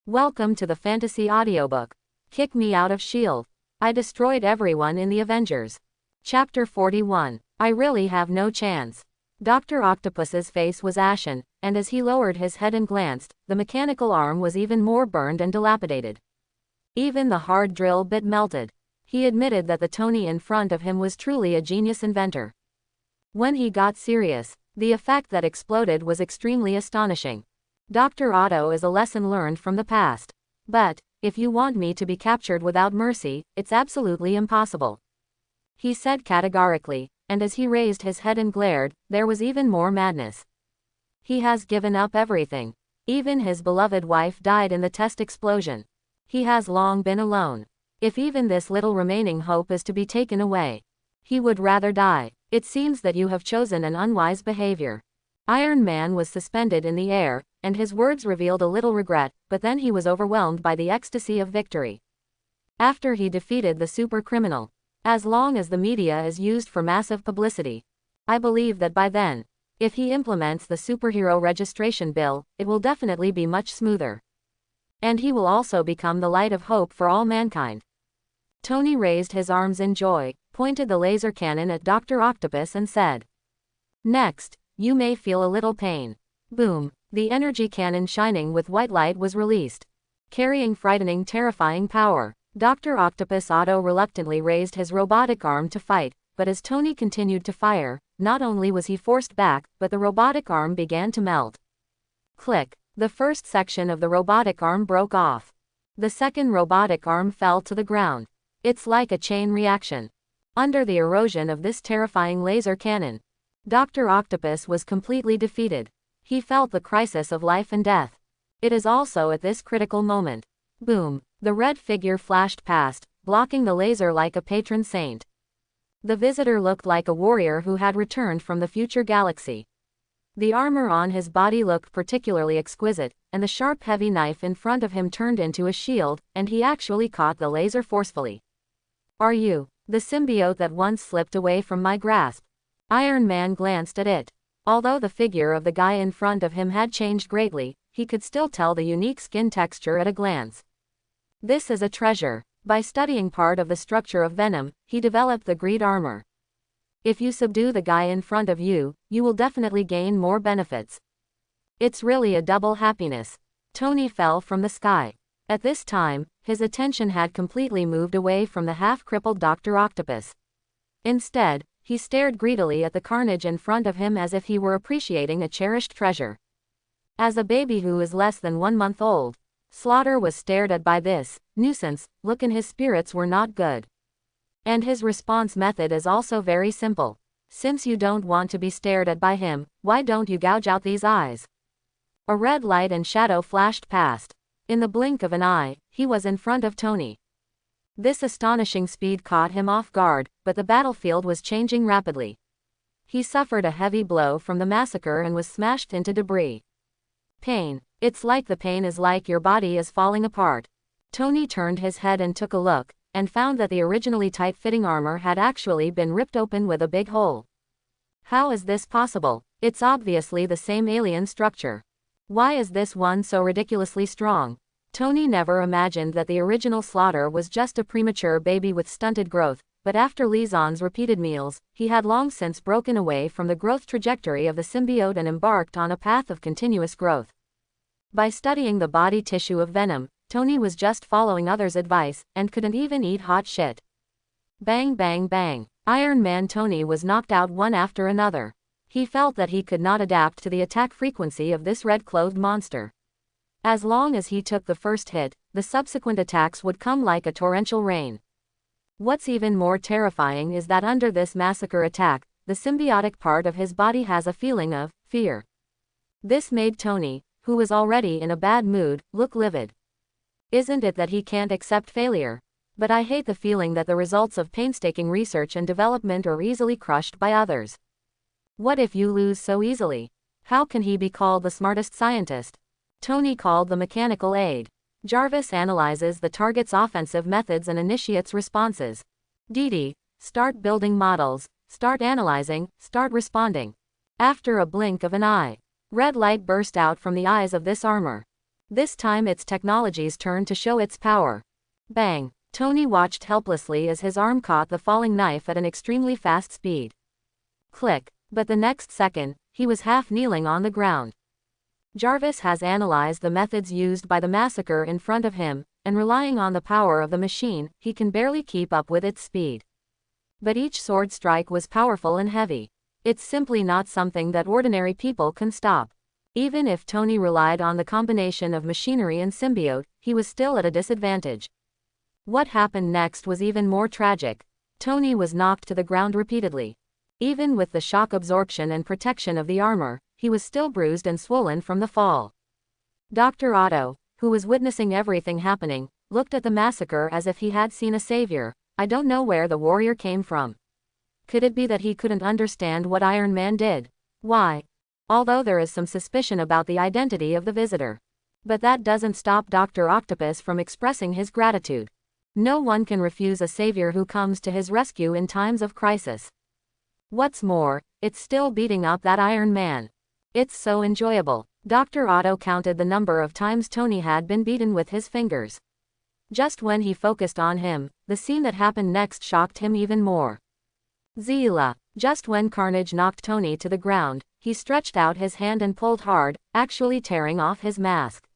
Welcome to the fantasy audiobook. Kick me out of S.H.I.E.L.D. I destroyed everyone in the Avengers. Chapter 41. I really have no chance. Dr. Octopus's face was ashen, and as he lowered his head and glanced, the mechanical arm was even more burned and dilapidated. Even the hard drill bit melted. He admitted that the Tony in front of him was truly a genius inventor. When he got serious, the effect that exploded was extremely astonishing. Dr. Otto is a lesson learned from the past. But, if you want me to be captured without mercy, it's absolutely impossible. He said categorically, and as he raised his head and glared, there was even more madness. He has given up everything. Even his beloved wife died in the test explosion. He has long been alone. If even this little remaining hope is to be taken away, he would rather die. It seems that you have chosen an unwise behavior. Iron Man was suspended in the air, and his words revealed a little regret, but then he was overwhelmed by the ecstasy of victory. After he defeated the super criminal. As long as the media is used for massive publicity, I believe that by then, if he implements the superhero registration bill, it will definitely be much smoother. And he will also become the light of hope for all mankind. Tony raised his arms in joy, pointed the laser cannon at Dr. Octopus and said, "Next, you may feel a little pain." Boom. The energy cannon shining with white light was released, carrying frightening, terrifying power. Dr. Octopus Otto reluctantly raised his robotic arm to fight, but as Tony continued to fire, not only was he forced back, but the robotic arm began to melt. Click. The first section of the robotic arm broke off. The second robotic arm fell to the ground. It's like a chain reaction. Under the erosion of this terrifying laser cannon, Dr. Octopus was completely defeated. He felt the crisis of life and death. It is also at this critical moment. Boom. The red figure flashed past, blocking the laser like a patron saint. The visitor looked like a warrior who had returned from the future galaxy. The armor on his body looked particularly exquisite, and the sharp heavy knife in front of him turned into a shield, and he actually caught the laser forcefully. "Are you the symbiote that once slipped away from my grasp?" Iron Man glanced at it. Although the figure of the guy in front of him had changed greatly, he could still tell the unique skin texture at a glance. This is a treasure. By studying part of the structure of Venom, he developed the Greed armor. If you subdue the guy in front of you, you will definitely gain more benefits. It's really a double happiness. Tony fell from the sky. At this time, his attention had completely moved away from the half-crippled Dr. Octopus. Instead, he stared greedily at the carnage in front of him as if he were appreciating a cherished treasure. As a baby who is less than 1 month old, Slaughter was stared at by this nuisance look, and his spirits were not good. And his response method is also very simple. Since you don't want to be stared at by him, why don't you gouge out these eyes? A red light and shadow flashed past. In the blink of an eye, he was in front of Tony. This astonishing speed caught him off guard, but the battlefield was changing rapidly. He suffered a heavy blow from the massacre and was smashed into debris. Pain. It's like the pain is like your body is falling apart. Tony turned his head and took a look, and found that the originally tight-fitting armor had actually been ripped open with a big hole. How is this possible? It's obviously the same alien structure. Why is this one so ridiculously strong? Tony never imagined that the original Slaughter was just a premature baby with stunted growth, but after Liaison's repeated meals, he had long since broken away from the growth trajectory of the symbiote and embarked on a path of continuous growth. By studying the body tissue of Venom, Tony was just following others' advice, and couldn't even eat hot shit. Bang bang bang. Iron Man Tony was knocked out one after another. He felt that he could not adapt to the attack frequency of this red-clothed monster. As long as he took the first hit, the subsequent attacks would come like a torrential rain. What's even more terrifying is that under this massacre attack, the symbiotic part of his body has a feeling of fear. This made Tony, who was already in a bad mood, look livid. Isn't it that he can't accept failure? But I hate the feeling that the results of painstaking research and development are easily crushed by others. What if you lose so easily? How can he be called the smartest scientist? Tony called the mechanical aid. Jarvis analyzes the target's offensive methods and initiates responses. Dee, start building models, start analyzing, start responding. After a blink of an eye, red light burst out from the eyes of this armor. This time it's technology's turn to show its power. Bang! Tony watched helplessly as his arm caught the falling knife at an extremely fast speed. Click! But the next second, he was half kneeling on the ground. Jarvis has analyzed the methods used by the massacre in front of him, and relying on the power of the machine, he can barely keep up with its speed. But each sword strike was powerful and heavy. It's simply not something that ordinary people can stop. Even if Tony relied on the combination of machinery and symbiote, he was still at a disadvantage. What happened next was even more tragic. Tony was knocked to the ground repeatedly. Even with the shock absorption and protection of the armor, he was still bruised and swollen from the fall. Dr. Otto, who was witnessing everything happening, looked at the massacre as if he had seen a savior. I don't know where the warrior came from. Could it be that he couldn't understand what Iron Man did? Why? Although there is some suspicion about the identity of the visitor. But that doesn't stop Dr. Octopus from expressing his gratitude. No one can refuse a savior who comes to his rescue in times of crisis. What's more, it's still beating up that Iron Man. It's so enjoyable. Dr. Otto counted the number of times Tony had been beaten with his fingers. Just when he focused on him, the scene that happened next shocked him even more. Zila. Just when Carnage knocked Tony to the ground, he stretched out his hand and pulled hard, actually tearing off his mask.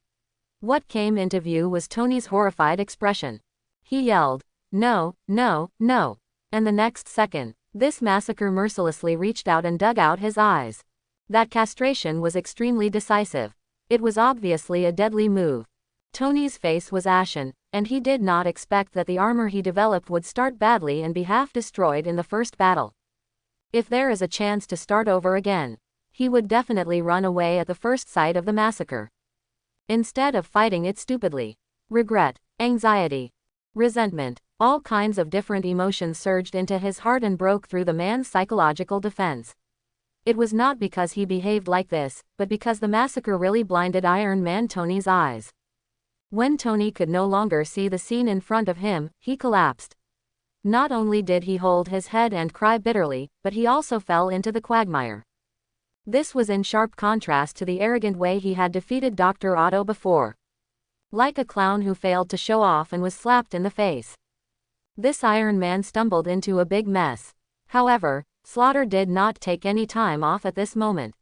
What came into view was Tony's horrified expression. He yelled, "No, no, no." And the next second, this massacre mercilessly reached out and dug out his eyes. That castration was extremely decisive. It was obviously a deadly move. Tony's face was ashen, and he did not expect that the armor he developed would start badly and be half destroyed in the first battle. If there is a chance to start over again, he would definitely run away at the first sight of the massacre. Instead of fighting it stupidly. Regret, anxiety, resentment, all kinds of different emotions surged into his heart and broke through the man's psychological defense. It was not because he behaved like this, but because the massacre really blinded Iron Man Tony's eyes. When Tony could no longer see the scene in front of him, he collapsed. Not only did he hold his head and cry bitterly, but he also fell into the quagmire. This was in sharp contrast to the arrogant way he had defeated Dr. Otto before. Like a clown who failed to show off and was slapped in the face. This Iron Man stumbled into a big mess. However, Slaughter did not take any time off at this moment.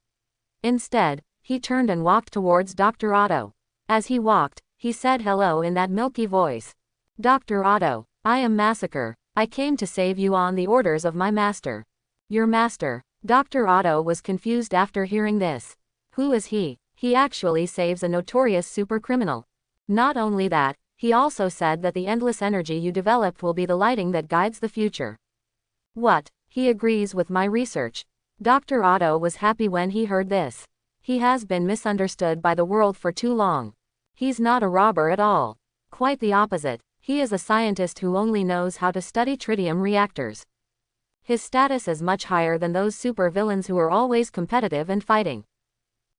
Instead, he turned and walked towards Dr. Otto. As he walked, he said hello in that milky voice. "Dr. Otto, I am Massacre. I came to save you on the orders of my master." "Your master?" Dr. Otto was confused after hearing this. Who is he? He actually saves a notorious supercriminal. Not only that, he also said that the endless energy you developed will be the lighting that guides the future. What? He agrees with my research. Dr. Otto was happy when he heard this. He has been misunderstood by the world for too long. He's not a robber at all. Quite the opposite. He is a scientist who only knows how to study tritium reactors. His status is much higher than those super villains who are always competitive and fighting.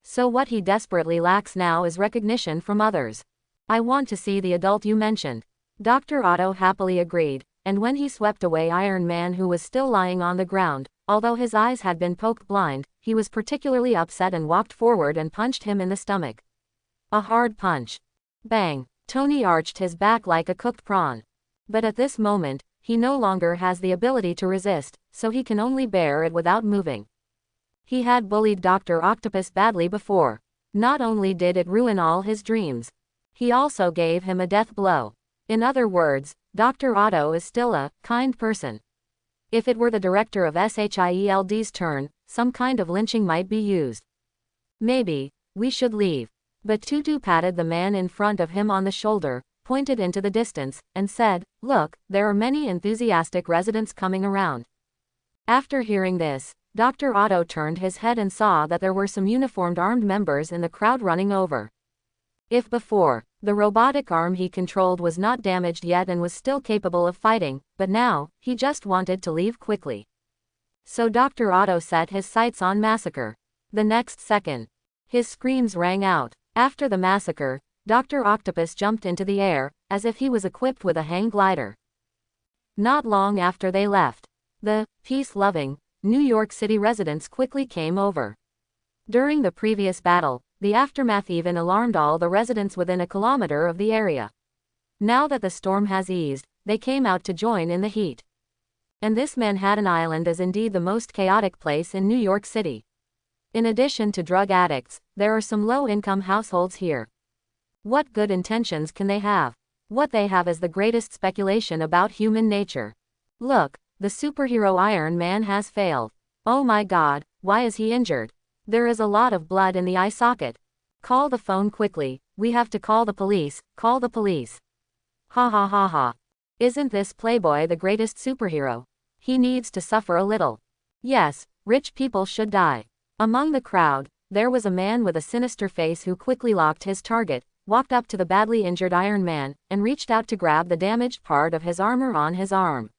So what he desperately lacks now is recognition from others. I want to see the adult you mentioned. Dr. Otto happily agreed, and when he swept away Iron Man, who was still lying on the ground, although his eyes had been poked blind, he was particularly upset and walked forward and punched him in the stomach. A hard punch. Bang! Tony arched his back like a cooked prawn. But at this moment, he no longer has the ability to resist, so he can only bear it without moving. He had bullied Dr. Octopus badly before. Not only did it ruin all his dreams, he also gave him a death blow. In other words, Dr. Otto is still a kind person. If it were the director of S.H.I.E.L.D's turn, some kind of lynching might be used. Maybe we should leave. But Tutu patted the man in front of him on the shoulder, pointed into the distance, and said, "Look, there are many enthusiastic residents coming around." After hearing this, Dr. Otto turned his head and saw that there were some uniformed armed members in the crowd running over. If before, the robotic arm he controlled was not damaged yet and was still capable of fighting, but now, he just wanted to leave quickly. So Dr. Otto set his sights on Massacre. The next second, his screams rang out. After the massacre, Dr. Octopus jumped into the air, as if he was equipped with a hang glider. Not long after they left, the peace-loving New York City residents quickly came over. During the previous battle, the aftermath even alarmed all the residents within a kilometer of the area. Now that the storm has eased, they came out to join in the heat. And this Manhattan Island is indeed the most chaotic place in New York City. In addition to drug addicts, there are some low-income households here. What good intentions can they have? What they have is the greatest speculation about human nature. Look, the superhero Iron Man has failed. Oh my God, why is he injured? There is a lot of blood in the eye socket. Call the phone quickly, we have to call the police, call the police. Ha ha ha ha. Isn't this playboy the greatest superhero? He needs to suffer a little. Yes, rich people should die. Among the crowd, there was a man with a sinister face who quickly locked his target, walked up to the badly injured Iron Man, and reached out to grab the damaged part of his armor on his arm.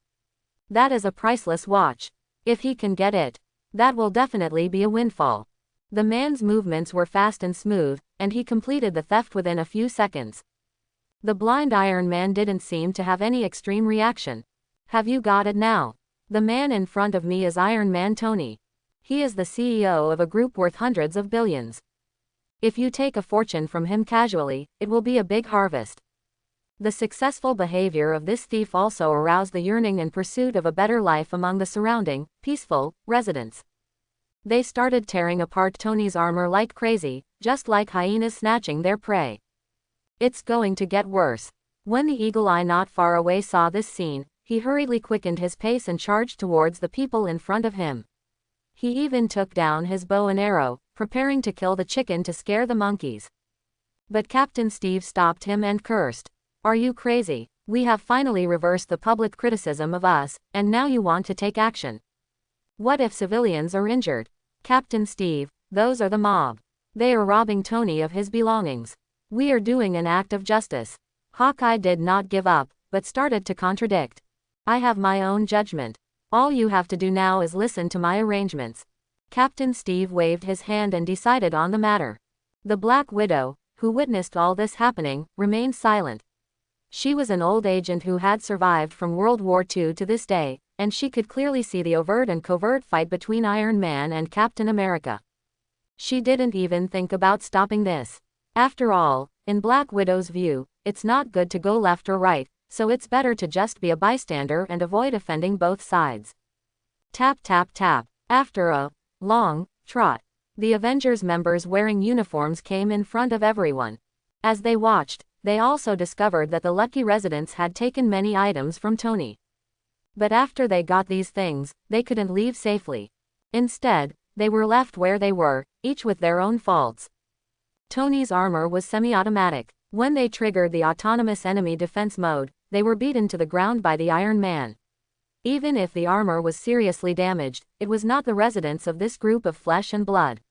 That is a priceless watch. If he can get it, that will definitely be a windfall. The man's movements were fast and smooth, and he completed the theft within a few seconds. The blind Iron Man didn't seem to have any extreme reaction. Have you got it now? The man in front of me is Iron Man Tony. He is the CEO of a group worth hundreds of billions. If you take a fortune from him casually, it will be a big harvest. The successful behavior of this thief also aroused the yearning and pursuit of a better life among the surrounding, peaceful, residents. They started tearing apart Tony's armor like crazy, just like hyenas snatching their prey. It's going to get worse. When the eagle eye not far away saw this scene, he hurriedly quickened his pace and charged towards the people in front of him. He even took down his bow and arrow, preparing to kill the chicken to scare the monkeys. But Captain Steve stopped him and cursed. Are you crazy? We have finally reversed the public criticism of us, and now you want to take action. What if civilians are injured? Captain Steve, those are the mob. They are robbing Tony of his belongings. We are doing an act of justice. Hawkeye did not give up, but started to contradict. I have my own judgment. All you have to do now is listen to my arrangements. Captain Steve waved his hand and decided on the matter. The Black Widow, who witnessed all this happening, remained silent. She was an old agent who had survived from World War II to this day, and she could clearly see the overt and covert fight between Iron Man and Captain America. She didn't even think about stopping this. After all, in Black Widow's view, it's not good to go left or right, so it's better to just be a bystander and avoid offending both sides. Tap tap tap. After a long trot, the Avengers members wearing uniforms came in front of everyone. As they watched, they also discovered that the lucky residents had taken many items from Tony. But after they got these things, they couldn't leave safely. Instead, they were left where they were, each with their own faults. Tony's armor was semi-automatic. When they triggered the autonomous enemy defense mode, they were beaten to the ground by the Iron Man. Even if the armor was seriously damaged, it was not the residents of this group of flesh and blood.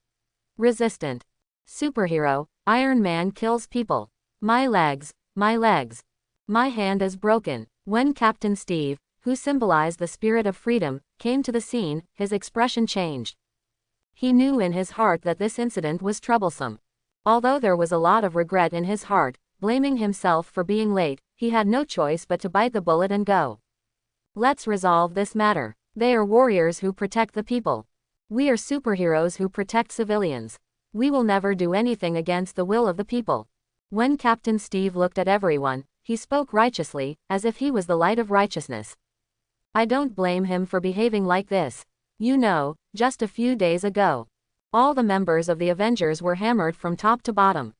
Resistant. Superhero, Iron Man kills people. My legs, my legs. My hand is broken. When Captain Steve, who symbolized the spirit of freedom, came to the scene, his expression changed. He knew in his heart that this incident was troublesome. Although there was a lot of regret in his heart, blaming himself for being late, he had no choice but to bite the bullet and go. Let's resolve this matter. They are warriors who protect the people. We are superheroes who protect civilians. We will never do anything against the will of the people. When Captain Steve looked at everyone, he spoke righteously, as if he was the light of righteousness. I don't blame him for behaving like this. You know, just a few days ago, all the members of the Avengers were hammered from top to bottom.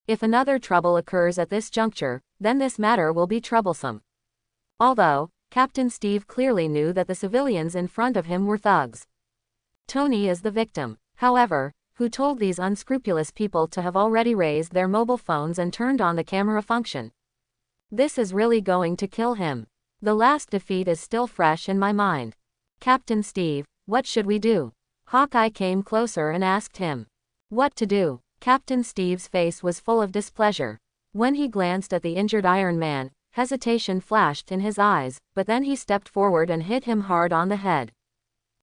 If another trouble occurs at this juncture, then this matter will be troublesome. Although, Captain Steve clearly knew that the civilians in front of him were thugs. Tony is the victim, however, who told these unscrupulous people to have already raised their mobile phones and turned on the camera function. This is really going to kill him. The last defeat is still fresh in my mind. Captain Steve, what should we do? Hawkeye came closer and asked him what to do. Captain Steve's face was full of displeasure. When he glanced at the injured Iron Man, hesitation flashed in his eyes, but then he stepped forward and hit him hard on the head.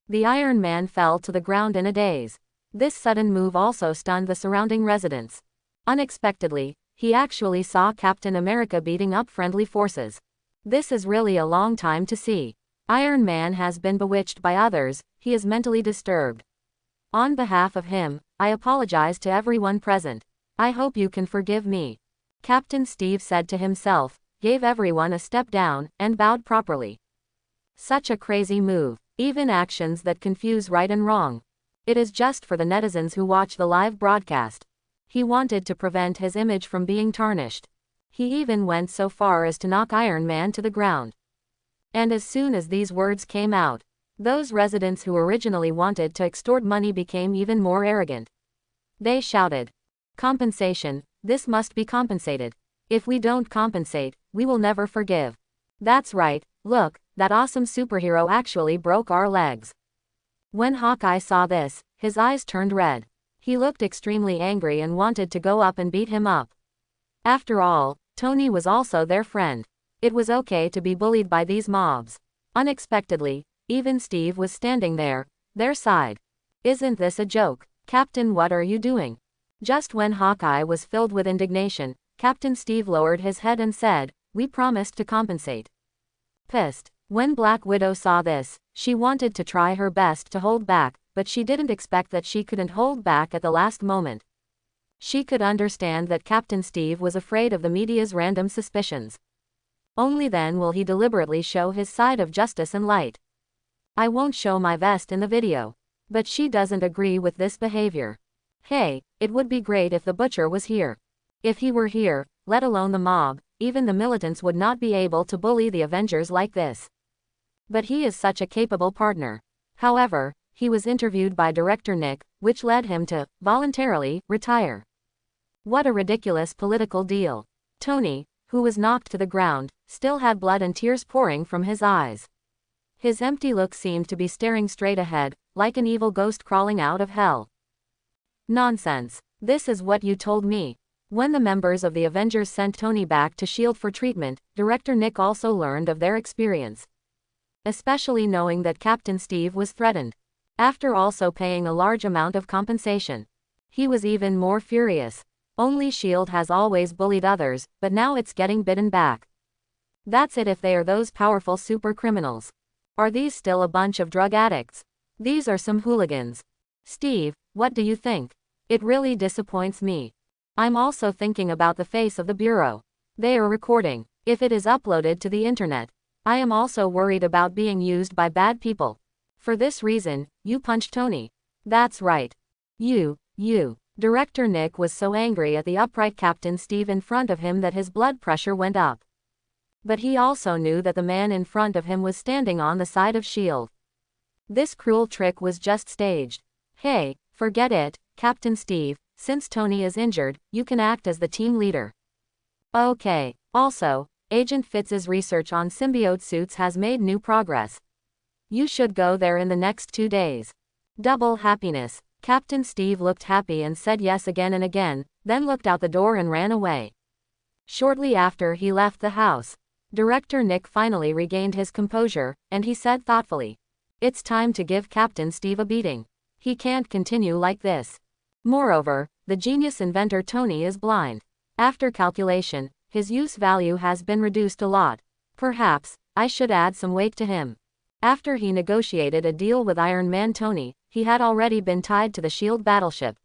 The Iron Man fell to the ground in a daze. This sudden move also stunned the surrounding residents. Unexpectedly, he actually saw Captain America beating up friendly forces. This is really a long time to see. Iron Man has been bewitched by others, he is mentally disturbed. On behalf of him, I apologize to everyone present. I hope you can forgive me. Captain Steve said to himself, gave everyone a step down, and bowed properly. Such a crazy move. Even actions that confuse right and wrong. It is just for the netizens who watch the live broadcast. He wanted to prevent his image from being tarnished. He even went so far as to knock Iron Man to the ground. And as soon as these words came out, those residents who originally wanted to extort money became even more arrogant. They shouted, "Compensation, this must be compensated. If we don't compensate, we will never forgive. That's right, look, that awesome superhero actually broke our legs." When Hawkeye saw this, his eyes turned red. He looked extremely angry and wanted to go up and beat him up. After all, Tony was also their friend. It was okay to be bullied by these mobs. Unexpectedly, even Steve was standing there, their side. "Isn't this a joke? Captain, what are you doing?" Just when Hawkeye was filled with indignation, Captain Steve lowered his head and said, "We promised to compensate." Pissed. When Black Widow saw this, she wanted to try her best to hold back, but she didn't expect that she couldn't hold back at the last moment. She could understand that Captain Steve was afraid of the media's random suspicions. Only then will he deliberately show his side of justice and light. "I won't show my vest in the video." But she doesn't agree with this behavior. "Hey, it would be great if the butcher was here. If he were here, let alone the mob, even the militants would not be able to bully the Avengers like this. But he is such a capable partner." However, he was interviewed by director Nick, which led him to, voluntarily, retire. What a ridiculous political deal. Tony, who was knocked to the ground, still had blood and tears pouring from his eyes. His empty look seemed to be staring straight ahead, like an evil ghost crawling out of hell. "Nonsense. This is what you told me." When the members of the Avengers sent Tony back to S.H.I.E.L.D. for treatment, director Nick also learned of their experience. Especially knowing that Captain Steve was threatened. After also paying a large amount of compensation. He was even more furious. Only S.H.I.E.L.D. has always bullied others, but now it's getting bitten back. That's it if they are those powerful super criminals. Are these still a bunch of drug addicts? These are some hooligans. Steve, what do you think? It really disappoints me. I'm also thinking about the face of the Bureau. They are recording. If it is uploaded to the internet. I am also worried about being used by bad people. For this reason, you punched Tony. That's right. You. Director Nick was so angry at the upright Captain Steve in front of him that his blood pressure went up. But he also knew that the man in front of him was standing on the side of S.H.I.E.L.D. This cruel trick was just staged. "Hey, forget it, Captain Steve, since Tony is injured, you can act as the team leader." Okay. Also, Agent Fitz's research on symbiote suits has made new progress. You should go there in the next 2 days. Double happiness. Captain Steve looked happy and said yes again and again, then looked out the door and ran away. Shortly after he left the house, director Nick finally regained his composure, and he said thoughtfully, "It's time to give Captain Steve a beating. He can't continue like this. Moreover, the genius inventor Tony is blind. After calculation, his use value has been reduced a lot. Perhaps, I should add some weight to him." After he negotiated a deal with Iron Man Tony, he had already been tied to the S.H.I.E.L.D. battleship.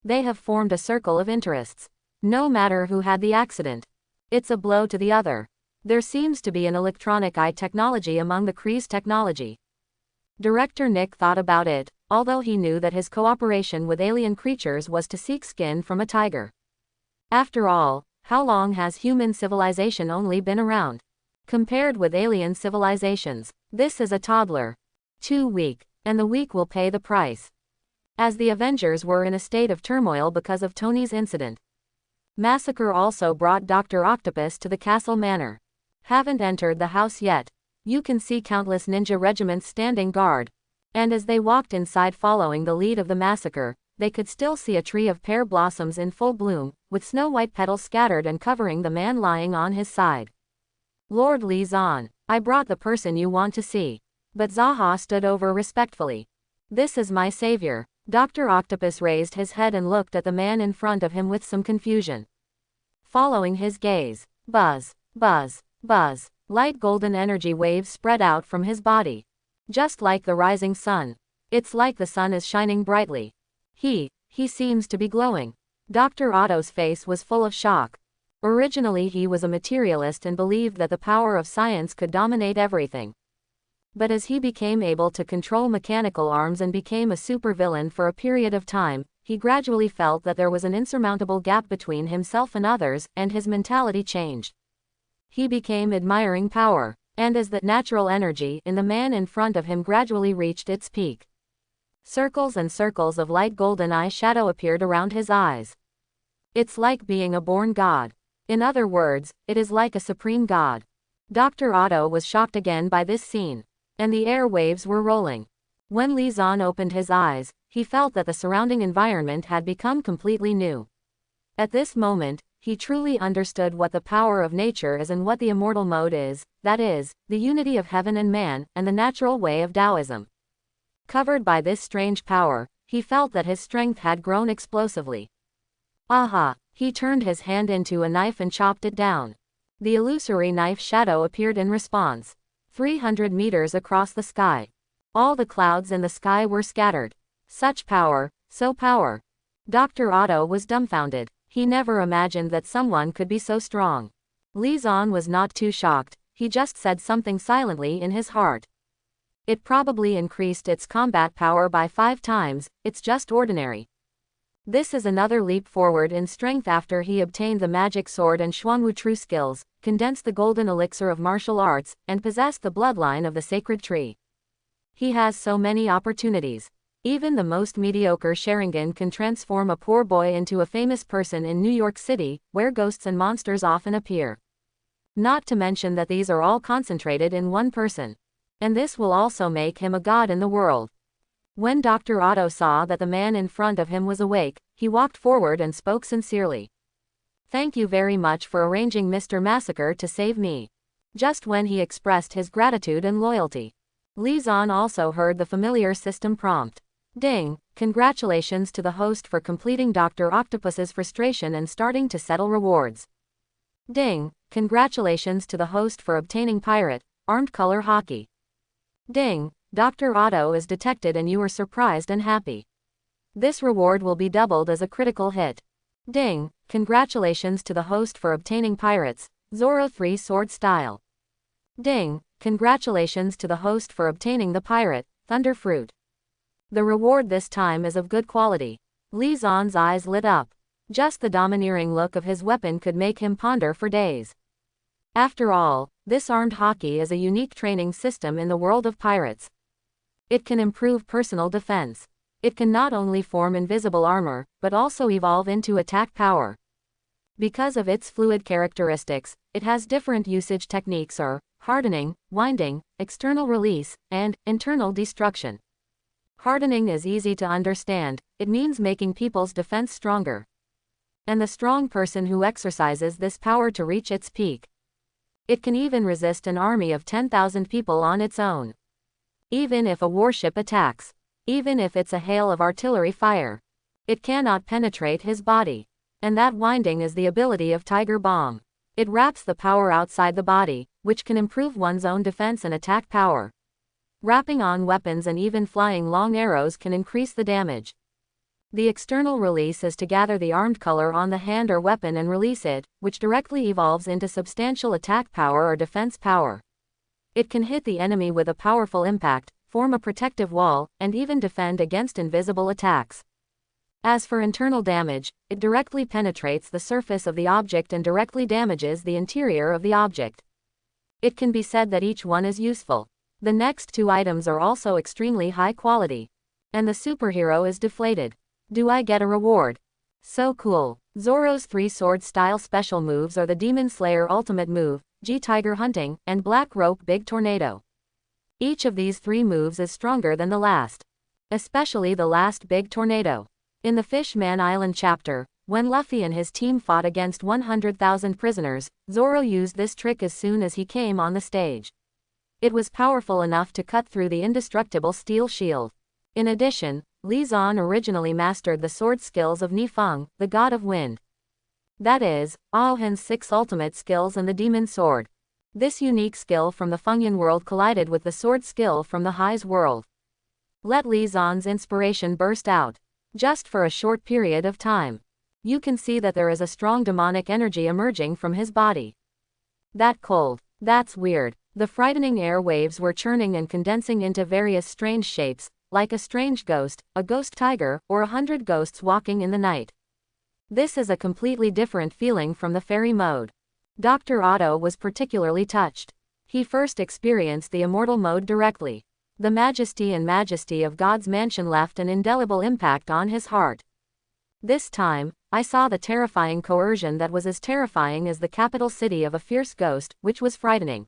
They have formed a circle of interests. No matter who had the accident. It's a blow to the other. There seems to be an electronic eye technology among the Kree's technology. Director Nick thought about it, although he knew that his cooperation with alien creatures was to seek skin from a tiger. After all, how long has human civilization only been around? Compared with alien civilizations, this is a toddler. Too weak, and the weak will pay the price. As the Avengers were in a state of turmoil because of Tony's incident. Massacre also brought Dr. Octopus to the Castle Manor. Haven't entered the house yet. You can see countless ninja regiments standing guard. And as they walked inside following the lead of the massacre, they could still see a tree of pear blossoms in full bloom, with snow-white petals scattered and covering the man lying on his side. "Lord Li Zan, I brought the person you want to see." But Zaha stood over respectfully. "This is my savior." Dr. Octopus raised his head and looked at the man in front of him with some confusion. Following his gaze, buzz, buzz, buzz, light golden energy waves spread out from his body. Just like the rising sun. It's like the sun is shining brightly. He He seems to be glowing. Dr. Otto's face was full of shock. Originally he was a materialist and believed that the power of science could dominate everything. But as he became able to control mechanical arms and became a supervillain for a period of time, he gradually felt that there was an insurmountable gap between himself and others, and his mentality changed. He became admiring power, and as that natural energy in the man in front of him gradually reached its peak, circles and circles of light golden eye shadow appeared around his eyes. It's like being a born god. In other words, it is like a supreme god. Dr. Otto was shocked again by this scene. And the air waves were rolling. When Li Zan opened his eyes, he felt that the surrounding environment had become completely new. At this moment, he truly understood what the power of nature is and what the immortal mode is, that is, the unity of heaven and man, and the natural way of Taoism. Covered by this strange power, he felt that his strength had grown explosively. Aha! He turned his hand into a knife and chopped it down. The illusory knife shadow appeared in response. 300 meters across the sky. All the clouds in the sky were scattered. Such power, so power. Dr. Otto was dumbfounded. He never imagined that someone could be so strong. Li Zan was not too shocked, he just said something silently in his heart. It probably increased its combat power by 5 times, it's just ordinary. This is another leap forward in strength after he obtained the magic sword and Xuanwu true skills, condensed the golden elixir of martial arts, and possessed the bloodline of the sacred tree. He has so many opportunities. Even the most mediocre Sharingan can transform a poor boy into a famous person in New York City, where ghosts and monsters often appear. Not to mention that these are all concentrated in one person. And this will also make him a god in the world. When Dr. Otto saw that the man in front of him was awake, he walked forward and spoke sincerely. Thank you very much for arranging Mr. Massacre to save me. Just when he expressed his gratitude and loyalty, Li Zan also heard the familiar system prompt. Ding! Congratulations to the host for completing Dr. Octopus's frustration and starting to settle rewards. Ding! Congratulations to the host for obtaining Pirate, Armed Color Hockey. Ding! Dr. Otto is detected and you are surprised and happy. This reward will be doubled as a critical hit. Ding! Congratulations to the host for obtaining Pirates, Zoro 3 Sword Style. Ding! Congratulations to the host for obtaining the Pirate, Thunder Fruit. The reward this time is of good quality. Li Zan's eyes lit up. Just the domineering look of his weapon could make him ponder for days. After all, this armed hockey is a unique training system in the world of pirates. It can improve personal defense. It can not only form invisible armor, but also evolve into attack power. Because of its fluid characteristics, it has different usage techniques are hardening, winding, external release, and internal destruction. Hardening is easy to understand, it means making people's defense stronger. And the strong person who exercises this power to reach its peak. It can even resist an army of 10,000 people on its own. Even if a warship attacks. Even if it's a hail of artillery fire. It cannot penetrate his body. And that winding is the ability of Tiger Bomb. It wraps the power outside the body, which can improve one's own defense and attack power. Wrapping on weapons and even flying long arrows can increase the damage. The external release is to gather the armed color on the hand or weapon and release it, which directly evolves into substantial attack power or defense power. It can hit the enemy with a powerful impact, form a protective wall, and even defend against invisible attacks. As for internal damage, it directly penetrates the surface of the object and directly damages the interior of the object. It can be said that each one is useful. The next 2 items are also extremely high quality. And the superhero is deflated. Do I get a reward? So cool. Zoro's 3 sword style special moves are the Demon Slayer ultimate move, G-Tiger Hunting, and Black Rope Big Tornado. Each of these 3 moves is stronger than the last. Especially the last Big Tornado. In the Fishman Island chapter, when Luffy and his team fought against 100,000 prisoners, Zoro used this trick as soon as he came on the stage. It was powerful enough to cut through the indestructible steel shield. In addition, Li Zan originally mastered the sword skills of Nifeng, the god of wind. That is, Aohen's 6 ultimate skills and the demon sword. This unique skill from the Fengyan world collided with the sword skill from the High's world. Let Li Zan's inspiration burst out. Just for a short period of time. You can see that there is a strong demonic energy emerging from his body. That cold. That's weird. The frightening air waves were churning and condensing into various strange shapes, like a strange ghost, a ghost tiger, or 100 ghosts walking in the night. This is a completely different feeling from the fairy mode. Dr. Otto was particularly touched. He first experienced the immortal mode directly. The majesty of God's mansion left an indelible impact on his heart. This time, I saw the terrifying coercion that was as terrifying as the capital city of a fierce ghost, which was frightening.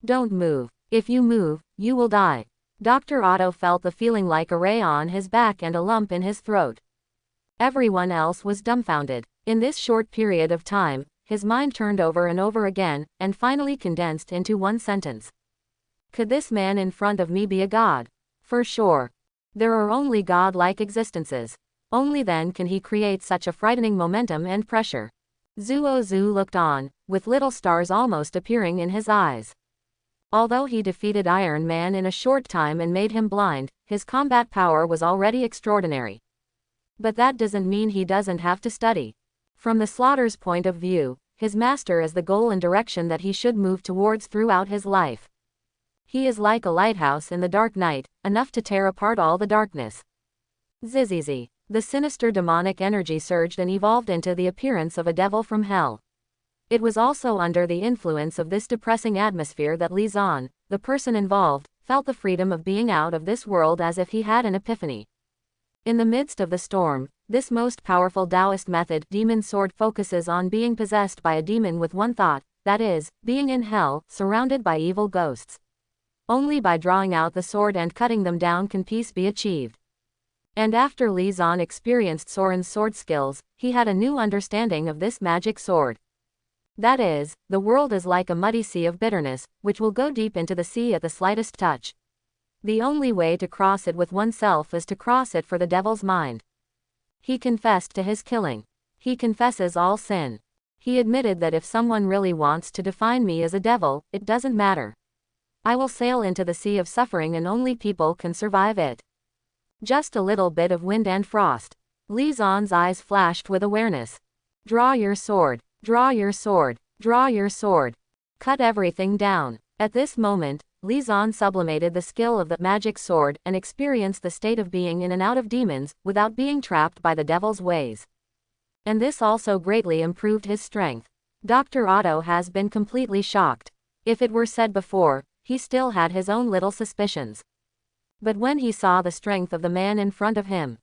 Don't move. If you move, you will die. Dr. Otto felt the feeling like a ray on his back and a lump in his throat. Everyone else was dumbfounded. In this short period of time, his mind turned over and over again, and finally condensed into one sentence. Could this man in front of me be a god? For sure. There are only god-like existences. Only then can he create such a frightening momentum and pressure. Zuo Zhu looked on, with little stars almost appearing in his eyes. Although he defeated Iron Man in a short time and made him blind, his combat power was already extraordinary. But that doesn't mean he doesn't have to study. From the Slaughter's point of view, his master is the goal and direction that he should move towards throughout his life. He is like a lighthouse in the dark night, enough to tear apart all the darkness. Zizizi. The sinister demonic energy surged and evolved into the appearance of a devil from hell. It was also under the influence of this depressing atmosphere that Li Zan, the person involved, felt the freedom of being out of this world as if he had an epiphany. In the midst of the storm, this most powerful Taoist method, demon sword, focuses on being possessed by a demon with one thought, that is, being in hell, surrounded by evil ghosts. Only by drawing out the sword and cutting them down can peace be achieved. And after Li Zan experienced Soren's sword skills, he had a new understanding of this magic sword. That is, the world is like a muddy sea of bitterness, which will go deep into the sea at the slightest touch. The only way to cross it with oneself is to cross it for the devil's mind. He confessed to his killing. He confesses all sin. He admitted that if someone really wants to define me as a devil, it doesn't matter. I will sail into the sea of suffering and only people can survive it. Just a little bit of wind and frost. Li Zan's eyes flashed with awareness. Draw your sword. Draw your sword. Draw your sword. Cut everything down. At this moment, Li Zan sublimated the skill of the magic sword and experienced the state of being in and out of demons, without being trapped by the devil's ways. And this also greatly improved his strength. Dr. Otto has been completely shocked. If it were said before, he still had his own little suspicions. But when he saw the strength of the man in front of him,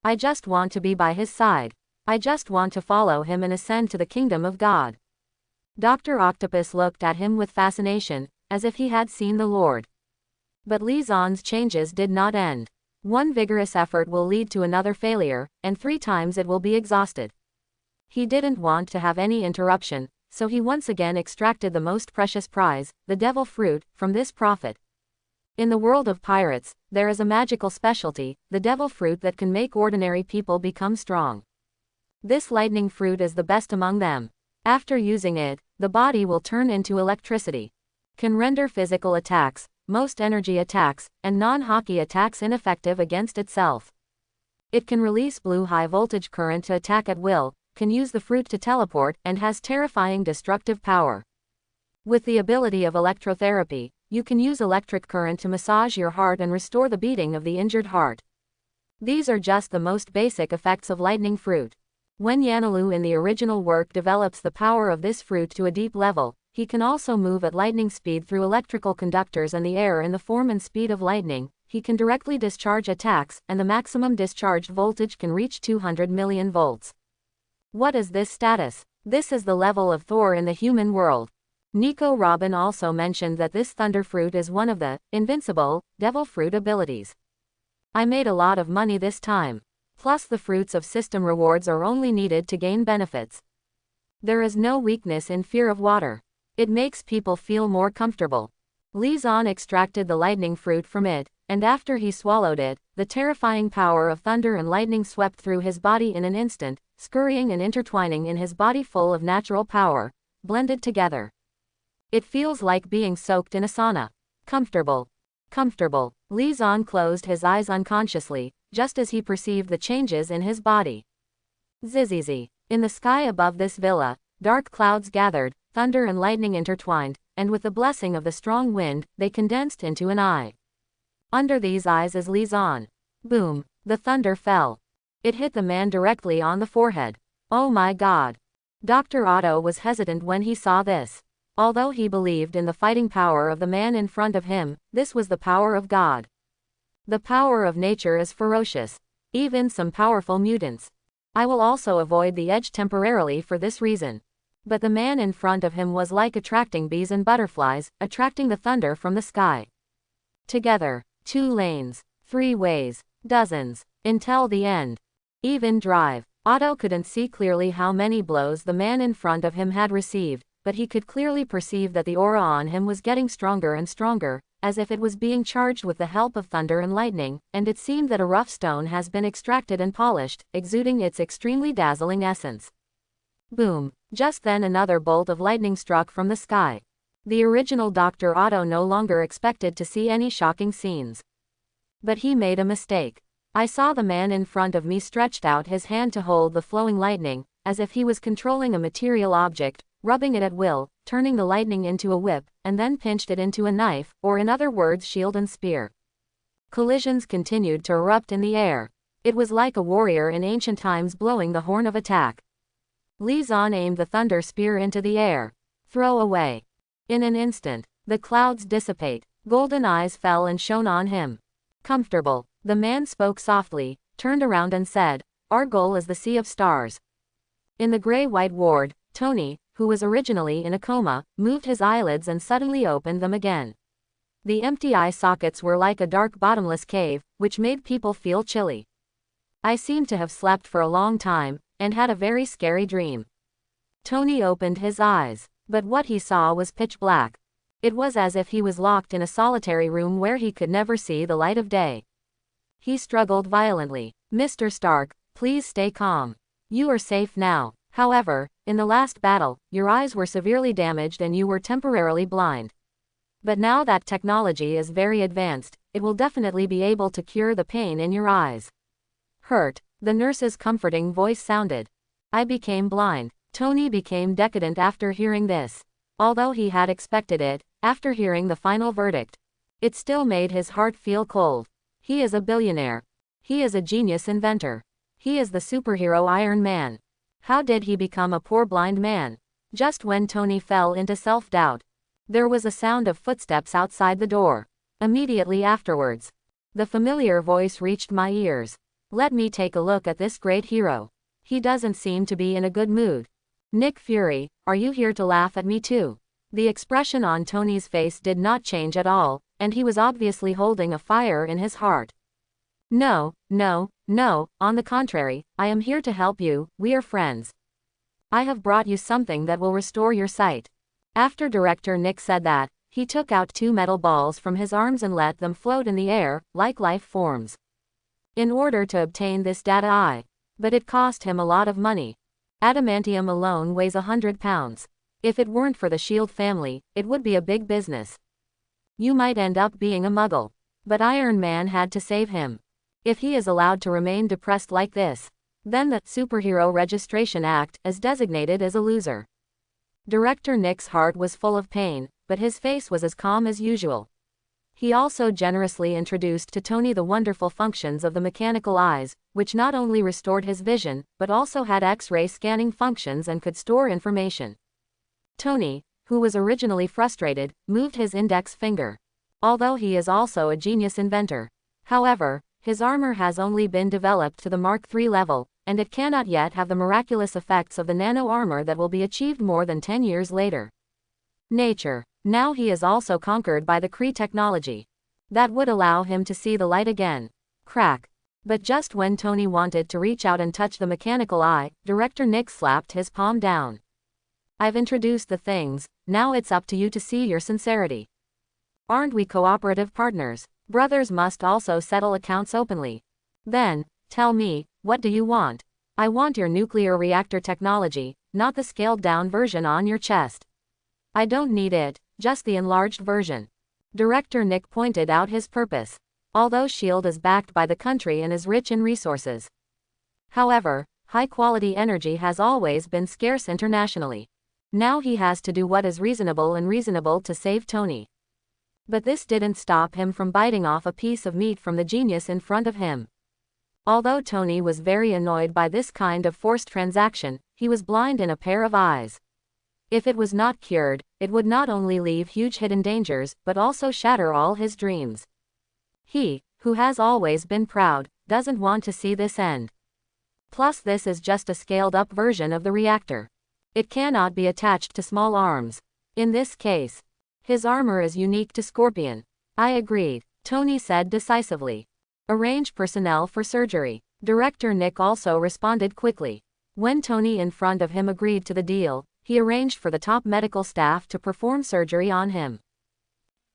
I just want to be by his side. I just want to follow him and ascend to the kingdom of God. Dr. Octopus looked at him with fascination, as if he had seen the Lord. But Li Zan's changes did not end. One vigorous effort will lead to another failure, and 3 times it will be exhausted. He didn't want to have any interruption, so he once again extracted the most precious prize, the devil fruit, from this prophet. In the world of pirates, there is a magical specialty, the devil fruit, that can make ordinary people become strong. This lightning fruit is the best among them. After using it, the body will turn into electricity. Can render physical attacks, most energy attacks, and non-hockey attacks ineffective against itself. It can release blue high-voltage current to attack at will, can use the fruit to teleport, and has terrifying destructive power. With the ability of electrotherapy, you can use electric current to massage your heart and restore the beating of the injured heart. These are just the most basic effects of lightning fruit. When Yanalu in the original work develops the power of this fruit to a deep level, he can also move at lightning speed through electrical conductors and the air in the form and speed of lightning. He can directly discharge attacks, and the maximum discharged voltage can reach 200 million volts. What is this status? This is the level of Thor in the human world. Nico Robin also mentioned that this thunder fruit is one of the invincible devil fruit abilities. I made a lot of money this time. Plus the fruits of system rewards are only needed to gain benefits. There is no weakness in fear of water. It makes people feel more comfortable. Li Zan extracted the lightning fruit from it, and after he swallowed it, the terrifying power of thunder and lightning swept through his body in an instant, scurrying and intertwining in his body full of natural power, blended together. It feels like being soaked in a sauna. Comfortable. Comfortable. Li Zan closed his eyes unconsciously, just as he perceived the changes in his body. Zzzz. In the sky above this villa, dark clouds gathered, thunder and lightning intertwined, and with the blessing of the strong wind, they condensed into an eye. Under these eyes is Lisan. Boom. The thunder fell. It hit the man directly on the forehead. Oh my God. Dr. Otto was hesitant when he saw this. Although he believed in the fighting power of the man in front of him, this was the power of God. The power of nature is ferocious. Even some powerful mutants. I will also avoid the edge temporarily for this reason. But the man in front of him was like attracting bees and butterflies, attracting the thunder from the sky. Together, 2 lanes, 3 ways, dozens, until the end. Even drive. Otto couldn't see clearly how many blows the man in front of him had received, but he could clearly perceive that the aura on him was getting stronger and stronger, as if it was being charged with the help of thunder and lightning, and it seemed that a rough stone has been extracted and polished, exuding its extremely dazzling essence. Boom. Just then another bolt of lightning struck from the sky. The original Dr. Otto no longer expected to see any shocking scenes. But he made a mistake. I saw the man in front of me stretched out his hand to hold the flowing lightning, as if he was controlling a material object, rubbing it at will, turning the lightning into a whip, and then pinched it into a knife, or in other words shield and spear. Collisions continued to erupt in the air. It was like a warrior in ancient times blowing the horn of attack. Lisan aimed the thunder spear into the air. Throw away. In an instant, the clouds dissipate. Golden eyes fell and shone on him. Comfortable. The man spoke softly, turned around and said, "Our goal is the Sea of Stars." In the gray-white ward, Tony, who was originally in a coma, moved his eyelids and suddenly opened them again. The empty eye sockets were like a dark bottomless cave, which made people feel chilly. I seemed to have slept for a long time, and had a very scary dream. Tony opened his eyes, but what he saw was pitch black. It was as if he was locked in a solitary room where he could never see the light of day. He struggled violently. "Mr. Stark, please stay calm. You are safe now. However, in the last battle, your eyes were severely damaged and you were temporarily blind. But now that technology is very advanced, it will definitely be able to cure the pain in your eyes." Hurt. The nurse's comforting voice sounded. I became blind. Tony became decadent after hearing this. Although he had expected it, after hearing the final verdict, it still made his heart feel cold. He is a billionaire. He is a genius inventor. He is the superhero Iron Man. How did he become a poor blind man? Just when Tony fell into self-doubt, there was a sound of footsteps outside the door. Immediately afterwards, the familiar voice reached my ears. "Let me take a look at this great hero. He doesn't seem to be in a good mood. Nick Fury, are you here to laugh at me too?" The expression on Tony's face did not change at all, and he was obviously holding a fire in his heart. "No, no, no, on the contrary, I am here to help you, we are friends. I have brought you something that will restore your sight." After Director Nick said that, he took out 2 metal balls from his arms and let them float in the air, like life forms. In order to obtain this data but it cost him a lot of money. Adamantium alone weighs 100 pounds. If it weren't for the S.H.I.E.L.D. family, it would be a big business. You might end up being a muggle. But Iron Man had to save him. If he is allowed to remain depressed like this, then the Superhero Registration Act is designated as a loser. Director Nick's heart was full of pain, but his face was as calm as usual. He also generously introduced to Tony the wonderful functions of the mechanical eyes, which not only restored his vision, but also had X-ray scanning functions and could store information. Tony, who was originally frustrated, moved his index finger. Although he is also a genius inventor. However, his armor has only been developed to the Mark III level, and it cannot yet have the miraculous effects of the nano armor that will be achieved more than 10 years later. Nature. Now he is also conquered by the Kree technology. That would allow him to see the light again. Crack. But just when Tony wanted to reach out and touch the mechanical eye, Director Nick slapped his palm down. "I've introduced the things, now it's up to you to see your sincerity. Aren't we cooperative partners? Brothers must also settle accounts openly. Then, tell me, what do you want?" "I want your nuclear reactor technology, not the scaled-down version on your chest." "I don't need it, just the enlarged version." Director Nick pointed out his purpose. although S.H.I.E.L.D is backed by the country and is rich in resources. However, high-quality energy has always been scarce internationally. Now he has to do what is reasonable to save Tony. But this didn't stop him from biting off a piece of meat from the genius in front of him. Although Tony was very annoyed by this kind of forced transaction, he was blind in a pair of eyes. If it was not cured, it would not only leave huge hidden dangers, but also shatter all his dreams. He, who has always been proud, doesn't want to see this end. Plus this is just a scaled-up version of the reactor. It cannot be attached to small arms. In this case, his armor is unique to Scorpion. I agreed, Tony said decisively. Arrange personnel for surgery. Director Nick also responded quickly. When Tony in front of him agreed to the deal, he arranged for the top medical staff to perform surgery on him.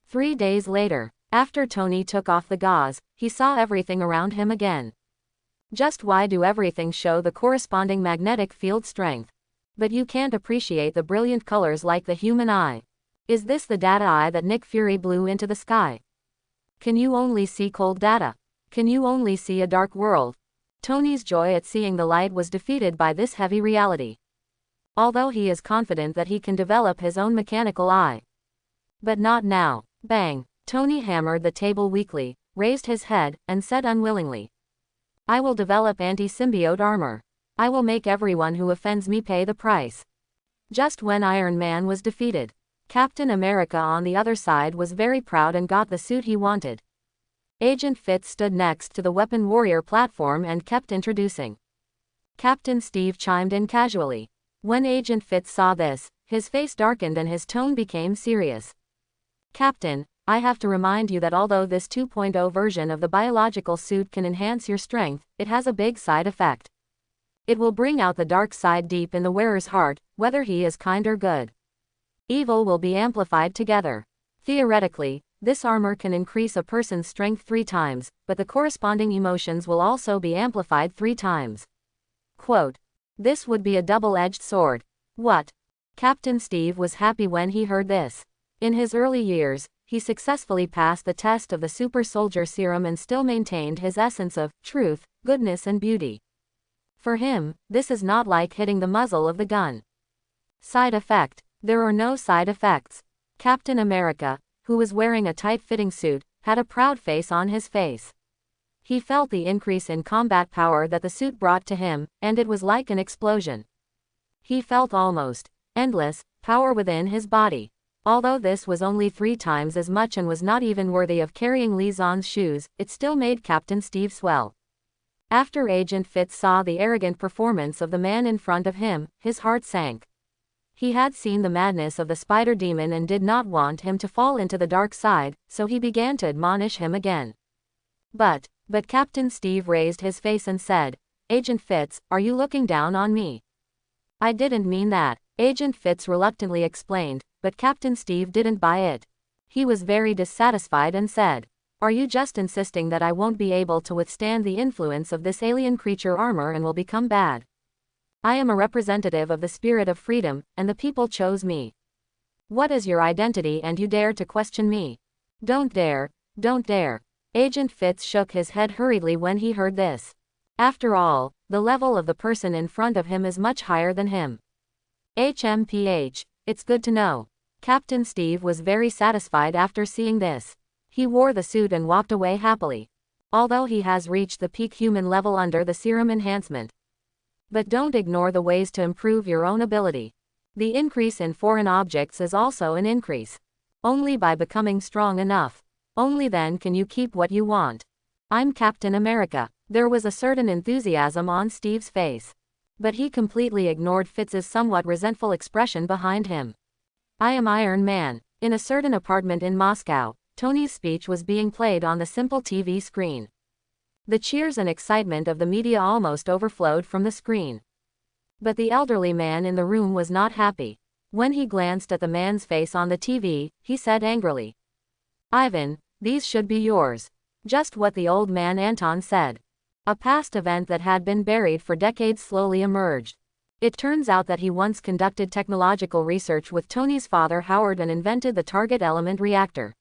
3 days later, after Tony took off the gauze, he saw everything around him again. Just why do everything show the corresponding magnetic field strength? But you can't appreciate the brilliant colors like the human eye. Is this the data eye that Nick Fury blew into the sky? Can you only see cold data? Can you only see a dark world? Tony's joy at seeing the light was defeated by this heavy reality. Although he is confident that he can develop his own mechanical eye. But not now. Bang! Tony hammered the table weakly, raised his head, and said unwillingly, I will develop anti-symbiote armor. I will make everyone who offends me pay the price. Just when Iron Man was defeated, Captain America on the other side was very proud and got the suit he wanted. Agent Fitz stood next to the Weapon Warrior platform and kept introducing. Captain Steve chimed in casually. When Agent Fitz saw this, his face darkened and his tone became serious. Captain, I have to remind you that although this 2.0 version of the biological suit can enhance your strength, it has a big side effect. It will bring out the dark side deep in the wearer's heart, whether he is kind or good. Evil will be amplified together. Theoretically, this armor can increase a person's strength 3 times, but the corresponding emotions will also be amplified 3 times. Quote, this would be a double-edged sword. What? Captain Steve was happy when he heard this. In his early years, he successfully passed the test of the super soldier serum and still maintained his essence of truth, goodness and beauty. For him, this is not like hitting the muzzle of the gun. Side effect. There are no side effects. Captain America, who was wearing a tight-fitting suit, had a proud face on his face. He felt the increase in combat power that the suit brought to him, and it was like an explosion. He felt almost endless power within his body. Although this was only 3 times as much and was not even worthy of carrying Lee Zon's shoes, it still made Captain Steve swell. After Agent Fitz saw the arrogant performance of the man in front of him, his heart sank. He had seen the madness of the spider demon and did not want him to fall into the dark side, so he began to admonish him again. But Captain Steve raised his face and said, Agent Fitz, are you looking down on me? I didn't mean that, Agent Fitz reluctantly explained, but Captain Steve didn't buy it. He was very dissatisfied and said, are you just insisting that I won't be able to withstand the influence of this alien creature armor and will become bad? I am a representative of the spirit of freedom, and the people chose me. What is your identity and you dare to question me? Don't dare, don't dare. Agent Fitz shook his head hurriedly when he heard this. After all, the level of the person in front of him is much higher than him. HMPH, it's good to know. Captain Steve was very satisfied after seeing this. He wore the suit and walked away happily. Although he has reached the peak human level under the serum enhancement. But don't ignore the ways to improve your own ability. The increase in foreign objects is also an increase. Only by becoming strong enough. Only then can you keep what you want. I'm Captain America. There was a certain enthusiasm on Steve's face. But he completely ignored Fitz's somewhat resentful expression behind him. I am Iron Man. In a certain apartment in Moscow, Tony's speech was being played on the simple TV screen. The cheers and excitement of the media almost overflowed from the screen. But the elderly man in the room was not happy. When he glanced at the man's face on the TV, he said angrily, Ivan, these should be yours. Just what the old man Anton said. A past event that had been buried for decades slowly emerged. It turns out that he once conducted technological research with Tony's father Howard and invented the target element reactor.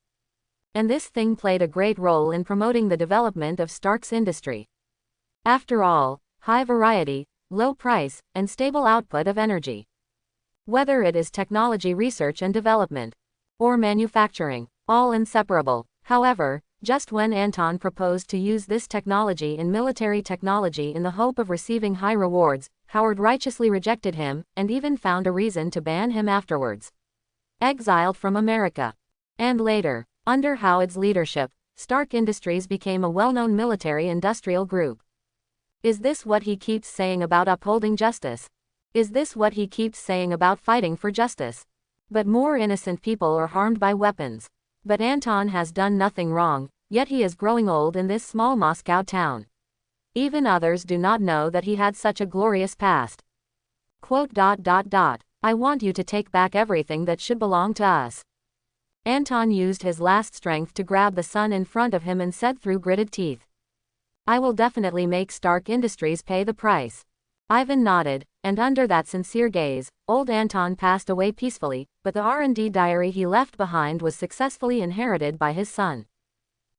And this thing played a great role in promoting the development of Stark's industry. After all, high variety, low price, and stable output of energy. Whether it is technology research and development, or manufacturing, all inseparable. However, just when Anton proposed to use this technology in military technology in the hope of receiving high rewards, Howard righteously rejected him, and even found a reason to ban him afterwards. Exiled from America. And later, under Howard's leadership, Stark Industries became a well-known military-industrial group. Is this what he keeps saying about upholding justice? Is this what he keeps saying about fighting for justice? But more innocent people are harmed by weapons. But Anton has done nothing wrong, yet he is growing old in this small Moscow town. Even others do not know that he had such a glorious past. Quote, I want you to take back everything that should belong to us. Anton used his last strength to grab the son in front of him and said through gritted teeth, I will definitely make Stark Industries pay the price. Ivan nodded, and under that sincere gaze, old Anton passed away peacefully, but the R&D diary he left behind was successfully inherited by his son.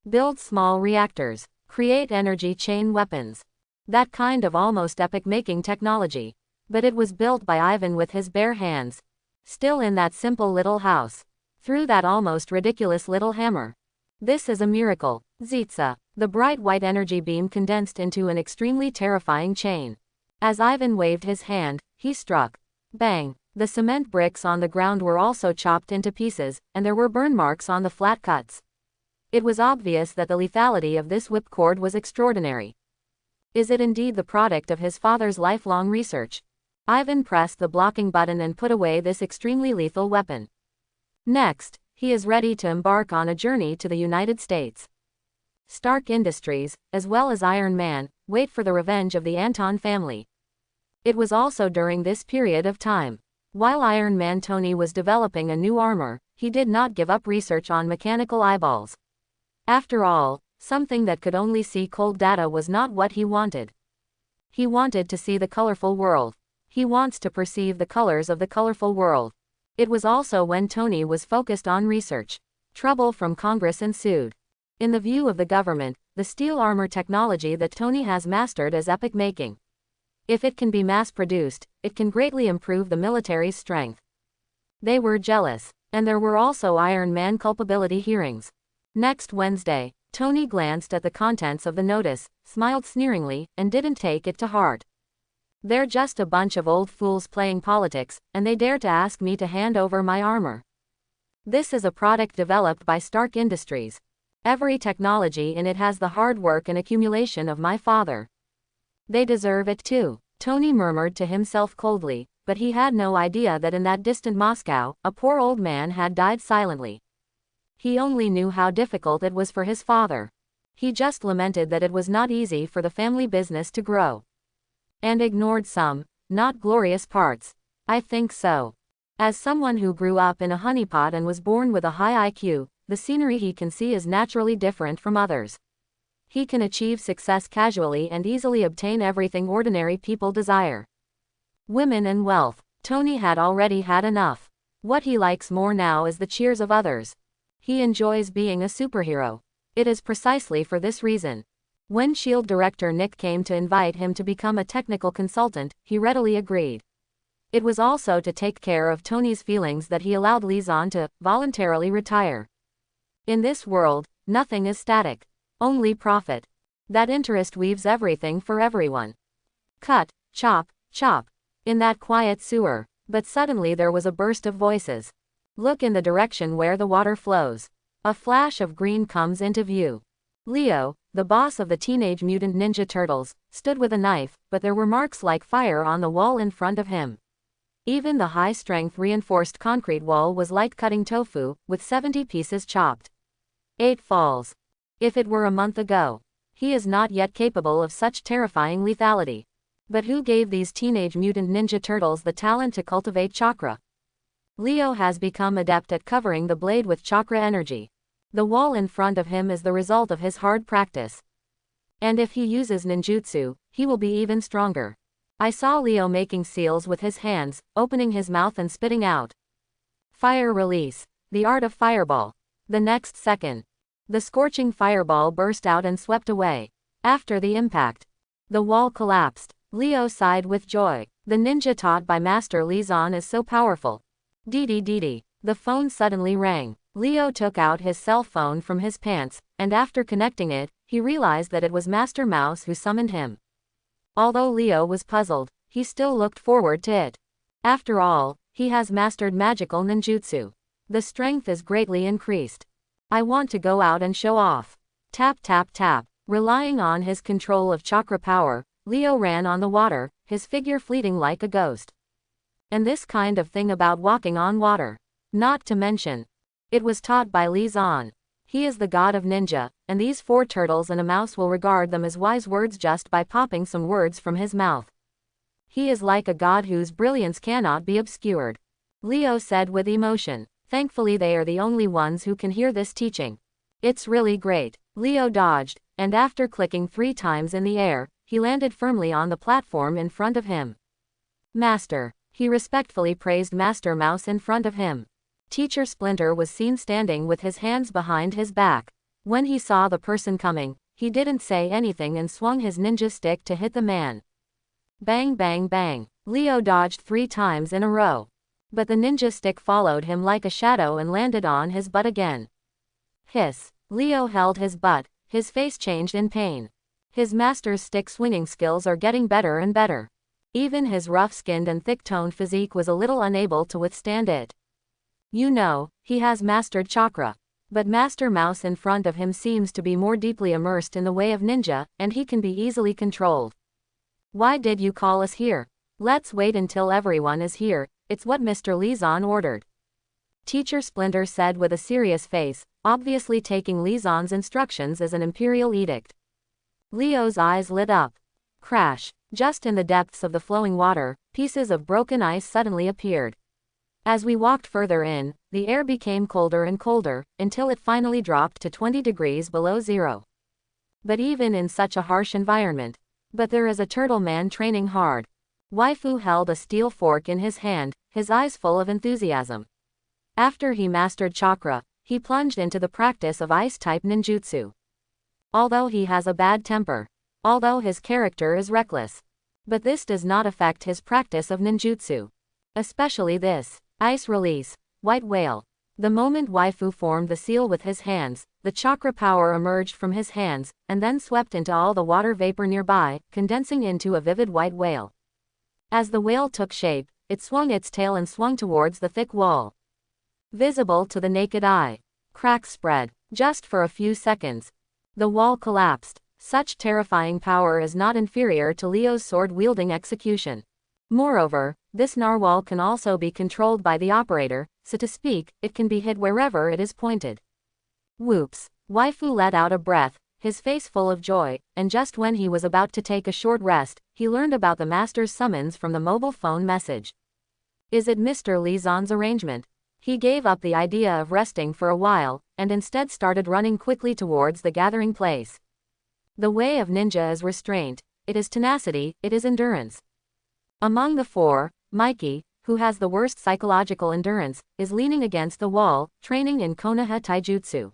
Build small reactors. Create energy chain weapons. That kind of almost epic-making technology. But it was built by Ivan with his bare hands. Still in that simple little house. Through that almost ridiculous little hammer. This is a miracle. Zitsa. The bright white energy beam condensed into an extremely terrifying chain. As Ivan waved his hand, he struck. Bang! The cement bricks on the ground were also chopped into pieces, and there were burn marks on the flat cuts. It was obvious that the lethality of this whipcord was extraordinary. Is it indeed the product of his father's lifelong research? Ivan pressed the blocking button and put away this extremely lethal weapon. Next, he is ready to embark on a journey to the United States. Stark Industries, as well as Iron Man, wait for the revenge of the Anton family. It was also during this period of time. While Iron Man Tony was developing a new armor, he did not give up research on mechanical eyeballs. After all, something that could only see cold data was not what he wanted. He wanted to see the colorful world. He wants to perceive the colors of the colorful world. It was also when Tony was focused on research. Trouble from Congress ensued. In the view of the government, the steel armor technology that Tony has mastered is epic-making. If it can be mass-produced, it can greatly improve the military's strength. They were jealous, and there were also Iron Man culpability hearings. Next Wednesday, Tony glanced at the contents of the notice, smiled sneeringly, and didn't take it to heart. They're just a bunch of old fools playing politics, and they dare to ask me to hand over my armor. This is a product developed by Stark Industries. Every technology in it has the hard work and accumulation of my father. They deserve it too, Tony murmured to himself coldly, but he had no idea that in that distant Moscow, a poor old man had died silently. He only knew how difficult it was for his father. He just lamented that it was not easy for the family business to grow. And ignored some, not glorious parts. I think so. As someone who grew up in a honeypot and was born with a high IQ, the scenery he can see is naturally different from others. He can achieve success casually and easily obtain everything ordinary people desire. Women and wealth. Tony had already had enough. What he likes more now is the cheers of others. He enjoys being a superhero. It is precisely for this reason. When S.H.I.E.L.D. director Nick came to invite him to become a technical consultant, he readily agreed. It was also to take care of Tony's feelings that he allowed Liaison to voluntarily retire. In this world, nothing is static. Only profit. That interest weaves everything for everyone. Cut, chop, chop. In that quiet sewer. But suddenly there was a burst of voices. Look in the direction where the water flows. A flash of green comes into view. Leo, the boss of the Teenage Mutant Ninja Turtles, stood with a knife, but there were marks like fire on the wall in front of him. Even the high-strength reinforced concrete wall was like cutting tofu, with 70 pieces chopped. 8 falls. If it were a month ago. He is not yet capable of such terrifying lethality. But who gave these Teenage Mutant Ninja Turtles the talent to cultivate chakra? Leo has become adept at covering the blade with chakra energy. The wall in front of him is the result of his hard practice. And if he uses ninjutsu, he will be even stronger. I saw Leo making seals with his hands, opening his mouth and spitting out. Fire release. The art of fireball. The next second. The scorching fireball burst out and swept away. After the impact, the wall collapsed. Leo sighed with joy. The ninja taught by Master Li Zan is so powerful. Dee. The phone suddenly rang. Leo took out his cell phone from his pants, and after connecting it, he realized that it was Master Mouse who summoned him. Although Leo was puzzled, he still looked forward to it. After all, he has mastered magical ninjutsu. The strength is greatly increased. I want to go out and show off. Tap tap tap. Relying on his control of chakra power, Leo ran on the water, his figure fleeting like a ghost. And this kind of thing about walking on water. Not to mention, it was taught by Li Zan. He is the god of ninja, and these 4 turtles and a mouse will regard them as wise words just by popping some words from his mouth. He is like a god whose brilliance cannot be obscured. Leo said with emotion. Thankfully they are the only ones who can hear this teaching. It's really great. Leo dodged, and after clicking 3 times in the air, he landed firmly on the platform in front of him. Master. He respectfully praised Master Mouse in front of him. Teacher Splinter was seen standing with his hands behind his back. When he saw the person coming, he didn't say anything and swung his ninja stick to hit the man. Bang bang bang. Leo dodged 3 times in a row. But the ninja stick followed him like a shadow and landed on his butt again. Hiss. Leo held his butt, his face changed in pain. His master's stick swinging skills are getting better and better. Even his rough-skinned and thick-toned physique was a little unable to withstand it. You know, he has mastered chakra. But Master Mouse in front of him seems to be more deeply immersed in the way of ninja, and he can be easily controlled. Why did you call us here? Let's wait until everyone is here, it's what Mr. Li Zan ordered. Teacher Splinter said with a serious face, obviously taking Li Zan's instructions as an imperial edict. Leo's eyes lit up. Crash. Just in the depths of the flowing water, pieces of broken ice suddenly appeared. As we walked further in, the air became colder and colder, until it finally dropped to 20 degrees below zero. But even in such a harsh environment, there is a turtle man training hard. Waifu held a steel fork in his hand, his eyes full of enthusiasm. After he mastered chakra, he plunged into the practice of ice-type ninjutsu. Although he has a bad temper, although his character is reckless, but this does not affect his practice of ninjutsu. Especially this. Ice release. White whale. The moment Waifu formed the seal with his hands, the chakra power emerged from his hands, and then swept into all the water vapor nearby, condensing into a vivid white whale. As the whale took shape, it swung its tail and swung towards the thick wall. Visible to the naked eye. Cracks spread. Just for a few seconds. The wall collapsed. Such terrifying power is not inferior to Leo's sword-wielding execution. Moreover, this narwhal can also be controlled by the operator, so to speak, it can be hit wherever it is pointed. Whoops. Waifu let out a breath, his face full of joy, and just when he was about to take a short rest, he learned about the master's summons from the mobile phone message. Is it Mr. Li Zan's arrangement? He gave up the idea of resting for a while, and instead started running quickly towards the gathering place. The way of ninja is restraint, it is tenacity, it is endurance. Among the 4, Mikey, who has the worst psychological endurance, is leaning against the wall, training in Konoha Taijutsu.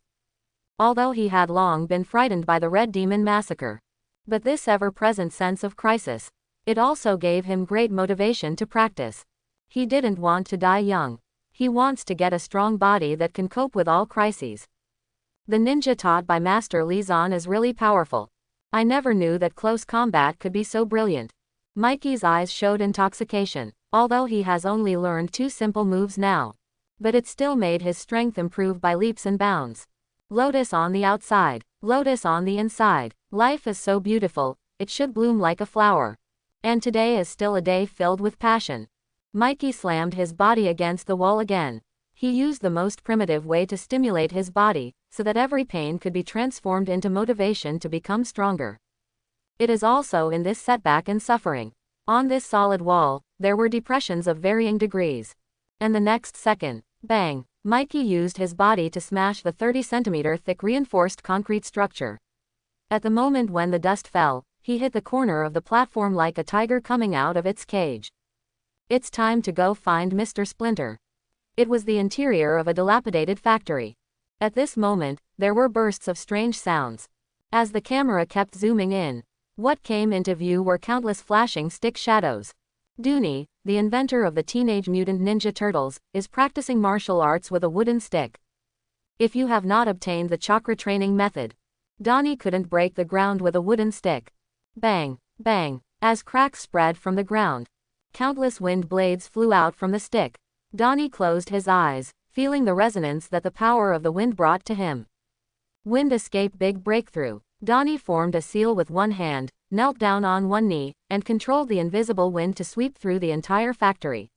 Although he had long been frightened by the Red Demon massacre. But this ever-present sense of crisis, it also gave him great motivation to practice. He didn't want to die young. He wants to get a strong body that can cope with all crises. The ninja taught by Master Li Zan is really powerful. I never knew that close combat could be so brilliant. Mikey's eyes showed intoxication, although he has only learned 2 simple moves now. But it still made his strength improve by leaps and bounds. Lotus on the outside, lotus on the inside. Life is so beautiful, it should bloom like a flower. And today is still a day filled with passion. Mikey slammed his body against the wall again. He used the most primitive way to stimulate his body, so that every pain could be transformed into motivation to become stronger. It is also in this setback and suffering. On this solid wall, there were depressions of varying degrees. And the next second, bang, Mikey used his body to smash the 30-centimeter thick reinforced concrete structure. At the moment when the dust fell, he hit the corner of the platform like a tiger coming out of its cage. It's time to go find Mr. Splinter. It was the interior of a dilapidated factory. At this moment, there were bursts of strange sounds. As the camera kept zooming in, what came into view were countless flashing stick shadows. Dooney, the inventor of the Teenage Mutant Ninja Turtles, is practicing martial arts with a wooden stick. If you have not obtained the chakra training method, Donnie couldn't break the ground with a wooden stick. Bang, bang, as cracks spread from the ground. Countless wind blades flew out from the stick. Donnie closed his eyes, feeling the resonance that the power of the wind brought to him. Wind escape big breakthrough. Donnie formed a seal with one hand, knelt down on one knee, and controlled the invisible wind to sweep through the entire factory.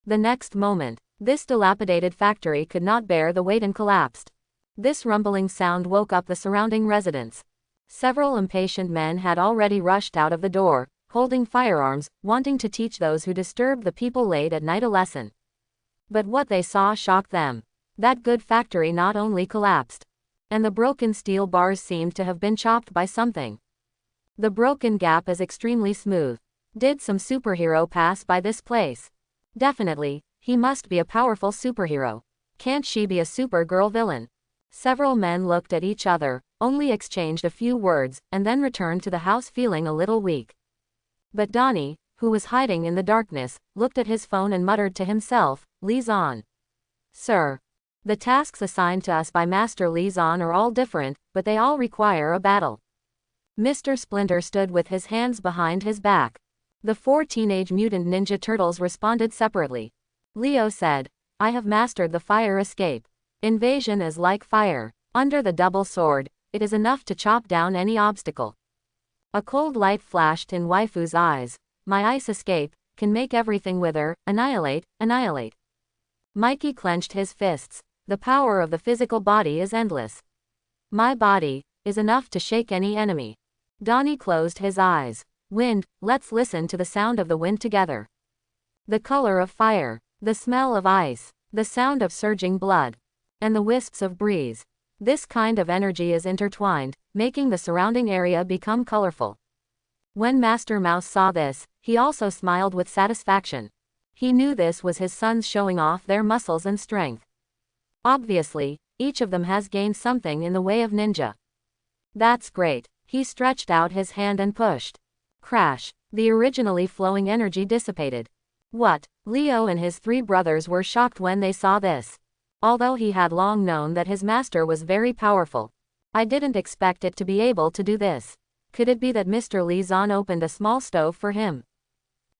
The next moment, this dilapidated factory could not bear the weight and collapsed. This rumbling sound woke up the surrounding residents. Several impatient men had already rushed out of the door, holding firearms, wanting to teach those who disturbed the people late at night a lesson. But what they saw shocked them. That good factory not only collapsed, and the broken steel bars seemed to have been chopped by something. The broken gap is extremely smooth. Did some superhero pass by this place? Definitely, he must be a powerful superhero. Can't she be a Supergirl villain? Several men looked at each other, only exchanged a few words, and then returned to the house feeling a little weak. But Donnie, who was hiding in the darkness, looked at his phone and muttered to himself, "Liaison. Sir. The tasks assigned to us by Master Liaison are all different, but they all require a battle." Mr. Splinter stood with his hands behind his back. The 4 Teenage Mutant Ninja Turtles responded separately. Leo said, "I have mastered the fire escape. Invasion is like fire. Under the double sword, it is enough to chop down any obstacle." A cold light flashed in Waifu's eyes. "My ice escape can make everything wither, annihilate, annihilate." Mikey clenched his fists. "The power of the physical body is endless. My body is enough to shake any enemy." Donnie closed his eyes. "Wind, let's listen to the sound of the wind together. The color of fire, the smell of ice, the sound of surging blood, and the wisps of breeze. This kind of energy is intertwined, making the surrounding area become colorful." When Master Mouse saw this, he also smiled with satisfaction. He knew this was his sons showing off their muscles and strength. Obviously, each of them has gained something in the way of ninja. That's great. He stretched out his hand and pushed. Crash. The originally flowing energy dissipated. What? Leo and his 3 brothers were shocked when they saw this. Although he had long known that his master was very powerful, I didn't expect it to be able to do this. Could it be that Mr. Liaison opened a small stove for him?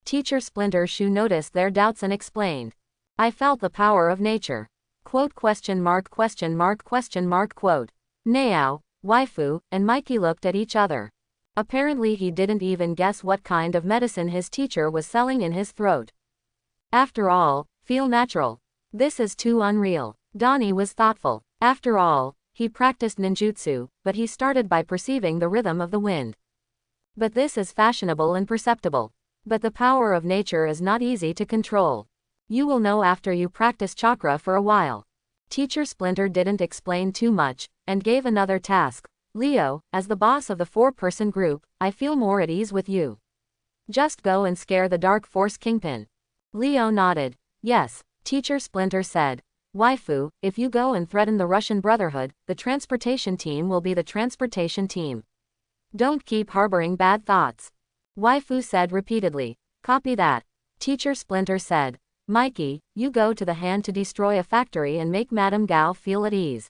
Teacher Splinter Shoe noticed their doubts and explained. "I felt the power of nature." Quote question mark question mark question mark quote. Nao, Waifu, and Mikey looked at each other. Apparently he didn't even guess what kind of medicine his teacher was selling in his throat. After all, feel natural. This is too unreal. Donnie was thoughtful. After all, he practiced ninjutsu, but he started by perceiving the rhythm of the wind. But this is fashionable and perceptible. But the power of nature is not easy to control. You will know after you practice chakra for a while. Teacher Splinter didn't explain too much, and gave another task. "Leo, as the boss of the 4-person group, I feel more at ease with you. Just go and scare the Dark Force Kingpin." Leo nodded. "Yes," Teacher Splinter said. "Waifu, if you go and threaten the Russian Brotherhood, the transportation team will be the transportation team. Don't keep harboring bad thoughts." Waifu said repeatedly. "Copy that." Teacher Splinter said. "Mikey, you go to the hand to destroy a factory and make Madame Gao feel at ease.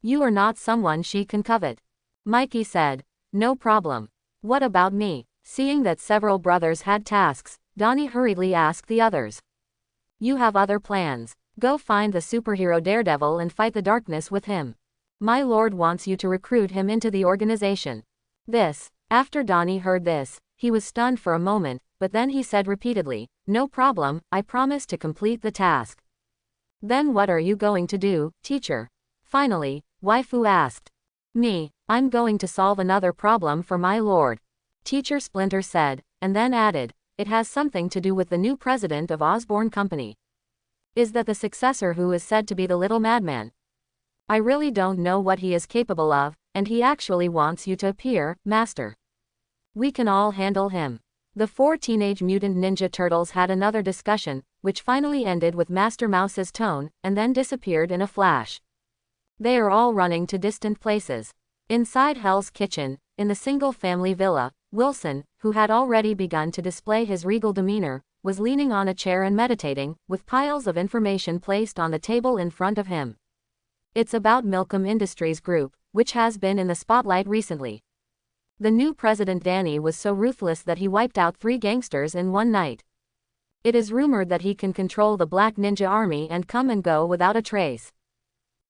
You are not someone she can covet." Mikey said. "No problem. What about me?" Seeing that several brothers had tasks, Donnie hurriedly asked the others. "You have other plans. Go find the superhero Daredevil and fight the darkness with him. My lord wants you to recruit him into the organization." After Donnie heard this, he was stunned for a moment, but then he said repeatedly, "No problem, I promise to complete the task." "Then what are you going to do, teacher?" Finally, Waifu asked. "Me, I'm going to solve another problem for my lord," Teacher Splinter said, and then added, "It has something to do with the new president of Osborne Company. Is that the successor who is said to be the little madman? I really don't know what he is capable of, and he actually wants you to appear, Master. We can all handle him." The 4 Teenage Mutant Ninja Turtles had another discussion, which finally ended with Master Mouse's tone, and then disappeared in a flash. They are all running to distant places. Inside Hell's Kitchen, in the single-family villa, Wilson, who had already begun to display his regal demeanor, was leaning on a chair and meditating, with piles of information placed on the table in front of him. It's about Milcom Industries Group, which has been in the spotlight recently. The new president Danny was so ruthless that he wiped out 3 gangsters in one night. It is rumored that he can control the Black Ninja Army and come and go without a trace.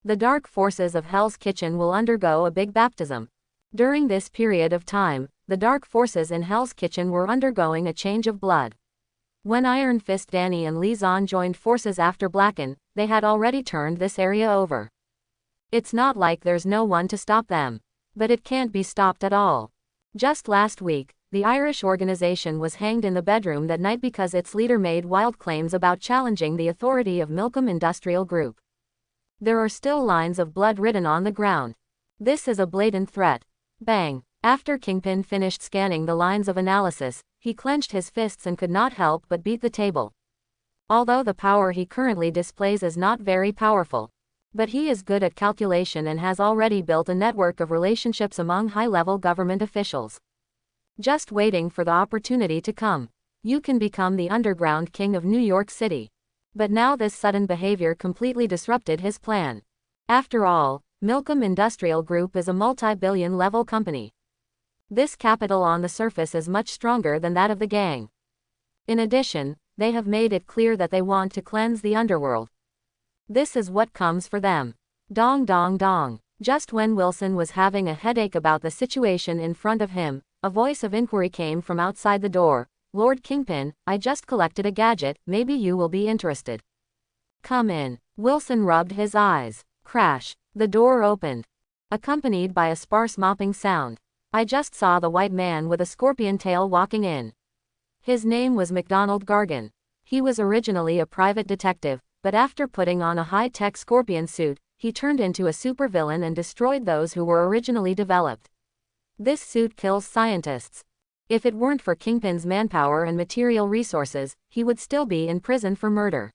The dark forces of Hell's Kitchen will undergo a big baptism. During this period of time, the dark forces in Hell's Kitchen were undergoing a change of blood. When Iron Fist Danny and Lee Zahn joined forces after Blacken, they had already turned this area over. It's not like there's no one to stop them. But it can't be stopped at all. Just last week, the Irish organization was hanged in the bedroom that night because its leader made wild claims about challenging the authority of Milcom Industrial Group. There are still lines of blood written on the ground. This is a blatant threat. Bang! After Kingpin finished scanning the lines of analysis, he clenched his fists and could not help but beat the table. Although the power he currently displays is not very powerful. But he is good at calculation and has already built a network of relationships among high-level government officials. Just waiting for the opportunity to come. You can become the underground king of New York City. But now this sudden behavior completely disrupted his plan. After all, Milcom Industrial Group is a multi-billion level company. This capital on the surface is much stronger than that of the gang. In addition, they have made it clear that they want to cleanse the underworld. This is what comes for them. Dong dong dong. Just when Wilson was having a headache about the situation in front of him, a voice of inquiry came from outside the door. Lord Kingpin, I just collected a gadget, maybe you will be interested. Come in. Wilson rubbed his eyes. Crash. The door opened. Accompanied by a sparse mopping sound. I just saw the white man with a scorpion tail walking in. His name was MacDonald Gargan. He was originally a private detective, but after putting on a high-tech scorpion suit, he turned into a supervillain and destroyed those who were originally developed. This suit kills scientists. If it weren't for Kingpin's manpower and material resources, he would still be in prison for murder.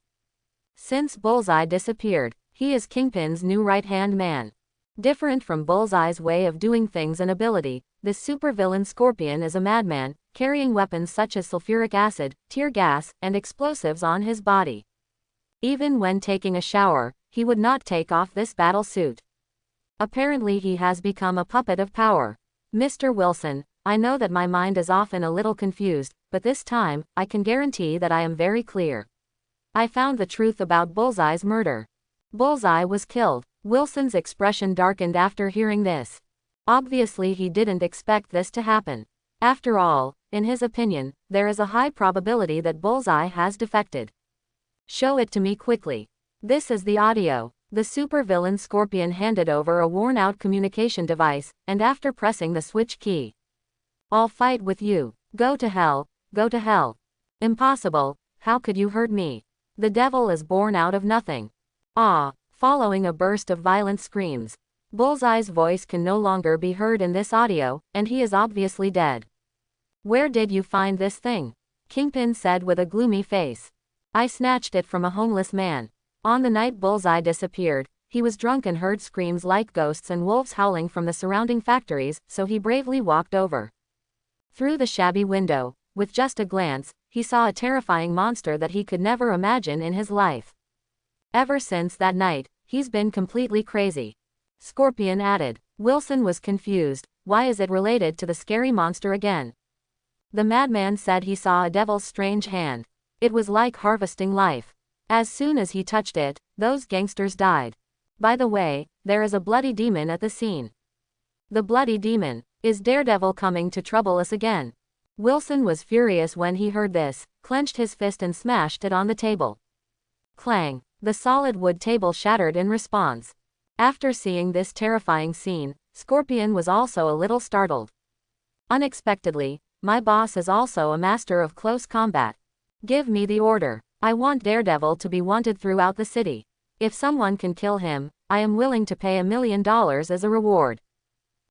Since Bullseye disappeared, he is Kingpin's new right-hand man. Different from Bullseye's way of doing things and ability, this supervillain Scorpion is a madman, carrying weapons such as sulfuric acid, tear gas, and explosives on his body. Even when taking a shower, he would not take off this battle suit. Apparently he has become a puppet of power. Mr. Wilson, I know that my mind is often a little confused, but this time, I can guarantee that I am very clear. I found the truth about Bullseye's murder. Bullseye was killed. Wilson's expression darkened after hearing this. Obviously he didn't expect this to happen. After all, in his opinion, there is a high probability that Bullseye has defected. Show it to me quickly. This is the audio. The supervillain Scorpion handed over a worn-out communication device, and after pressing the switch key. I'll fight with you. Go to hell, go to hell. Impossible, how could you hurt me? The devil is born out of nothing. Ah. Following a burst of violent screams. Bullseye's voice can no longer be heard in this audio, and he is obviously dead. Where did you find this thing? Kingpin said with a gloomy face. I snatched it from a homeless man. On the night Bullseye disappeared, he was drunk and heard screams like ghosts and wolves howling from the surrounding factories, so he bravely walked over. Through the shabby window, with just a glance, he saw a terrifying monster that he could never imagine in his life. Ever since that night, he's been completely crazy. Scorpion added. Wilson was confused. Why is it related to the scary monster again? The madman said he saw a devil's strange hand. It was like harvesting life. As soon as he touched it, those gangsters died. By the way, there is a bloody demon at the scene. The bloody demon. Is Daredevil coming to trouble us again? Wilson was furious when he heard this, clenched his fist and smashed it on the table. Clang. The solid wood table shattered in response. After seeing this terrifying scene, Scorpion was also a little startled. Unexpectedly, my boss is also a master of close combat. Give me the order. I want Daredevil to be wanted throughout the city. If someone can kill him, I am willing to pay $1 million as a reward.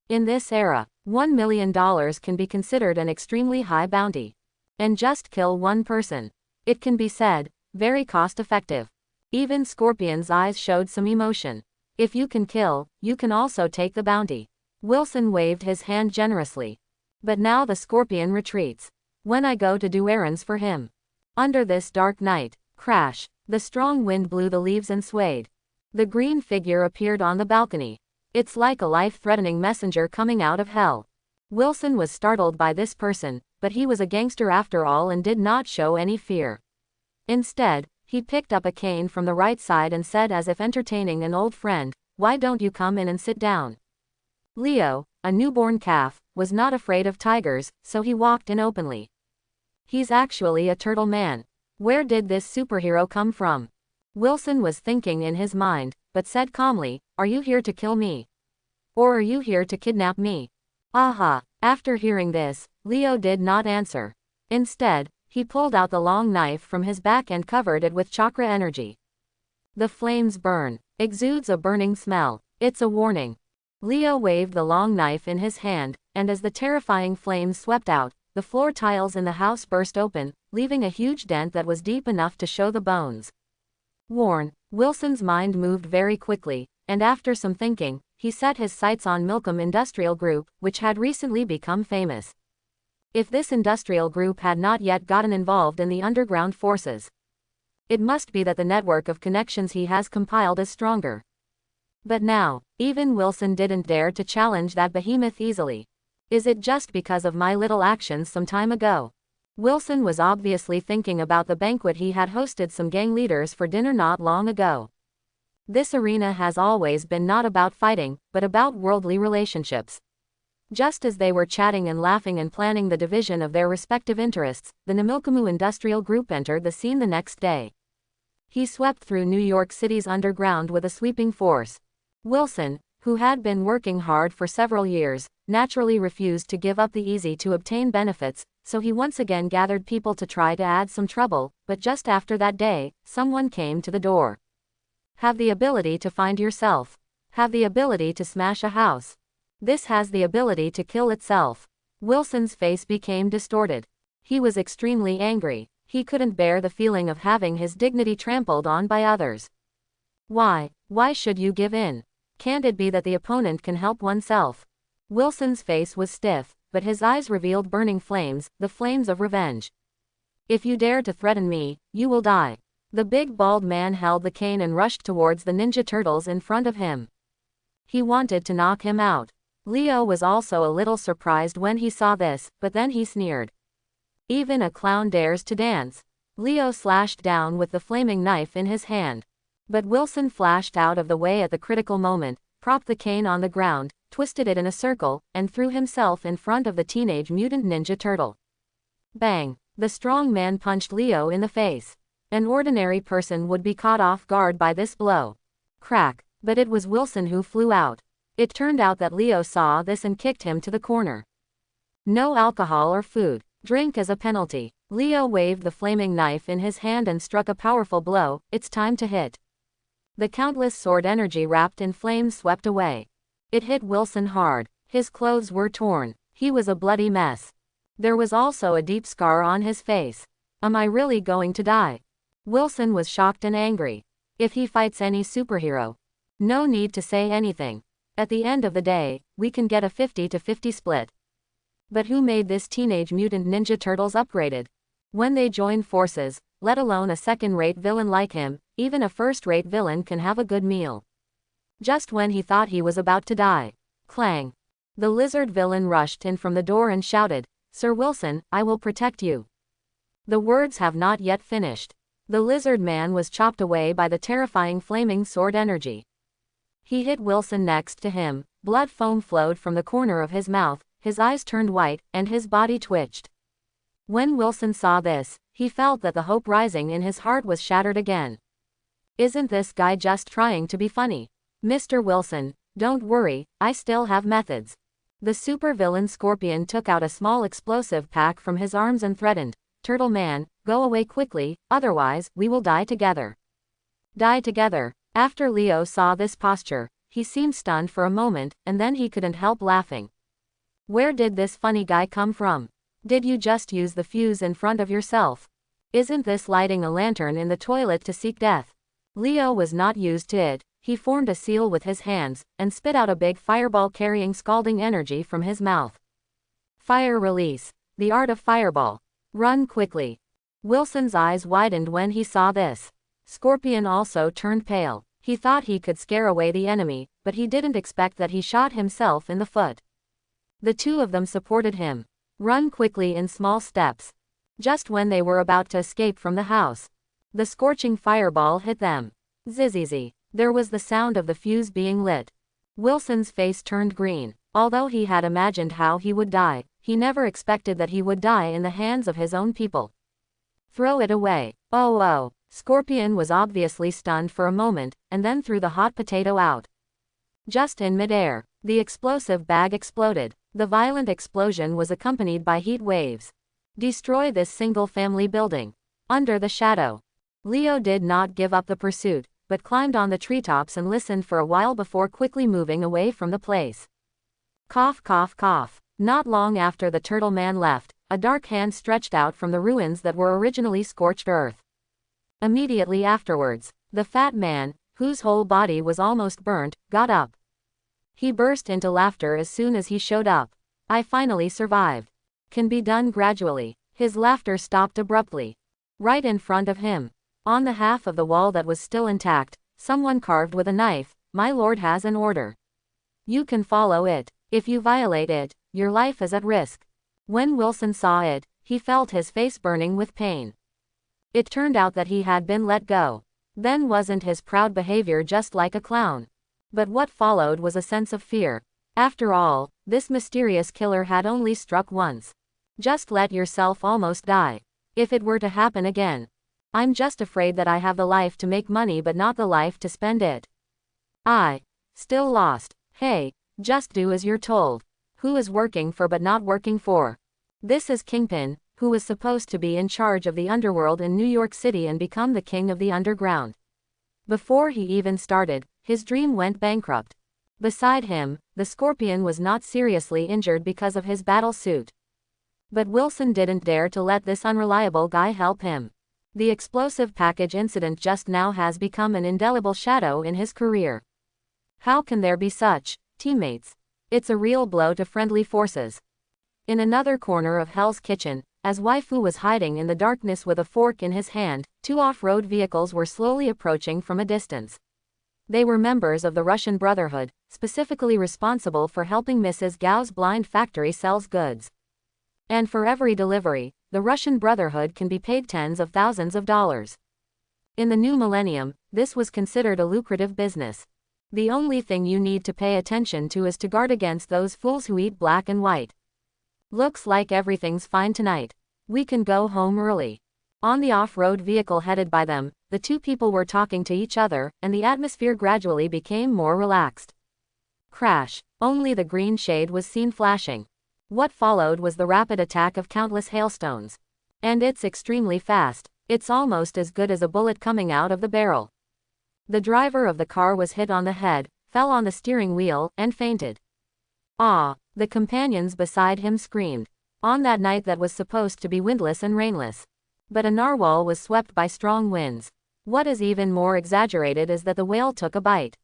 In this era, $1 million can be considered an extremely high bounty. And just kill one person. It can be said, very cost-effective. Even Scorpion's eyes showed some emotion. If you can kill, you can also take the bounty. Wilson waved his hand generously. But now the scorpion retreats. When I go to do errands for him. Under this dark night, crash, the strong wind blew the leaves and swayed. The green figure appeared on the balcony. It's like a life-threatening messenger coming out of hell. Wilson was startled by this person, but he was a gangster after all and did not show any fear. Instead, he picked up a cane from the right side and said as if entertaining an old friend, "Why don't you come in and sit down?" Leo, a newborn calf, was not afraid of tigers, so he walked in openly. He's actually a turtle man. Where did this superhero come from? Wilson was thinking in his mind, but said calmly, "Are you here to kill me? Or are you here to kidnap me?" Aha! After hearing this, Leo did not answer. Instead, he pulled out the long knife from his back and covered it with chakra energy. The flames burn. Exudes a burning smell. It's a warning. Leo waved the long knife in his hand, and as the terrifying flames swept out, the floor tiles in the house burst open, leaving a huge dent that was deep enough to show the bones. Warn. Wilson's mind moved very quickly, and after some thinking, he set his sights on Milcom Industrial Group, which had recently become famous. If this industrial group had not yet gotten involved in the underground forces, it must be that the network of connections he has compiled is stronger. But now, even Wilson didn't dare to challenge that behemoth easily. Is it just because of my little actions some time ago? Wilson was obviously thinking about the banquet he had hosted some gang leaders for dinner not long ago. This arena has always been not about fighting, but about worldly relationships. Just as they were chatting and laughing and planning the division of their respective interests, the Namilkamu Industrial Group entered the scene the next day. He swept through New York City's underground with a sweeping force. Wilson, who had been working hard for several years, naturally refused to give up the easy-to-obtain benefits, so he once again gathered people to try to add some trouble, but just after that day, someone came to the door. Have the ability to find yourself. Have the ability to smash a house. This has the ability to kill itself. Wilson's face became distorted. He was extremely angry. He couldn't bear the feeling of having his dignity trampled on by others. Why should you give in? Can't it be that the opponent can help oneself? Wilson's face was stiff, but his eyes revealed burning flames, the flames of revenge. If you dare to threaten me, you will die. The big bald man held the cane and rushed towards the Ninja Turtles in front of him. He wanted to knock him out. Leo was also a little surprised when he saw this, but then he sneered. Even a clown dares to dance. Leo slashed down with the flaming knife in his hand. But Wilson flashed out of the way at the critical moment, propped the cane on the ground, twisted it in a circle, and threw himself in front of the Teenage Mutant Ninja Turtle. Bang! The strong man punched Leo in the face. An ordinary person would be caught off guard by this blow. Crack! But it was Wilson who flew out. It turned out that Leo saw this and kicked him to the corner. No alcohol or food. Drink as a penalty. Leo waved the flaming knife in his hand and struck a powerful blow. It's time to hit. The countless sword energy wrapped in flames swept away. It hit Wilson hard. His clothes were torn. He was a bloody mess. There was also a deep scar on his face. Am I really going to die? Wilson was shocked and angry. If he fights any superhero, no need to say anything. At the end of the day, we can get a 50-50 split. But who made this Teenage Mutant Ninja Turtles upgraded? When they join forces, let alone a second-rate villain like him, even a first-rate villain can have a good meal. Just when he thought he was about to die. Clang! The lizard villain rushed in from the door and shouted, "Sir Wilson, I will protect you." The words have not yet finished. The lizard man was chopped away by the terrifying flaming sword energy. He hit Wilson next to him, blood foam flowed from the corner of his mouth, his eyes turned white, and his body twitched. When Wilson saw this, he felt that the hope rising in his heart was shattered again. Isn't this guy just trying to be funny? Mr. Wilson, don't worry, I still have methods. The supervillain Scorpion took out a small explosive pack from his arms and threatened, "Turtle Man, go away quickly, otherwise, we will die together." Die together. After Leo saw this posture, he seemed stunned for a moment, and then he couldn't help laughing. Where did this funny guy come from? Did you just use the fuse in front of yourself? Isn't this lighting a lantern in the toilet to seek death? Leo was not used to it. He formed a seal with his hands, and spit out a big fireball carrying scalding energy from his mouth. Fire release. The art of fireball. Run quickly. Wilson's eyes widened when he saw this. Scorpion also turned pale. He thought he could scare away the enemy, but he didn't expect that he shot himself in the foot. The two of them supported him. Run quickly in small steps. Just when they were about to escape from the house, the scorching fireball hit them. Zzzz. There was the sound of the fuse being lit. Wilson's face turned green. Although he had imagined how he would die, he never expected that he would die in the hands of his own people. Throw it away. Oh. Scorpion was obviously stunned for a moment, and then threw the hot potato out. Just in midair, the explosive bag exploded. The violent explosion was accompanied by heat waves. Destroy this single-family building. Under the shadow. Leo did not give up the pursuit, but climbed on the treetops and listened for a while before quickly moving away from the place. Cough, cough, cough. Not long after the turtle man left, a dark hand stretched out from the ruins that were originally scorched earth. Immediately afterwards, the fat man, whose whole body was almost burnt, got up. He burst into laughter as soon as he showed up. I finally survived. Can be done gradually. His laughter stopped abruptly. Right in front of him, on the half of the wall that was still intact, someone carved with a knife, "My lord has an order. You can follow it. If you violate it, your life is at risk." When Wilson saw it, he felt his face burning with pain. It turned out that he had been let go. Then wasn't his proud behavior just like a clown? But what followed was a sense of fear. After all, this mysterious killer had only struck once. Just let yourself almost die. If it were to happen again. I'm just afraid that I have the life to make money but not the life to spend it. Still lost. Hey, just do as you're told. Who is working for but not working for? This is Kingpin, who was supposed to be in charge of the underworld in New York City and become the king of the underground. Before he even started, his dream went bankrupt. Beside him, the Scorpion was not seriously injured because of his battle suit. But Wilson didn't dare to let this unreliable guy help him. The explosive package incident just now has become an indelible shadow in his career. How can there be such teammates? It's a real blow to friendly forces. In another corner of Hell's Kitchen, as Waifu was hiding in the darkness with a fork in his hand, two off-road vehicles were slowly approaching from a distance. They were members of the Russian Brotherhood, specifically responsible for helping Mrs. Gao's blind factory sell goods. And for every delivery, the Russian Brotherhood can be paid tens of thousands of dollars. In the new millennium, this was considered a lucrative business. The only thing you need to pay attention to is to guard against those fools who eat black and white. Looks like everything's fine tonight. We can go home early. On the off-road vehicle headed by them, the two people were talking to each other, and the atmosphere gradually became more relaxed. Crash. Only the green shade was seen flashing. What followed was the rapid attack of countless hailstones. And it's extremely fast. It's almost as good as a bullet coming out of the barrel. The driver of the car was hit on the head, fell on the steering wheel, and fainted. The companions beside him screamed. On that night that was supposed to be windless and rainless. But a narwhal was swept by strong winds. What is even more exaggerated is that the whale took a bite.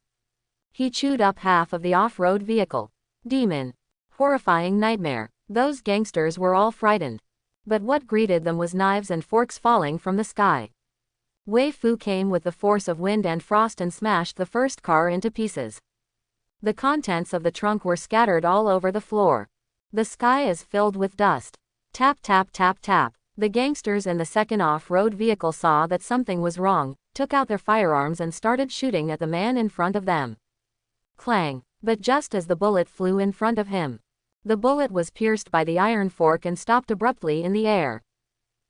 He chewed up half of the off-road vehicle. Demon. Horrifying nightmare. Those gangsters were all frightened. But what greeted them was knives and forks falling from the sky. Wei Fu came with the force of wind and frost and smashed the first car into pieces. The contents of the trunk were scattered all over the floor. The sky is filled with dust. Tap tap tap tap. The gangsters in the second off-road vehicle saw that something was wrong, took out their firearms and started shooting at the man in front of them. Clang. But just as the bullet flew in front of him, the bullet was pierced by the iron fork and stopped abruptly in the air.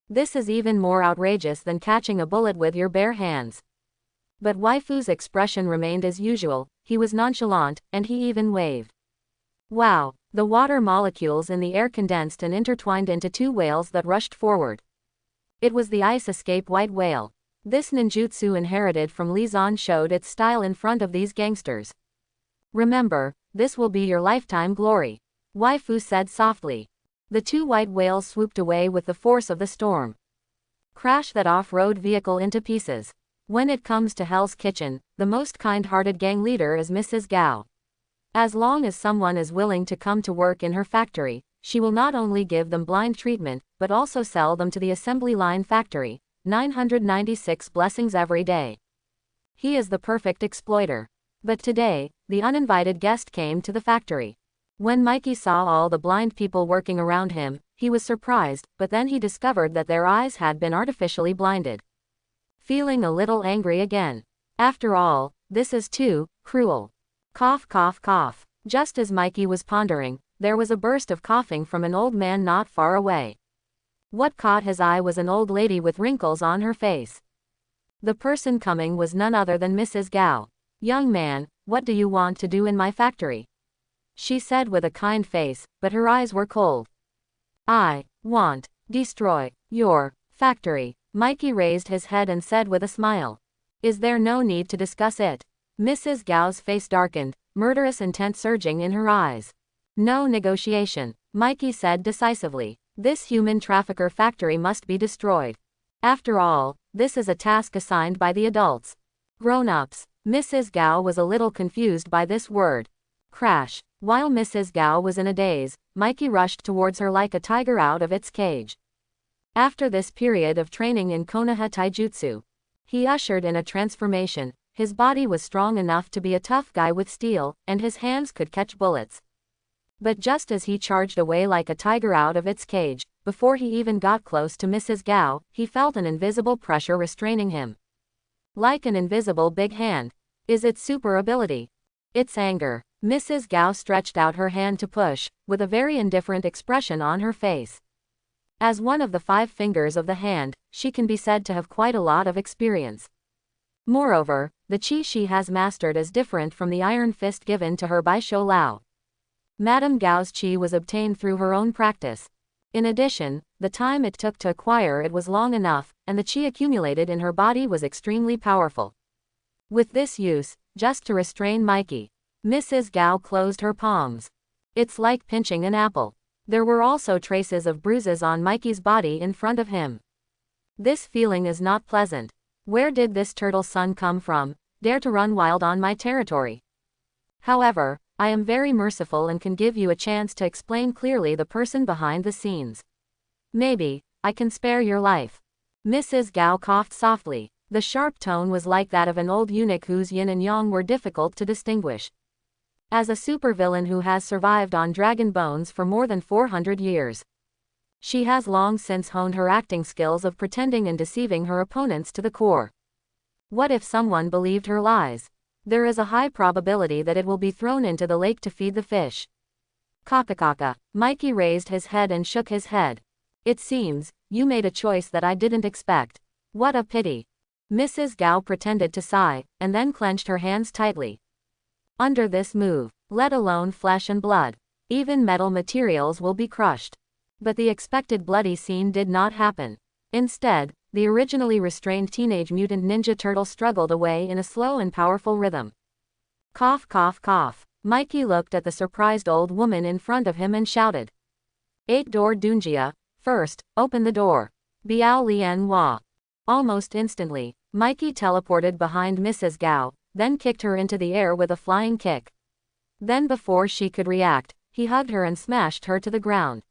This is even more outrageous than catching a bullet with your bare hands. But Waifu's expression remained as usual. He was nonchalant, and he even waved. Wow. The water molecules in the air condensed and intertwined into two whales that rushed forward. It was the ice escape white whale. This ninjutsu inherited from Li Zan showed its style in front of these gangsters. Remember, this will be your lifetime glory, Waifu said softly. The two white whales swooped away with the force of the storm. Crash that off-road vehicle into pieces. When it comes to Hell's Kitchen, the most kind-hearted gang leader is Mrs. Gao. As long as someone is willing to come to work in her factory, she will not only give them blind treatment, but also sell them to the assembly line factory. 996 blessings every day. He is the perfect exploiter. But today, the uninvited guest came to the factory. When Mikey saw all the blind people working around him, he was surprised, but then he discovered that their eyes had been artificially blinded. Feeling a little angry again. After all, this is too cruel. Cough, cough, cough. Just as Mikey was pondering, there was a burst of coughing from an old man not far away. What caught his eye was an old lady with wrinkles on her face. The person coming was none other than Mrs. Gao. "Young man, what do you want to do in my factory?" she said with a kind face, but her eyes were cold. "I want destroy your factory." Mikey raised his head and said with a smile. "Is there no need to discuss it?" Mrs. Gao's face darkened, murderous intent surging in her eyes. "No negotiation," Mikey said decisively. "This human trafficker factory must be destroyed. After all, this is a task assigned by the adults. Grown-ups." Mrs. Gao was a little confused by this word. Crash. While Mrs. Gao was in a daze, Mikey rushed towards her like a tiger out of its cage. After this period of training in Konoha Taijutsu, he ushered in a transformation. His body was strong enough to be a tough guy with steel, and his hands could catch bullets. But just as he charged away like a tiger out of its cage, before he even got close to Mrs. Gao, he felt an invisible pressure restraining him. Like an invisible big hand. Is it super ability? It's anger. Mrs. Gao stretched out her hand to push, with a very indifferent expression on her face. As one of the 5 fingers of the hand, she can be said to have quite a lot of experience. Moreover, the chi she has mastered is different from the iron fist given to her by Shou Lao. Madame Gao's chi was obtained through her own practice. In addition, the time it took to acquire it was long enough, and the chi accumulated in her body was extremely powerful. With this use, just to restrain Mikey, Mrs. Gao closed her palms. It's like pinching an apple. There were also traces of bruises on Mikey's body in front of him. This feeling is not pleasant. Where did this turtle son come from, dare to run wild on my territory? However, I am very merciful and can give you a chance to explain clearly the person behind the scenes. Maybe, I can spare your life. Mrs. Gao coughed softly. The sharp tone was like that of an old eunuch whose yin and yang were difficult to distinguish. As a supervillain who has survived on dragon bones for more than 400 years, she has long since honed her acting skills of pretending and deceiving her opponents to the core. What if someone believed her lies? There is a high probability that it will be thrown into the lake to feed the fish. Kaka. Mikey raised his head and shook his head. It seems, you made a choice that I didn't expect. What a pity. Mrs. Gao pretended to sigh, and then clenched her hands tightly. Under this move, let alone flesh and blood, even metal materials will be crushed. But the expected bloody scene did not happen. Instead, the originally restrained Teenage Mutant Ninja Turtle struggled away in a slow and powerful rhythm. Cough, cough, cough. Mikey looked at the surprised old woman in front of him and shouted. 8-door Dunjia, first, open the door. Biao Lian Hua. Almost instantly, Mikey teleported behind Mrs. Gao, then kicked her into the air with a flying kick. Then before she could react, he hugged her and smashed her to the ground.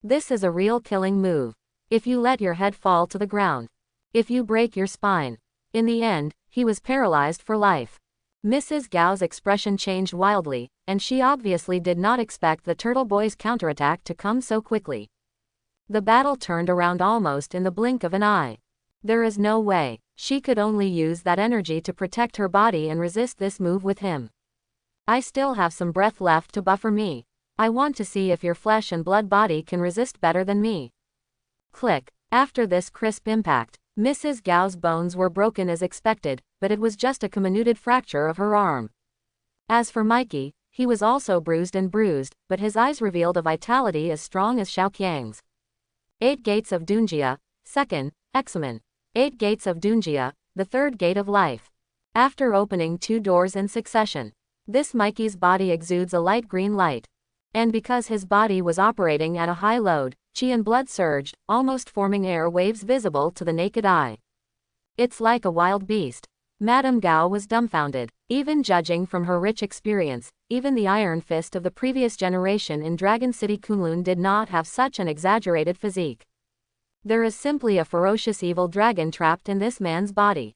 This is a real killing move. If you let your head fall to the ground. If you break your spine. In the end, he was paralyzed for life. Mrs. Gao's expression changed wildly, and she obviously did not expect the Turtle Boy's counterattack to come so quickly. The battle turned around almost in the blink of an eye. There is no way. She could only use that energy to protect her body and resist this move with him. I still have some breath left to buffer me. I want to see if your flesh and blood body can resist better than me. Click. After this crisp impact, Mrs. Gao's bones were broken as expected, but it was just a comminuted fracture of her arm. As for Mikey, he was also bruised, but his eyes revealed a vitality as strong as Xiaoqiang's. 8 gates of Dunjia, second, Examen. 8 gates of Dunjia, the third gate of life. After opening 2 doors in succession, this Mikey's body exudes a light green light. And because his body was operating at a high load, chi and blood surged, almost forming air waves visible to the naked eye. It's like a wild beast. Madame Gao was dumbfounded. Even judging from her rich experience, even the Iron Fist of the previous generation in Dragon City Kunlun did not have such an exaggerated physique. There is simply a ferocious evil dragon trapped in this man's body.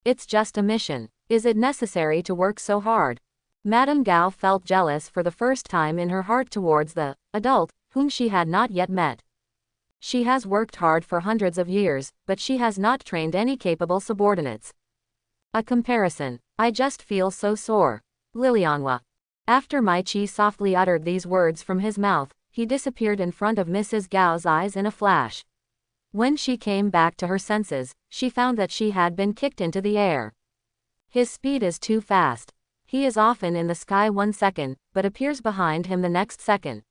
It's just a mission. Is it necessary to work so hard? Madame Gao felt jealous for the first time in her heart towards the adult, whom she had not yet met. She has worked hard for hundreds of years, but she has not trained any capable subordinates. A comparison. I just feel so sore. Lilianhua. After Mai Chi softly uttered these words from his mouth, he disappeared in front of Mrs. Gao's eyes in a flash. When she came back to her senses, she found that she had been kicked into the air. His speed is too fast. He is often in the sky 1 second, but appears behind him the next second.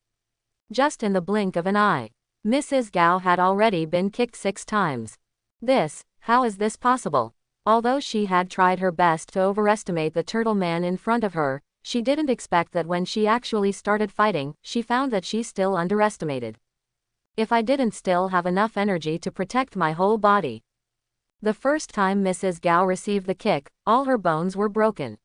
Just in the blink of an eye, Mrs. Gao had already been kicked 6 times. How is this possible? Although she had tried her best to overestimate the turtle man in front of her, she didn't expect that when she actually started fighting, she found that she still underestimated. If I didn't still have enough energy to protect my whole body. The first time Mrs. Gao received the kick, all her bones were broken.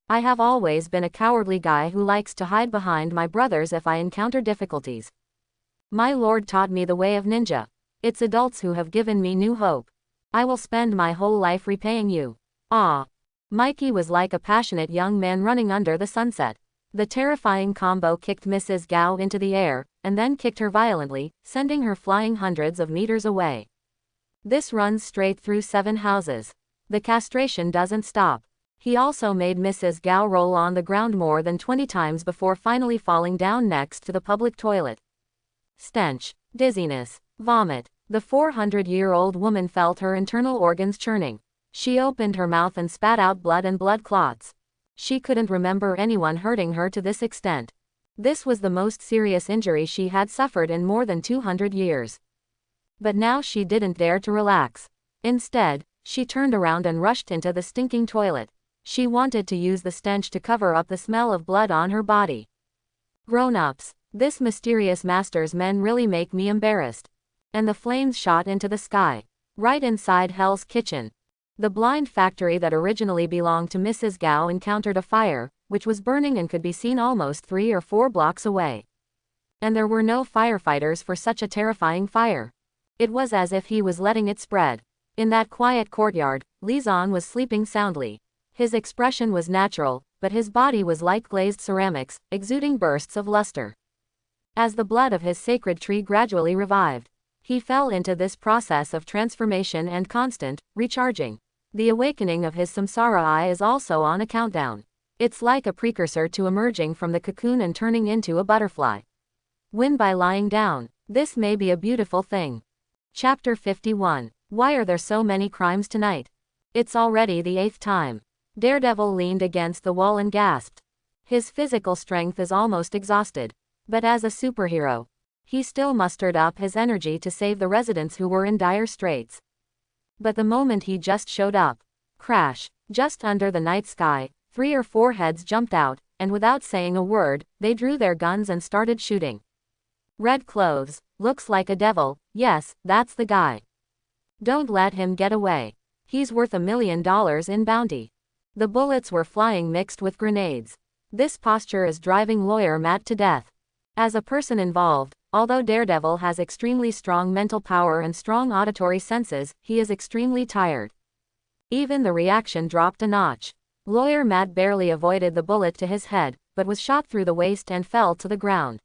I have always been a cowardly guy who likes to hide behind my brothers if I encounter difficulties. My lord taught me the way of ninja. It's adults who have given me new hope. I will spend my whole life repaying you. Ah. Mikey was like a passionate young man running under the sunset. The terrifying combo kicked Mrs. Gao into the air, and then kicked her violently, sending her flying hundreds of meters away. This runs straight through 7 houses. The castration doesn't stop. He also made Mrs. Gao roll on the ground more than 20 times before finally falling down next to the public toilet. Stench, dizziness, vomit. The 400-year-old woman felt her internal organs churning. She opened her mouth and spat out blood and blood clots. She couldn't remember anyone hurting her to this extent. This was the most serious injury she had suffered in more than 200 years. But now she didn't dare to relax. Instead, she turned around and rushed into the stinking toilet. She wanted to use the stench to cover up the smell of blood on her body. Grown-ups, this mysterious master's men really make me embarrassed. And the flames shot into the sky, right inside Hell's Kitchen. The blind factory that originally belonged to Mrs. Gao encountered a fire, which was burning and could be seen almost 3 or 4 blocks away. And there were no firefighters for such a terrifying fire. It was as if he was letting it spread. In that quiet courtyard, Li Zan was sleeping soundly. His expression was natural, but his body was like glazed ceramics, exuding bursts of luster. As the blood of his sacred tree gradually revived, he fell into this process of transformation and constant recharging. The awakening of his samsara eye is also on a countdown. It's like a precursor to emerging from the cocoon and turning into a butterfly. Win by lying down. This may be a beautiful thing. Chapter 51. Why are there so many crimes tonight? It's already the 8th time. Daredevil leaned against the wall and gasped. His physical strength is almost exhausted. But as a superhero, he still mustered up his energy to save the residents who were in dire straits. But the moment he just showed up, crash, just under the night sky, 3 or 4 heads jumped out, and without saying a word, they drew their guns and started shooting. Red clothes, looks like a devil, yes, that's the guy. Don't let him get away. He's worth $1 million in bounty. The bullets were flying mixed with grenades. This posture is driving Lawyer Matt to death. As a person involved, although Daredevil has extremely strong mental power and strong auditory senses, he is extremely tired. Even the reaction dropped a notch. Lawyer Matt barely avoided the bullet to his head, but was shot through the waist and fell to the ground.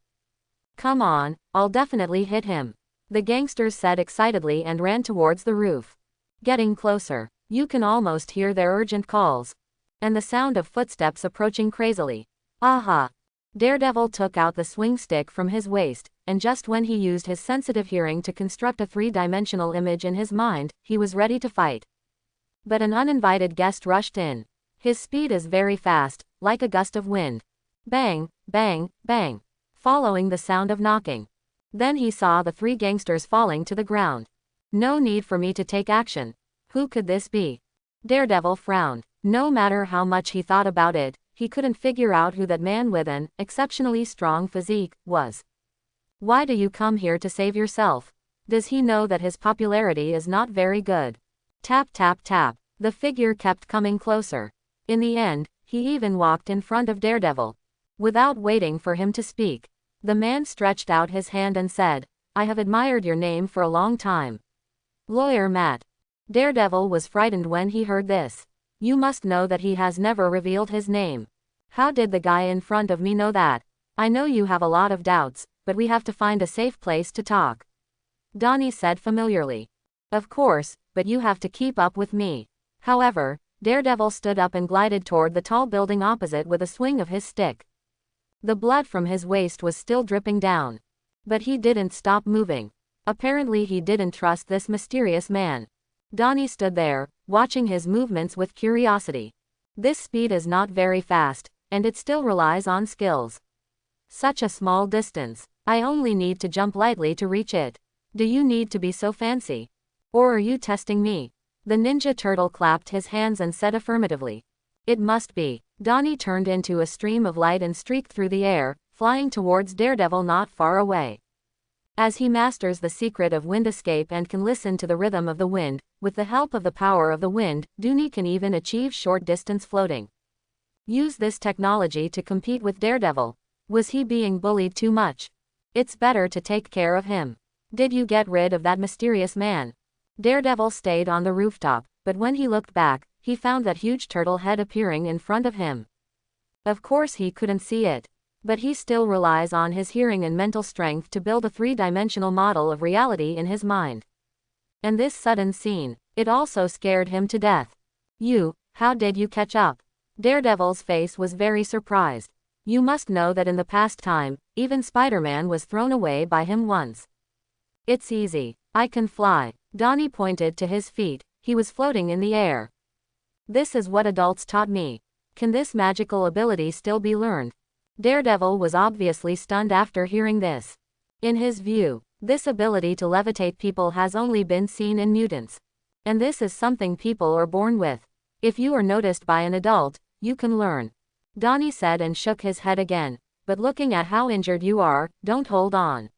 Come on, I'll definitely hit him. The gangsters said excitedly and ran towards the roof. Getting closer, you can almost hear their urgent calls. And the sound of footsteps approaching crazily. Aha! Daredevil took out the swing stick from his waist, and just when he used his sensitive hearing to construct a 3-dimensional image in his mind, he was ready to fight. But an uninvited guest rushed in. His speed is very fast, like a gust of wind. Bang, bang, bang. Following the sound of knocking. Then he saw the 3 gangsters falling to the ground. No need for me to take action. Who could this be? Daredevil frowned. No matter how much he thought about it, he couldn't figure out who that man with an exceptionally strong physique was. Why do you come here to save yourself? Does he know that his popularity is not very good? Tap tap tap. The figure kept coming closer. In the end, he even walked in front of Daredevil. Without waiting for him to speak, the man stretched out his hand and said, "I have admired your name for a long time. Lawyer Matt." Daredevil was frightened when he heard this. "You must know that he has never revealed his name." "How did the guy in front of me know that?" "I know you have a lot of doubts, but we have to find a safe place to talk," Donnie said familiarly. "Of course, but you have to keep up with me." However, Daredevil stood up and glided toward the tall building opposite with a swing of his stick. The blood from his waist was still dripping down. But he didn't stop moving. Apparently he didn't trust this mysterious man. Donnie stood there, watching his movements with curiosity. This speed is not very fast, and it still relies on skills. Such a small distance. I only need to jump lightly to reach it. Do you need to be so fancy? Or are you testing me? The Ninja Turtle clapped his hands and said affirmatively. It must be. Donnie turned into a stream of light and streaked through the air, flying towards Daredevil not far away. As he masters the secret of wind escape and can listen to the rhythm of the wind, with the help of the power of the wind, Donnie can even achieve short-distance floating. Use this technology to compete with Daredevil. Was he being bullied too much? It's better to take care of him. Did you get rid of that mysterious man? Daredevil stayed on the rooftop, but when he looked back, he found that huge turtle head appearing in front of him. Of course he couldn't see it, but he still relies on his hearing and mental strength to build a three-dimensional model of reality in his mind. And this sudden scene, it also scared him to death. How did you catch up? Daredevil's face was very surprised. You must know that in the past time, even Spider-Man was thrown away by him once. It's easy. I can fly. Donnie pointed to his feet. He was floating in the air. This is what adults taught me. Can this magical ability still be learned? Daredevil was obviously stunned after hearing this. In his view, this ability to levitate people has only been seen in mutants. And this is something people are born with. If you are noticed by an adult, you can learn. Donnie said and shook his head again. But looking at how injured you are, don't hold on.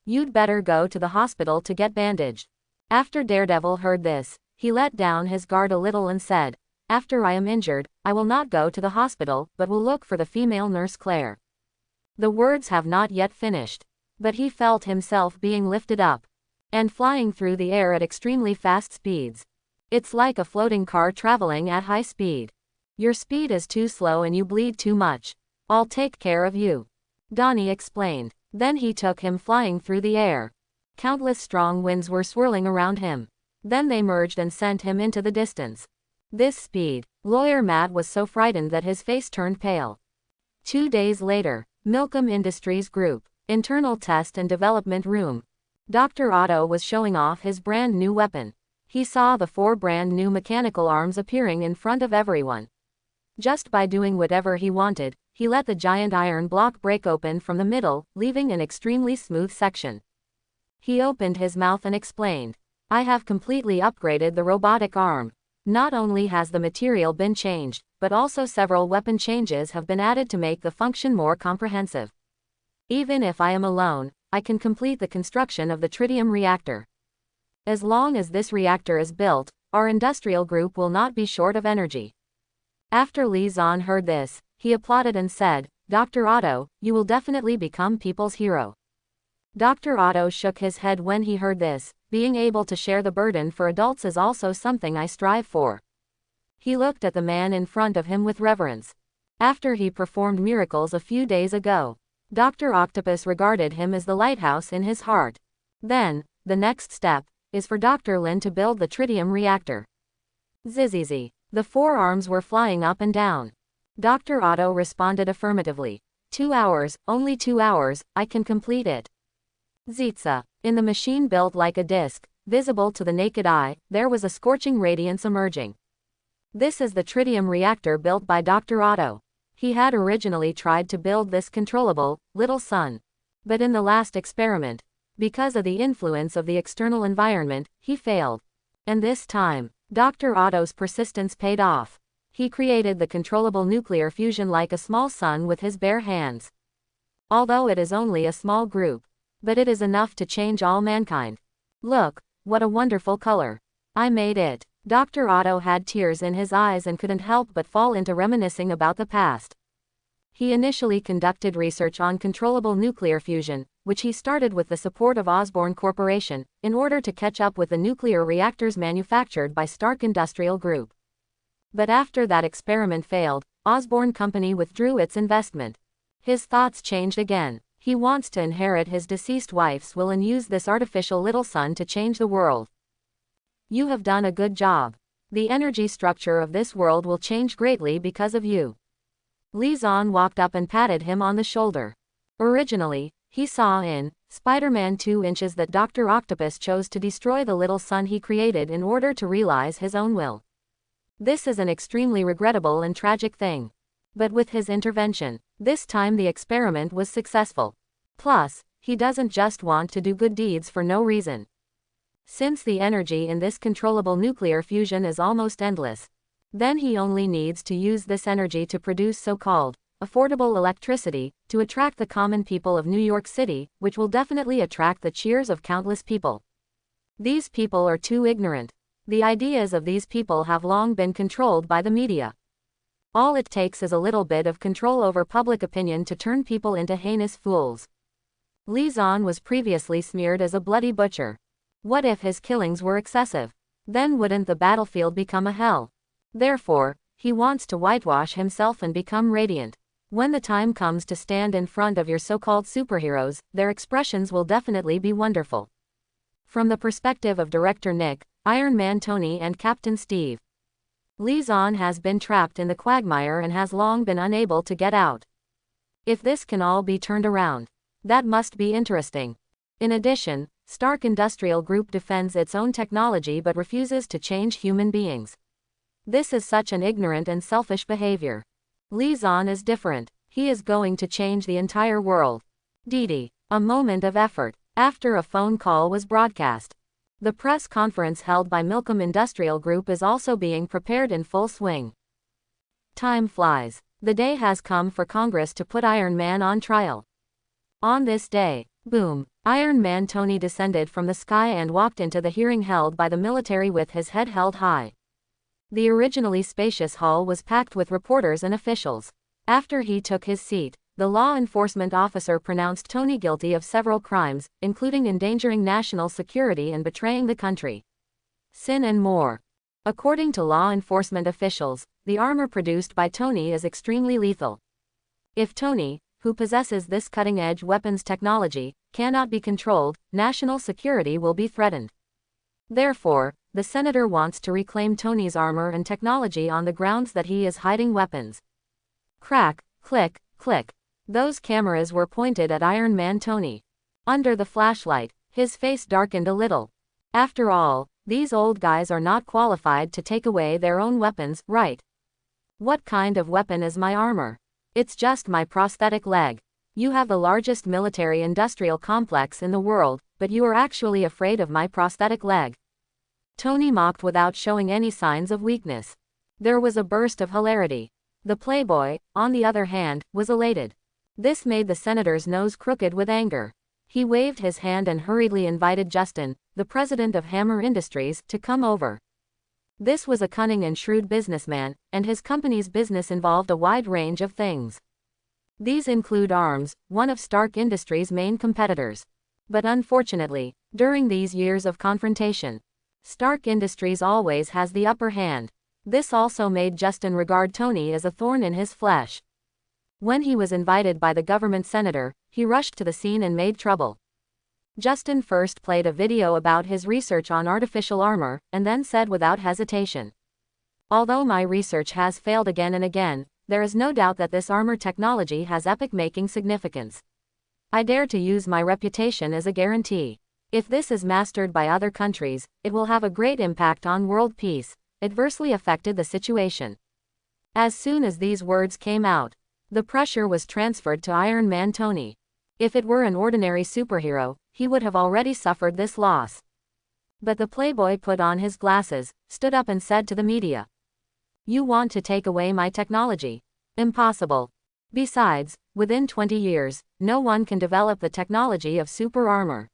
You'd better go to the hospital to get bandaged. After Daredevil heard this, he let down his guard a little and said, "After I am injured, I will not go to the hospital, but will look for the female nurse Claire." The words have not yet finished. But he felt himself being lifted up and flying through the air at extremely fast speeds. It's like a floating car traveling at high speed. Your speed is too slow and you bleed too much. I'll take care of you, Donnie explained. Then he took him flying through the air. Countless strong winds were swirling around him. Then they merged and sent him into the distance. This speed. Lawyer Matt was so frightened that his face turned pale. 2 days later, Milcom Industries Group, Internal Test and Development Room. Dr. Otto was showing off his brand new weapon. He saw the 4 brand new mechanical arms appearing in front of everyone. Just by doing whatever he wanted, he let the giant iron block break open from the middle, leaving an extremely smooth section. He opened his mouth and explained, "I have completely upgraded the robotic arm. Not only has the material been changed, but also several weapon changes have been added to make the function more comprehensive. Even if I am alone, I can complete the construction of the tritium reactor. As long as this reactor is built, our industrial group will not be short of energy." After Li Zan heard this, he applauded and said, "Dr. Otto, you will definitely become people's hero." Dr. Otto shook his head when he heard this. "Being able to share the burden for adults is also something I strive for." He looked at the man in front of him with reverence. After he performed miracles a few days ago, Dr. Octopus regarded him as the lighthouse in his heart. Then, the next step is for Dr. Lin to build the tritium reactor. Zzzz. The 4 arms were flying up and down. Dr. Otto responded affirmatively. 2 hours, only 2 hours, I can complete it. Zitza. In the machine built like a disc, visible to the naked eye, there was a scorching radiance emerging. This is the tritium reactor built by Dr. Otto. He had originally tried to build this controllable, little sun. But in the last experiment, because of the influence of the external environment, he failed. And this time, Dr. Otto's persistence paid off. He created the controllable nuclear fusion like a small sun with his bare hands. Although it is only a small group, but it is enough to change all mankind. Look, what a wonderful color. I made it. Dr. Otto had tears in his eyes and couldn't help but fall into reminiscing about the past. He initially conducted research on controllable nuclear fusion, which he started with the support of Osborne Corporation, in order to catch up with the nuclear reactors manufactured by Stark Industrial Group. But after that experiment failed, Osborne Company withdrew its investment. His thoughts changed again. He wants to inherit his deceased wife's will and use this artificial little son to change the world. You have done a good job. The energy structure of this world will change greatly because of you. Li Zan walked up and patted him on the shoulder. Originally, he saw in Spider-Man 2 inches that Dr. Octopus chose to destroy the little son he created in order to realize his own will. This is an extremely regrettable and tragic thing. But with his intervention, this time the experiment was successful. Plus, he doesn't just want to do good deeds for no reason. Since the energy in this controllable nuclear fusion is almost endless, then he only needs to use this energy to produce so-called affordable electricity, to attract the common people of New York City, which will definitely attract the cheers of countless people. These people are too ignorant. The ideas of these people have long been controlled by the media. All it takes is a little bit of control over public opinion to turn people into heinous fools. Li Zan was previously smeared as a bloody butcher. What if his killings were excessive? Then wouldn't the battlefield become a hell? Therefore, he wants to whitewash himself and become radiant. When the time comes to stand in front of your so-called superheroes, their expressions will definitely be wonderful. From the perspective of Director Nick, Iron Man Tony and Captain Steve, Li Zan has been trapped in the quagmire and has long been unable to get out. If this can all be turned around, that must be interesting. In addition, Stark Industrial Group defends its own technology but refuses to change human beings. This is such an ignorant and selfish behavior. Li Zan is different. He is going to change the entire world. Didi. A moment of effort. After a phone call was broadcast, the press conference held by Milcom Industrial Group is also being prepared in full swing. Time flies. The day has come for Congress to put Iron Man on trial. On this day, boom, Iron Man Tony descended from the sky and walked into the hearing held by the military with his head held high. The originally spacious hall was packed with reporters and officials. After he took his seat, the law enforcement officer pronounced Tony guilty of several crimes, including endangering national security and betraying the country, sin and more. According to law enforcement officials, the armor produced by Tony is extremely lethal. If Tony, who possesses this cutting-edge weapons technology, cannot be controlled, national security will be threatened. Therefore, the senator wants to reclaim Tony's armor and technology on the grounds that he is hiding weapons. Crack, click, click. Those cameras were pointed at Iron Man Tony. Under the flashlight, his face darkened a little. After all, these old guys are not qualified to take away their own weapons, right? What kind of weapon is my armor? It's just my prosthetic leg. You have the largest military-industrial complex in the world, but you are actually afraid of my prosthetic leg. Tony mocked without showing any signs of weakness. There was a burst of hilarity. The playboy, on the other hand, was elated. This made the senator's nose crooked with anger. He waved his hand and hurriedly invited Justin, the president of Hammer Industries, to come over. This was a cunning and shrewd businessman, and his company's business involved a wide range of things. These include arms, one of Stark Industries' main competitors. But unfortunately, during these years of confrontation, Stark Industries always has the upper hand. This also made Justin regard Tony as a thorn in his flesh. When he was invited by the government senator, he rushed to the scene and made trouble. Justin first played a video about his research on artificial armor, and then said without hesitation, "Although my research has failed again and again, there is no doubt that this armor technology has epic-making significance. I dare to use my reputation as a guarantee. If this is mastered by other countries, it will have a great impact on world peace." Adversely affected the situation. As soon as these words came out, the pressure was transferred to Iron Man Tony. If it were an ordinary superhero, he would have already suffered this loss. But the playboy put on his glasses, stood up and said to the media, "You want to take away my technology? Impossible. Besides, within 20 years, no one can develop the technology of super armor.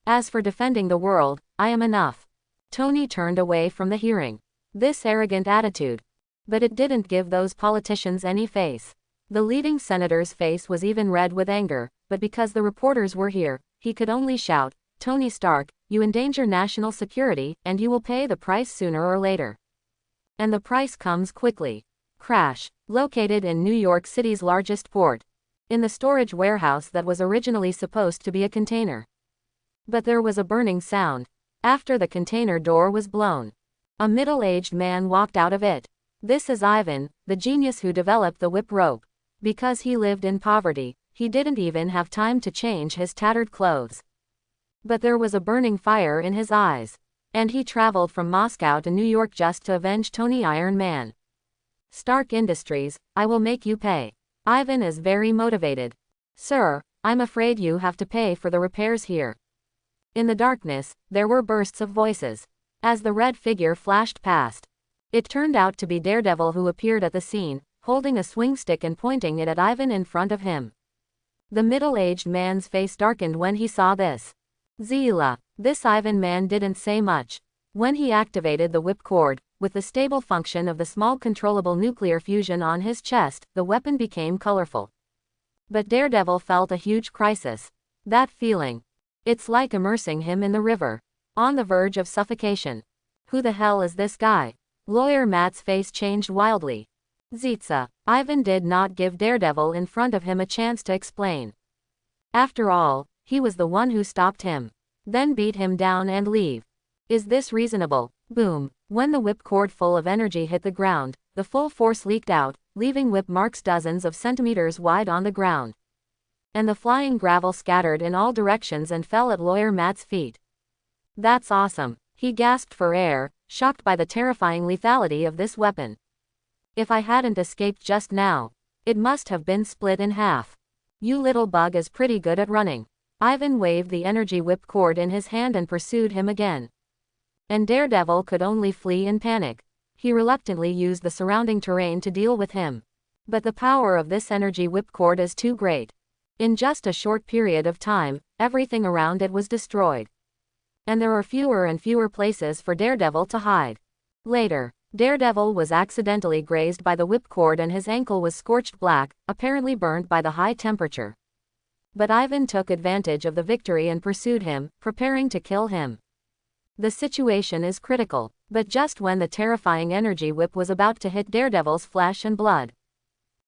As for defending the world, I am enough." Tony turned away from the hearing. This arrogant attitude. But it didn't give those politicians any face. The leading senator's face was even red with anger, but because the reporters were here, he could only shout, "Tony Stark, you endanger national security, and you will pay the price sooner or later." And the price comes quickly. Crash. Located in New York City's largest port. In the storage warehouse that was originally supposed to be a container. But there was a burning sound. After the container door was blown, a middle-aged man walked out of it. This is Ivan, the genius who developed the whip rope. Because he lived in poverty, he didn't even have time to change his tattered clothes. But there was a burning fire in his eyes. And he traveled from Moscow to New York just to avenge Tony Iron Man. Stark Industries, I will make you pay. Ivan is very motivated. Sir, I'm afraid you have to pay for the repairs here. In the darkness, there were bursts of voices. As the red figure flashed past, it turned out to be Daredevil, who appeared at the scene, holding a swing stick and pointing it at Ivan in front of him. The middle-aged man's face darkened when he saw this. Zila. This Ivan man didn't say much. When he activated the whip cord, with the stable function of the small controllable nuclear fusion on his chest, the weapon became colorful. But Daredevil felt a huge crisis. That feeling. It's like immersing him in the river. On the verge of suffocation. Who the hell is this guy? Lawyer Matt's face changed wildly. Zitsa. Ivan did not give Daredevil in front of him a chance to explain. After all, he was the one who stopped him. Then beat him down and leave. Is this reasonable? Boom. When the whip cord full of energy hit the ground, the full force leaked out, leaving whip marks dozens of centimeters wide on the ground. And the flying gravel scattered in all directions and fell at Lawyer Matt's feet. That's awesome. He gasped for air, shocked by the terrifying lethality of this weapon. If I hadn't escaped just now, it must have been split in half. You little bug is pretty good at running. Ivan waved the energy whip cord in his hand and pursued him again. And Daredevil could only flee in panic. He reluctantly used the surrounding terrain to deal with him. But the power of this energy whip cord is too great. In just a short period of time, everything around it was destroyed. And there are fewer and fewer places for Daredevil to hide. Later, Daredevil was accidentally grazed by the whip cord and his ankle was scorched black, apparently burned by the high temperature. But Ivan took advantage of the victory and pursued him, preparing to kill him. The situation is critical, but just when the terrifying energy whip was about to hit Daredevil's flesh and blood,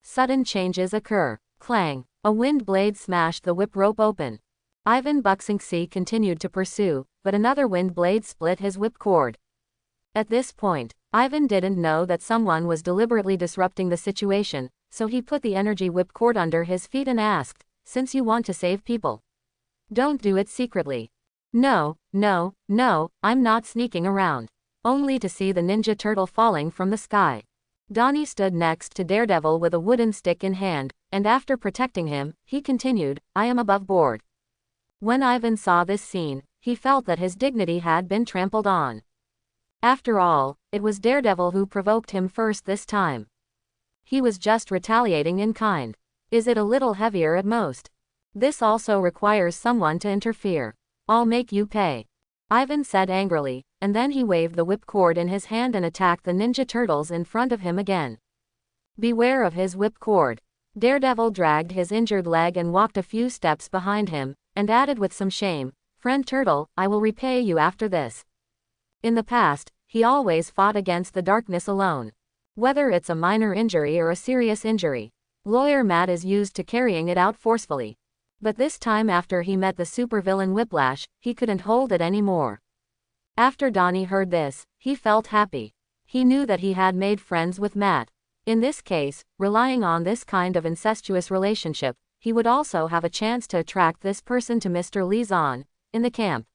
sudden changes occur. Clang! A wind blade smashed the whip rope open. Ivan Buxinksi continued to pursue, but another wind blade split his whip cord. At this point, Ivan didn't know that someone was deliberately disrupting the situation, so he put the energy whip cord under his feet and asked, "Since you want to save people, don't do it secretly." No, I'm not sneaking around. Only to see the Ninja Turtle falling from the sky. Donnie stood next to Daredevil with a wooden stick in hand, and after protecting him, he continued, "I am above board." When Ivan saw this scene, he felt that his dignity had been trampled on. After all, it was Daredevil who provoked him first this time. He was just retaliating in kind. Is it a little heavier at most? This also requires someone to interfere. I'll make you pay. Ivan said angrily, and then he waved the whip cord in his hand and attacked the Ninja Turtles in front of him again. Beware of his whip cord. Daredevil dragged his injured leg and walked a few steps behind him, and added with some shame, "Friend Turtle, I will repay you after this." In the past, he always fought against the darkness alone. Whether it's a minor injury or a serious injury, Lawyer Matt is used to carrying it out forcefully. But this time, after he met the supervillain Whiplash, he couldn't hold it anymore. After Donnie heard this, he felt happy. He knew that he had made friends with Matt. In this case, relying on this kind of incestuous relationship, he would also have a chance to attract this person to Mr. Lizon, in the camp.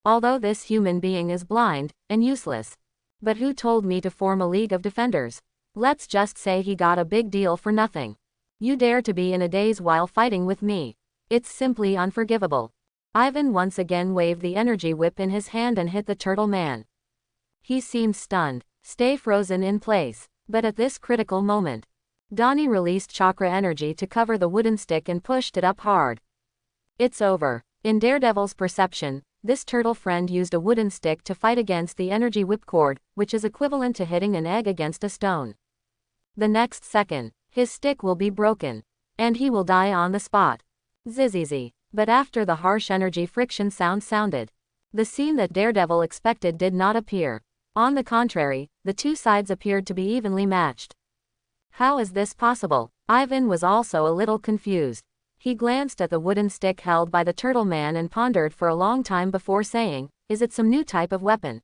Although this human being is blind, and useless. But who told me to form a League of Defenders? Let's just say he got a big deal for nothing. You dare to be in a daze while fighting with me. It's simply unforgivable. Ivan once again waved the energy whip in his hand and hit the turtle man. He seemed stunned, stay frozen in place. But at this critical moment, Donnie released chakra energy to cover the wooden stick and pushed it up hard. It's over. In Daredevil's perception, this turtle friend used a wooden stick to fight against the energy whipcord, which is equivalent to hitting an egg against a stone. The next second, his stick will be broken. And he will die on the spot. Zzzz. But after the harsh energy friction sound sounded, the scene that Daredevil expected did not appear. On the contrary, the two sides appeared to be evenly matched. How is this possible? Ivan was also a little confused. He glanced at the wooden stick held by the turtle man and pondered for a long time before saying, is it some new type of weapon?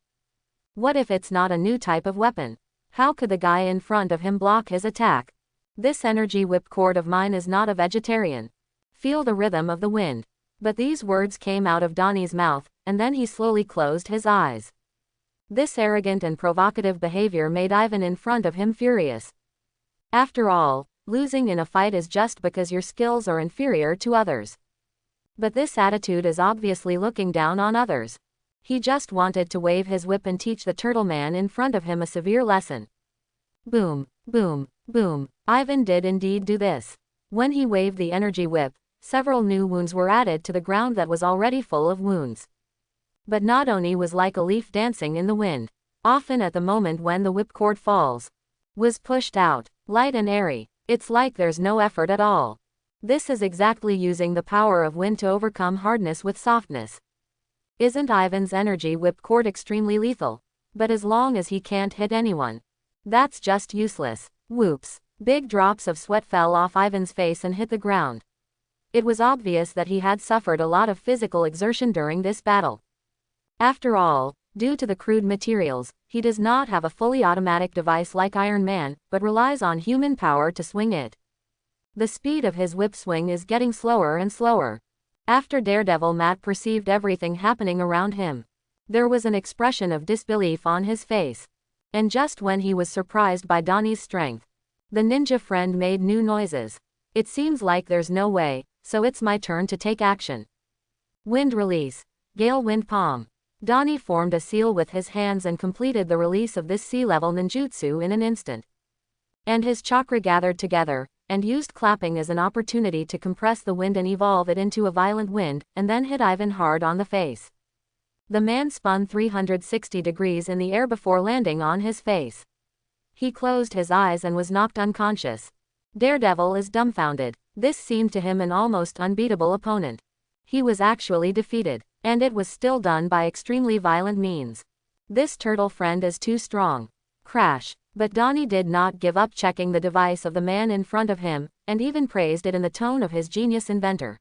What if it's not a new type of weapon? How could the guy in front of him block his attack? This energy whipcord of mine is not a vegetarian. Feel the rhythm of the wind. But these words came out of Donnie's mouth, and then he slowly closed his eyes. This arrogant and provocative behavior made Ivan in front of him furious. After all, losing in a fight is just because your skills are inferior to others. But this attitude is obviously looking down on others. He just wanted to wave his whip and teach the turtle man in front of him a severe lesson. Boom, boom, boom. Ivan did indeed do this. When he waved the energy whip, several new wounds were added to the ground that was already full of wounds. But not only was like a leaf dancing in the wind, often at the moment when the whipcord falls, was pushed out, light and airy. It's like there's no effort at all. This is exactly using the power of wind to overcome hardness with softness. Isn't Ivan's energy whipcord extremely lethal? But as long as he can't hit anyone, that's just useless. Whoops. Big drops of sweat fell off Ivan's face and hit the ground. It was obvious that he had suffered a lot of physical exertion during this battle. After all, due to the crude materials, he does not have a fully automatic device like Iron Man, but relies on human power to swing it. The speed of his whip swing is getting slower and slower. After Daredevil Matt perceived everything happening around him, there was an expression of disbelief on his face. And just when he was surprised by Donnie's strength, the ninja friend made new noises. It seems like there's no way, so it's my turn to take action. Wind release. Gale wind palm. Donnie formed a seal with his hands and completed the release of this sea-level ninjutsu in an instant. And his chakra gathered together, and used clapping as an opportunity to compress the wind and evolve it into a violent wind, and then hit Ivan hard on the face. The man spun 360 degrees in the air before landing on his face. He closed his eyes and was knocked unconscious. Daredevil is dumbfounded. This seemed to him an almost unbeatable opponent. He was actually defeated. And it was still done by extremely violent means. This turtle friend is too strong. Crash. But Donnie did not give up checking the device of the man in front of him, and even praised it in the tone of his genius inventor.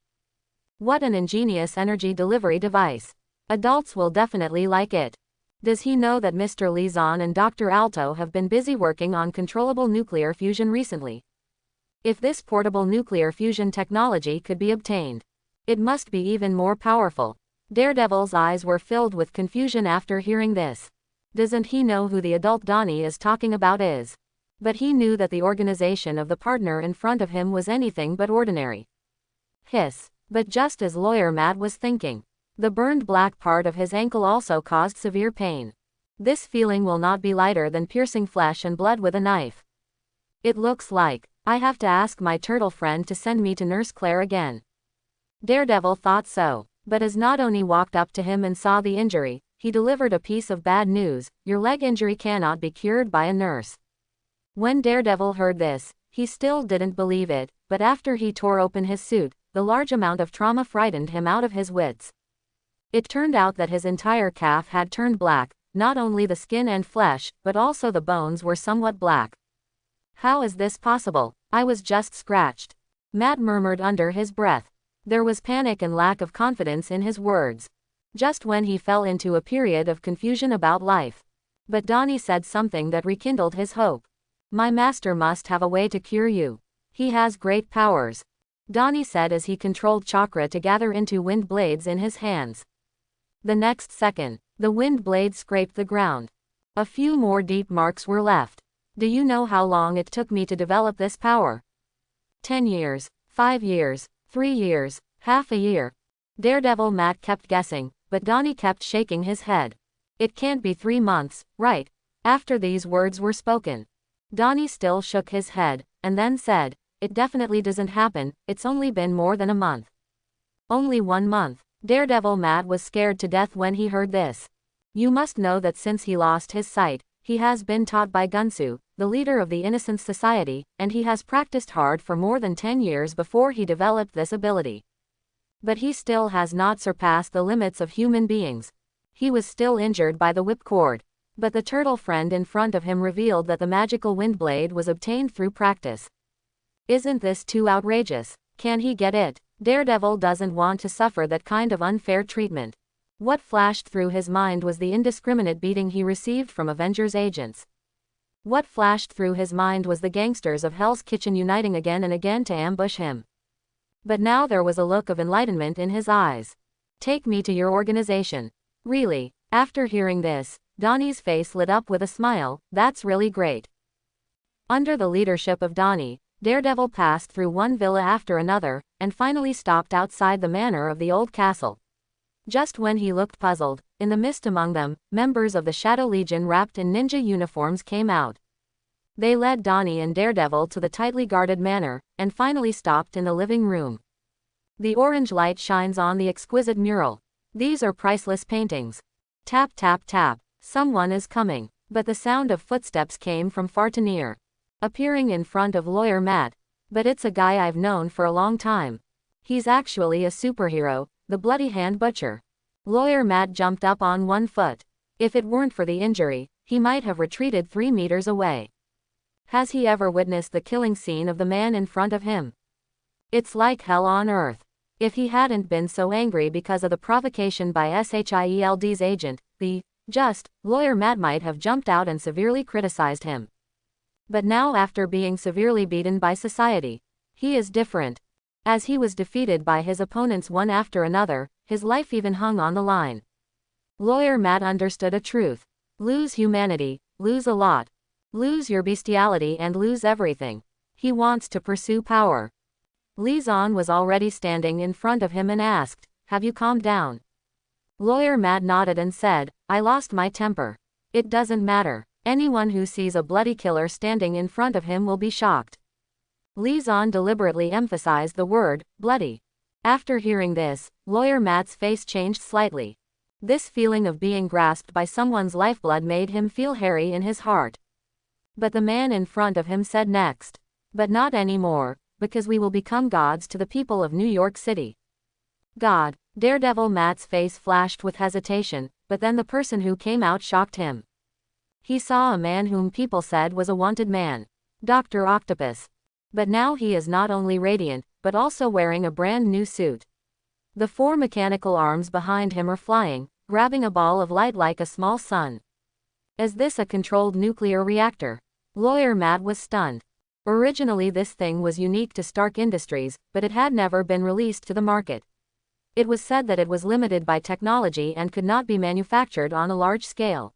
What an ingenious energy delivery device. Adults will definitely like it. Does he know that Mr. Lizon and Dr. Alto have been busy working on controllable nuclear fusion recently? If this portable nuclear fusion technology could be obtained, it must be even more powerful. Daredevil's eyes were filled with confusion after hearing this. Doesn't he know who the adult Donnie is talking about is? But he knew that the organization of the partner in front of him was anything but ordinary. Hiss. But just as Lawyer Matt was thinking, the burned black part of his ankle also caused severe pain. This feeling will not be lighter than piercing flesh and blood with a knife. It looks like I have to ask my turtle friend to send me to Nurse Claire again. Daredevil thought so. But as Nadoni walked up to him and saw the injury, he delivered a piece of bad news: your leg injury cannot be cured by a nurse. When Daredevil heard this, he still didn't believe it, but after he tore open his suit, the large amount of trauma frightened him out of his wits. It turned out that his entire calf had turned black, not only the skin and flesh, but also the bones were somewhat black. How is this possible? I was just scratched. Matt murmured under his breath. There was panic and lack of confidence in his words. Just when he fell into a period of confusion about life. But Donnie said something that rekindled his hope. My master must have a way to cure you. He has great powers. Donnie said as he controlled chakra to gather into wind blades in his hands. The next second, the wind blades scraped the ground. A few more deep marks were left. Do you know how long it took me to develop this power? 10 years, 5 years. 3 years, half a year. Daredevil Matt kept guessing, but Donnie kept shaking his head. It can't be 3 months, right? After these words were spoken, Donnie still shook his head, and then said, it definitely doesn't happen, it's only been more than a month. Only 1 month. Daredevil Matt was scared to death when he heard this. You must know that since he lost his sight, he has been taught by Gunsu, the leader of the Innocence Society, and he has practiced hard for more than 10 years before he developed this ability. But he still has not surpassed the limits of human beings. He was still injured by the whipcord. But the turtle friend in front of him revealed that the magical wind blade was obtained through practice. Isn't this too outrageous? Can he get it? Daredevil doesn't want to suffer that kind of unfair treatment. What flashed through his mind was the indiscriminate beating he received from Avengers agents. What flashed through his mind was the gangsters of Hell's Kitchen uniting again and again to ambush him. But now there was a look of enlightenment in his eyes. Take me to your organization. Really? After hearing this, Donnie's face lit up with a smile. That's really great. Under the leadership of Donnie, Daredevil passed through one villa after another, and finally stopped outside the manor of the old castle. Just when he looked puzzled, in the mist among them, members of the Shadow Legion wrapped in ninja uniforms came out. They led Donnie and Daredevil to the tightly guarded manor, and finally stopped in the living room. The orange light shines on the exquisite mural. These are priceless paintings. Tap tap tap. Someone is coming. But the sound of footsteps came from far too near. Appearing in front of Lawyer Matt. But it's a guy I've known for a long time. He's actually a superhero, the Bloody Hand Butcher. Lawyer Matt jumped up on one foot. If it weren't for the injury, he might have retreated 3 meters away. Has he ever witnessed the killing scene of the man in front of him? It's like hell on earth. If he hadn't been so angry because of the provocation by S.H.I.E.L.D's agent, Lawyer Matt might have jumped out and severely criticized him. But now, after being severely beaten by society, he is different. As he was defeated by his opponents one after another, his life even hung on the line. Lawyer Matt understood a truth. Lose humanity, lose a lot. Lose your bestiality and lose everything. He wants to pursue power. Li Zan was already standing in front of him and asked, "Have you calmed down?" Lawyer Matt nodded and said, "I lost my temper. It doesn't matter. Anyone who sees a bloody killer standing in front of him will be shocked." Li Zan deliberately emphasized the word, bloody. After hearing this, Lawyer Matt's face changed slightly. This feeling of being grasped by someone's lifeblood made him feel hairy in his heart. But the man in front of him said next, "But not anymore, because we will become gods to the people of New York City." God. Daredevil Matt's face flashed with hesitation, but then the person who came out shocked him. He saw a man whom people said was a wanted man. Dr. Octopus. But now he is not only radiant, but also wearing a brand new suit. The 4 mechanical arms behind him are flying, grabbing a ball of light like a small sun. Is this a controlled nuclear reactor? Lawyer Matt was stunned. Originally this thing was unique to Stark Industries, but it had never been released to the market. It was said that it was limited by technology and could not be manufactured on a large scale.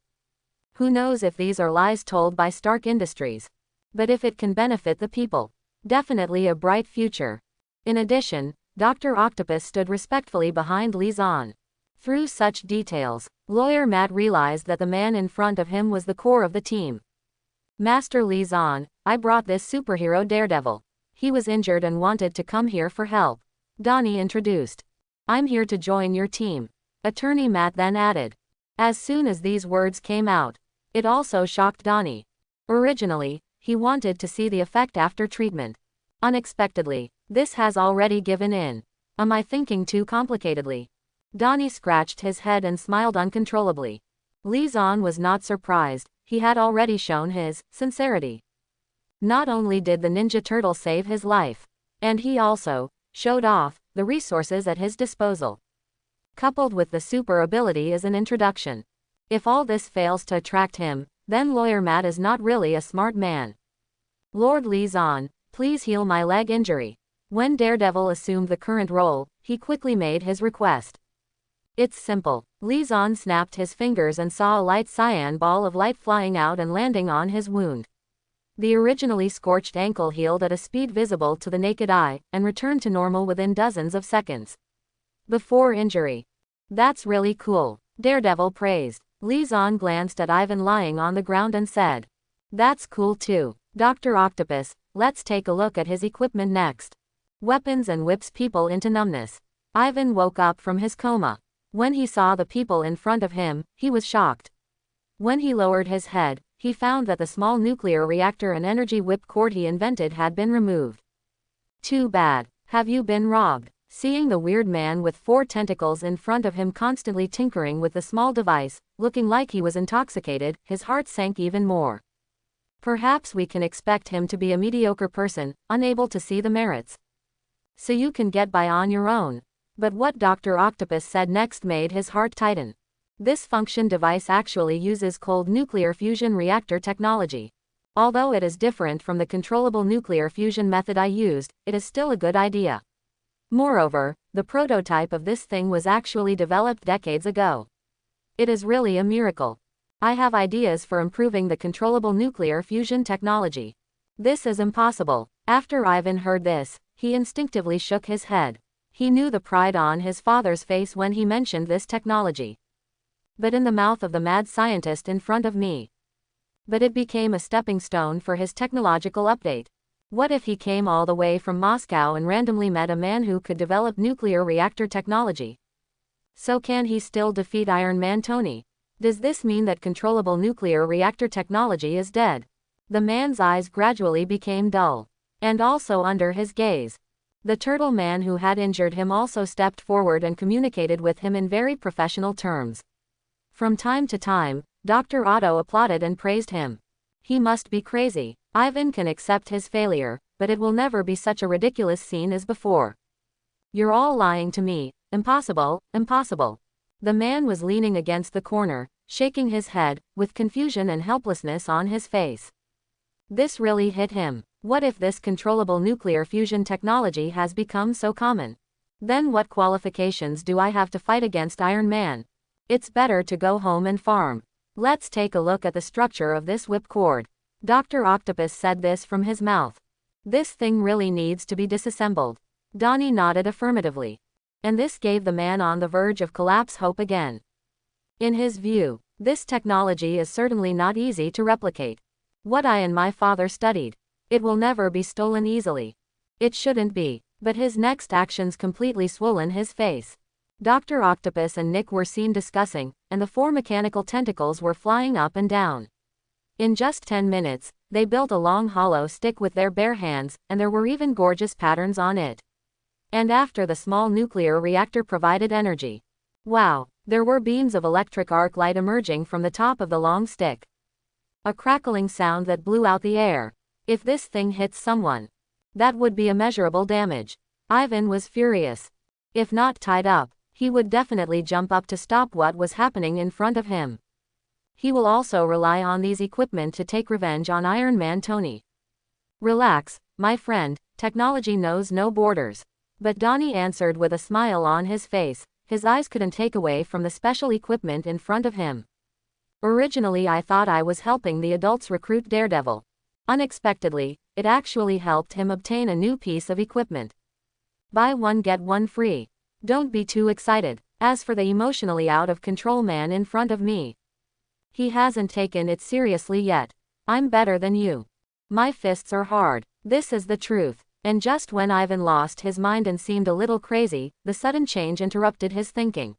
Who knows if these are lies told by Stark Industries? But if it can benefit the people, definitely a bright future. In addition, Dr. Octopus stood respectfully behind Li Zan. Through such details, Lawyer Matt realized that the man in front of him was the core of the team. Master Li Zan, I brought this superhero Daredevil. He was injured and wanted to come here for help. Donnie introduced. I'm here to join your team. Attorney Matt then added. As soon as these words came out, it also shocked Donnie. Originally, he wanted to see the effect after treatment. Unexpectedly, this has already given in. Am I thinking too complicatedly? Donnie scratched his head and smiled uncontrollably. Li Zan was not surprised. He had already shown his sincerity. Not only did the Ninja Turtle save his life, and he also showed off the resources at his disposal. Coupled with the super ability as an introduction. If all this fails to attract him, then Lawyer Matt is not really a smart man. Lord Li Zan, please heal my leg injury. When Daredevil assumed the current role, he quickly made his request. It's simple. Li Zan snapped his fingers and saw a light cyan ball of light flying out and landing on his wound. The originally scorched ankle healed at a speed visible to the naked eye, and returned to normal within dozens of seconds. Before injury. That's really cool, Daredevil praised. Li Zan glanced at Ivan lying on the ground and said, "That's cool too. Dr. Octopus, let's take a look at his equipment next." Weapons and whips people into numbness. Ivan woke up from his coma. When he saw the people in front of him, he was shocked. When he lowered his head, he found that the small nuclear reactor and energy whip cord he invented had been removed. Too bad. Have you been robbed? Seeing the weird man with 4 tentacles in front of him constantly tinkering with the small device, looking like he was intoxicated, his heart sank even more. Perhaps we can expect him to be a mediocre person, unable to see the merits. So you can get by on your own. But what Dr. Octopus said next made his heart tighten. This function device actually uses cold nuclear fusion reactor technology. Although it is different from the controllable nuclear fusion method I used, it is still a good idea. Moreover, the prototype of this thing was actually developed decades ago. It is really a miracle. I have ideas for improving the controllable nuclear fusion technology. This is impossible. After Ivan heard this, he instinctively shook his head. He knew the pride on his father's face when he mentioned this technology. But in the mouth of the mad scientist in front of me. But it became a stepping stone for his technological update. What if he came all the way from Moscow and randomly met a man who could develop nuclear reactor technology? So can he still defeat Iron Man Tony? Does this mean that controllable nuclear reactor technology is dead? The man's eyes gradually became dull. And also under his gaze. The turtle man who had injured him also stepped forward and communicated with him in very professional terms. From time to time, Dr. Otto applauded and praised him. He must be crazy. Ivan can accept his failure, but it will never be such a ridiculous scene as before. You're all lying to me. Impossible, impossible. The man was leaning against the corner, shaking his head, with confusion and helplessness on his face. This really hit him. What if this controllable nuclear fusion technology has become so common? Then what qualifications do I have to fight against Iron Man? It's better to go home and farm. Let's take a look at the structure of this whipcord. Dr. Octopus said this from his mouth. This thing really needs to be disassembled. Donnie nodded affirmatively. And this gave the man on the verge of collapse hope again. In his view, this technology is certainly not easy to replicate. What I and my father studied. It will never be stolen easily. It shouldn't be. But his next actions completely swollen his face. Dr. Octopus and Nick were seen discussing, and the 4 mechanical tentacles were flying up and down. In just 10 minutes, they built a long hollow stick with their bare hands, and there were even gorgeous patterns on it. And after the small nuclear reactor provided energy. Wow, there were beams of electric arc light emerging from the top of the long stick. A crackling sound that blew out the air. If this thing hits someone, that would be immeasurable damage. Ivan was furious. If not tied up, he would definitely jump up to stop what was happening in front of him. He will also rely on these equipment to take revenge on Iron Man Tony. Relax, my friend, technology knows no borders. But Donnie answered with a smile on his face. His eyes couldn't take away from the special equipment in front of him. Originally I thought I was helping the adults recruit Daredevil. Unexpectedly, it actually helped him obtain a new piece of equipment. Buy one get one free. Don't be too excited. As for the emotionally out of control man in front of me, he hasn't taken it seriously yet. I'm better than you. My fists are hard. This is the truth. And just when Ivan lost his mind and seemed a little crazy, the sudden change interrupted his thinking.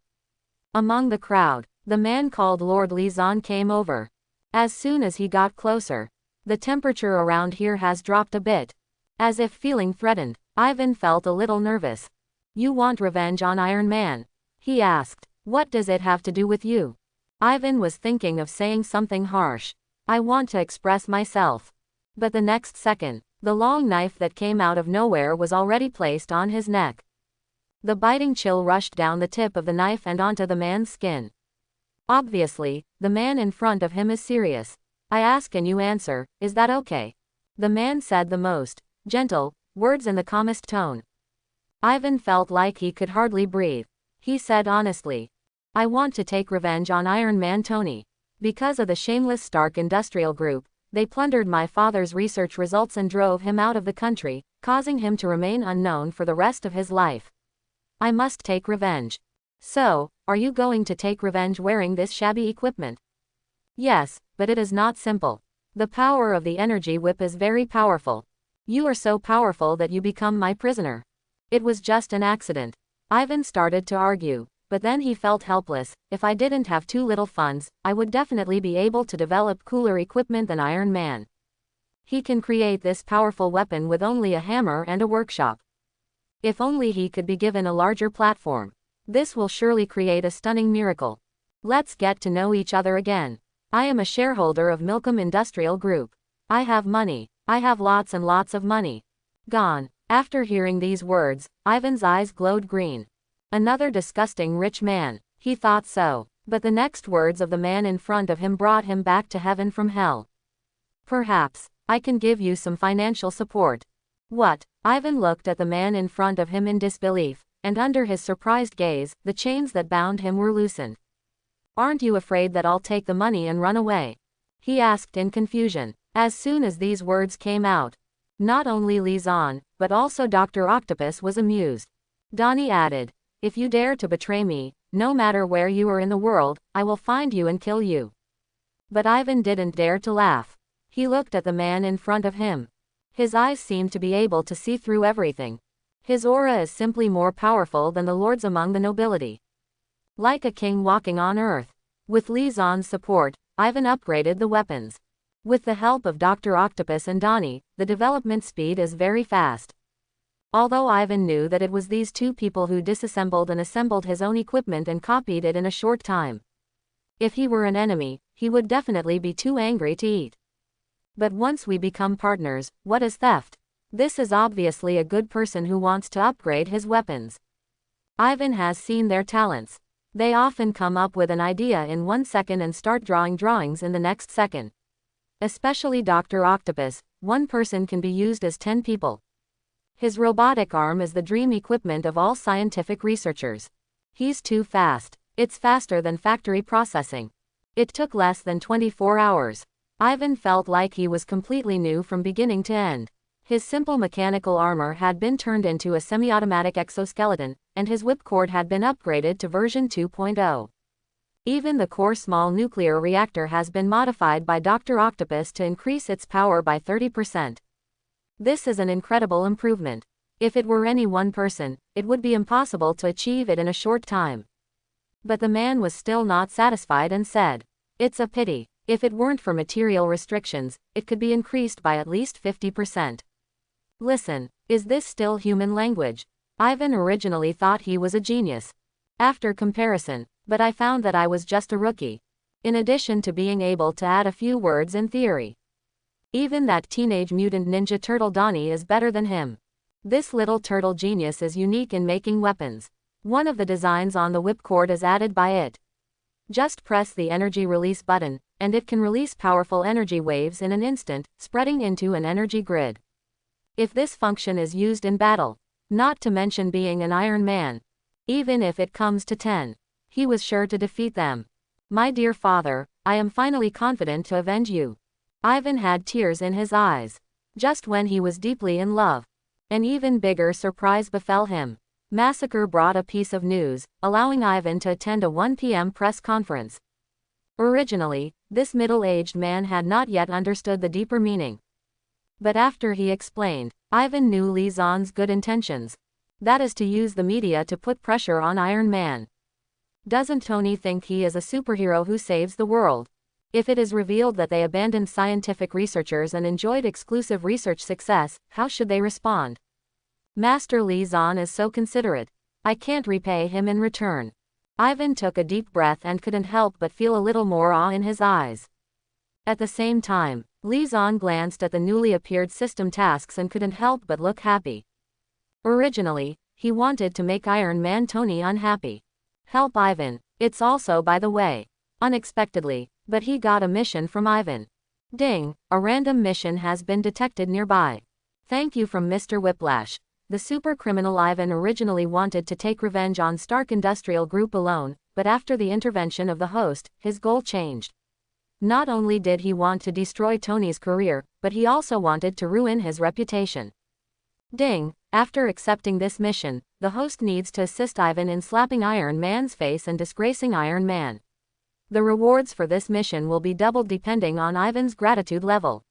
Among the crowd, the man called Lord Lizon came over. As soon as he got closer, the temperature around here has dropped a bit. As if feeling threatened, Ivan felt a little nervous. You want revenge on Iron Man? He asked. What does it have to do with you? Ivan was thinking of saying something harsh. I want to express myself. But the next second, the long knife that came out of nowhere was already placed on his neck. The biting chill rushed down the tip of the knife and onto the man's skin. Obviously, the man in front of him is serious. I ask and you answer, is that okay? The man said the most gentle words in the calmest tone. Ivan felt like he could hardly breathe. He said honestly, I want to take revenge on Iron Man Tony. Because of the shameless Stark Industrial Group, they plundered my father's research results and drove him out of the country, causing him to remain unknown for the rest of his life. I must take revenge. So, are you going to take revenge wearing this shabby equipment? Yes, but it is not simple. The power of the energy whip is very powerful. You are so powerful that you become my prisoner. It was just an accident. Ivan started to argue, but then he felt helpless. If I didn't have too little funds, I would definitely be able to develop cooler equipment than Iron Man. He can create this powerful weapon with only a hammer and a workshop. If only he could be given a larger platform. This will surely create a stunning miracle. Let's get to know each other again. I am a shareholder of Milcom Industrial Group. I have money. I have lots and lots of money. Gone. After hearing these words, Ivan's eyes glowed green. Another disgusting rich man. He thought so. But the next words of the man in front of him brought him back to heaven from hell. Perhaps I can give you some financial support. What? Ivan looked at the man in front of him in disbelief, and under his surprised gaze, the chains that bound him were loosened. Aren't you afraid that I'll take the money and run away? He asked in confusion. As soon as these words came out, not only Li-Zan, but also Dr. Octopus was amused. Donnie added, if you dare to betray me, no matter where you are in the world, I will find you and kill you. But Ivan didn't dare to laugh. He looked at the man in front of him. His eyes seemed to be able to see through everything. His aura is simply more powerful than the lords among the nobility. Like a king walking on earth. With Li-Zan's support, Ivan upgraded the weapons. With the help of Dr. Octopus and Donnie, the development speed is very fast. Although Ivan knew that it was these two people who disassembled and assembled his own equipment and copied it in a short time. If he were an enemy, he would definitely be too angry to eat. But once we become partners, what is theft? This is obviously a good person who wants to upgrade his weapons. Ivan has seen their talents. They often come up with an idea in 1 second and start drawing drawings in the next second. Especially Dr. Octopus, one person can be used as 10 people. His robotic arm is the dream equipment of all scientific researchers. He's too fast. It's faster than factory processing. It took less than 24 hours. Ivan felt like he was completely new from beginning to end. His simple mechanical armor had been turned into a semi-automatic exoskeleton, and his whipcord had been upgraded to version 2.0. Even the core small nuclear reactor has been modified by Dr. Octopus to increase its power by 30%. This is an incredible improvement. If it were any one person, it would be impossible to achieve it in a short time. But the man was still not satisfied and said, it's a pity. If it weren't for material restrictions, it could be increased by at least 50%. Listen, is this still human language? Ivan originally thought he was a genius. After comparison, but I found that I was just a rookie. In addition to being able to add a few words in theory. Even that teenage mutant ninja turtle Donnie is better than him. This little turtle genius is unique in making weapons. One of the designs on the whipcord is added by it. Just press the energy release button, and it can release powerful energy waves in an instant, spreading into an energy grid. If this function is used in battle, not to mention being an Iron Man, even if it comes to 10, he was sure to defeat them. My dear father, I am finally confident to avenge you. Ivan had tears in his eyes. Just when he was deeply in love. An even bigger surprise befell him. Massacre brought a piece of news, allowing Ivan to attend a 1 p.m. press conference. Originally, this middle-aged man had not yet understood the deeper meaning. But after he explained, Ivan knew Li-Zan's good intentions. That is to use the media to put pressure on Iron Man. Doesn't Tony think he is a superhero who saves the world? If it is revealed that they abandoned scientific researchers and enjoyed exclusive research success, how should they respond? Master Li-Zan is so considerate. I can't repay him in return. Ivan took a deep breath and couldn't help but feel a little more awe in his eyes. At the same time, Li-Zan glanced at the newly appeared system tasks and couldn't help but look happy. Originally, he wanted to make Iron Man Tony unhappy. Help Ivan. It's also by the way. Unexpectedly, but he got a mission from Ivan. Ding, a random mission has been detected nearby. Thank you from Mr. Whiplash. The super criminal Ivan originally wanted to take revenge on Stark Industrial Group alone, but after the intervention of the host, his goal changed. Not only did he want to destroy Tony's career, but he also wanted to ruin his reputation. Ding, after accepting this mission, the host needs to assist Ivan in slapping Iron Man's face and disgracing Iron Man. The rewards for this mission will be doubled depending on Ivan's gratitude level.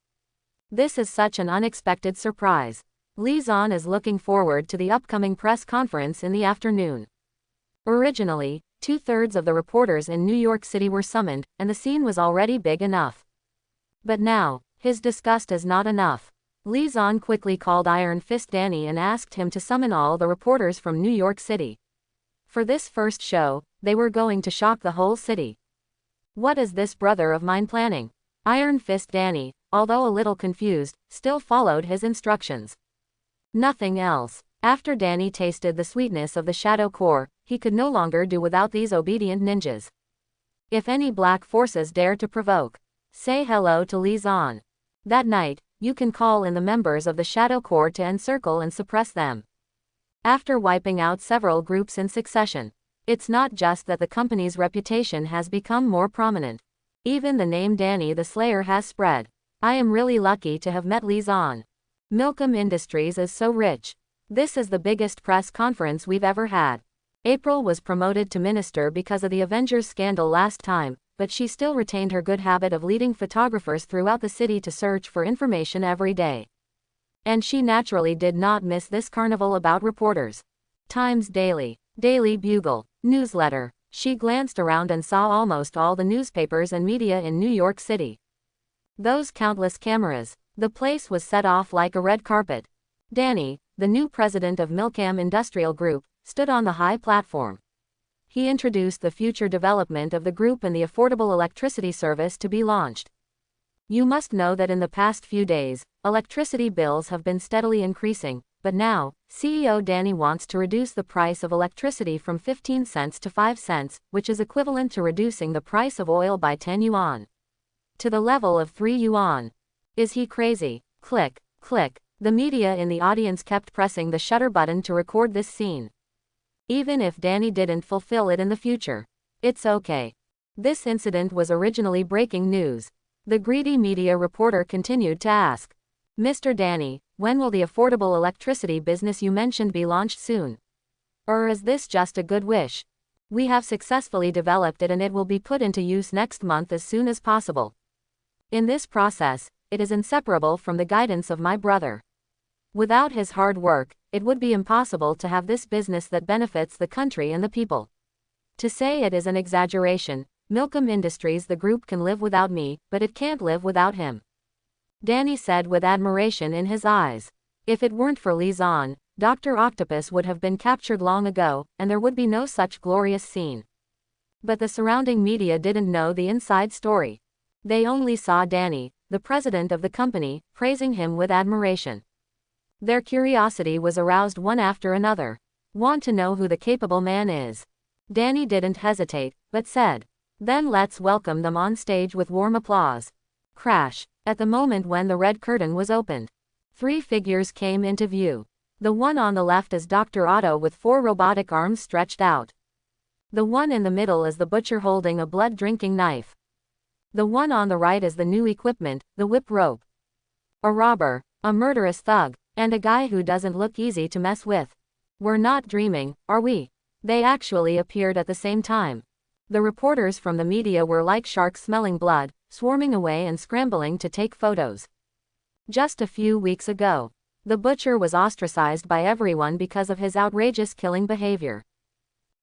This is such an unexpected surprise. Li-Zan is looking forward to the upcoming press conference in the afternoon. Originally, 2/3 of the reporters in New York City were summoned, and the scene was already big enough. But now, his disgust is not enough. Lee Zahn quickly called Iron Fist Danny and asked him to summon all the reporters from New York City. For this first show, they were going to shock the whole city. What is this brother of mine planning? Iron Fist Danny, although a little confused, still followed his instructions. Nothing else. After Danny tasted the sweetness of the Shadow Core, he could no longer do without these obedient ninjas. If any black forces dare to provoke, say hello to Lee Zahn. That night, you can call in the members of the Shadow Core to encircle and suppress them. After wiping out several groups in succession, it's not just that the company's reputation has become more prominent. Even the name Danny the Slayer has spread. I am really lucky to have met Lee Zahn. Milcom Industries is so rich. This is the biggest press conference we've ever had. April was promoted to minister because of the Avengers scandal last time, but she still retained her good habit of leading photographers throughout the city to search for information every day. And she naturally did not miss this carnival about reporters. Times Daily, Daily Bugle, newsletter. She glanced around and saw almost all the newspapers and media in New York City. Those countless cameras. The place was set off like a red carpet. Danny, the new president of Milcom Industrial Group, stood on the high platform. He introduced the future development of the group and the affordable electricity service to be launched. You must know that in the past few days, electricity bills have been steadily increasing, but now, CEO Danny wants to reduce the price of electricity from 15 cents to 5 cents, which is equivalent to reducing the price of oil by 10 yuan. To the level of 3 yuan. Is he crazy? Click, click. The media in the audience kept pressing the shutter button to record this scene. Even if Danny didn't fulfill it in the future, it's okay. This incident was originally breaking news. The greedy media reporter continued to ask, Mr. Danny, when will the affordable electricity business you mentioned be launched soon? Or is this just a good wish? We have successfully developed it and it will be put into use next month as soon as possible. In this process, it is inseparable from the guidance of my brother. Without his hard work, it would be impossible to have this business that benefits the country and the people. To say it is an exaggeration, Milcom Industries the group can live without me, but it can't live without him. Danny said with admiration in his eyes. If it weren't for Lee Zahn, Dr. Octopus would have been captured long ago, and there would be no such glorious scene. But the surrounding media didn't know the inside story. They only saw Danny, the president of the company, praising him with admiration. Their curiosity was aroused one after another. Want to know who the capable man is? Danny didn't hesitate, but said, then let's welcome them on stage with warm applause. Crash. At the moment when the red curtain was opened, 3 figures came into view. The one on the left is Dr. Otto with 4 robotic arms stretched out. The one in the middle is the butcher holding a blood-drinking knife. The one on the right is the new equipment, the whip rope. A robber, a murderous thug, and a guy who doesn't look easy to mess with. We're not dreaming, are we? They actually appeared at the same time. The reporters from the media were like sharks smelling blood, swarming away and scrambling to take photos. Just a few weeks ago, the butcher was ostracized by everyone because of his outrageous killing behavior.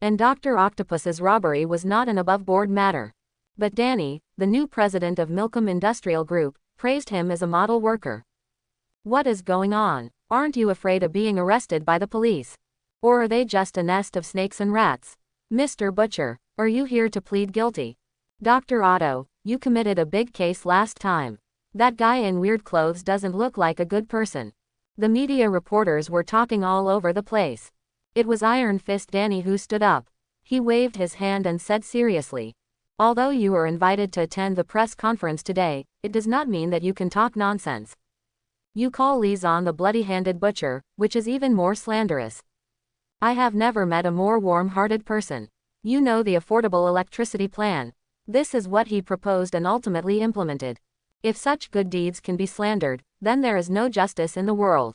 And Dr. Octopus's robbery was not an above-board matter. But Danny, the new president of Milcom Industrial Group, praised him as a model worker. What is going on? Aren't you afraid of being arrested by the police? Or are they just a nest of snakes and rats? Mr. Butcher, are you here to plead guilty? Dr. Otto, you committed a big case last time. That guy in weird clothes doesn't look like a good person. The media reporters were talking all over the place. It was Iron Fist Danny who stood up. He waved his hand and said seriously, although you are invited to attend the press conference today, it does not mean that you can talk nonsense. You call Lee Zahn the bloody-handed butcher, which is even more slanderous. I have never met a more warm-hearted person. You know the affordable electricity plan. This is what he proposed and ultimately implemented. If such good deeds can be slandered, then there is no justice in the world.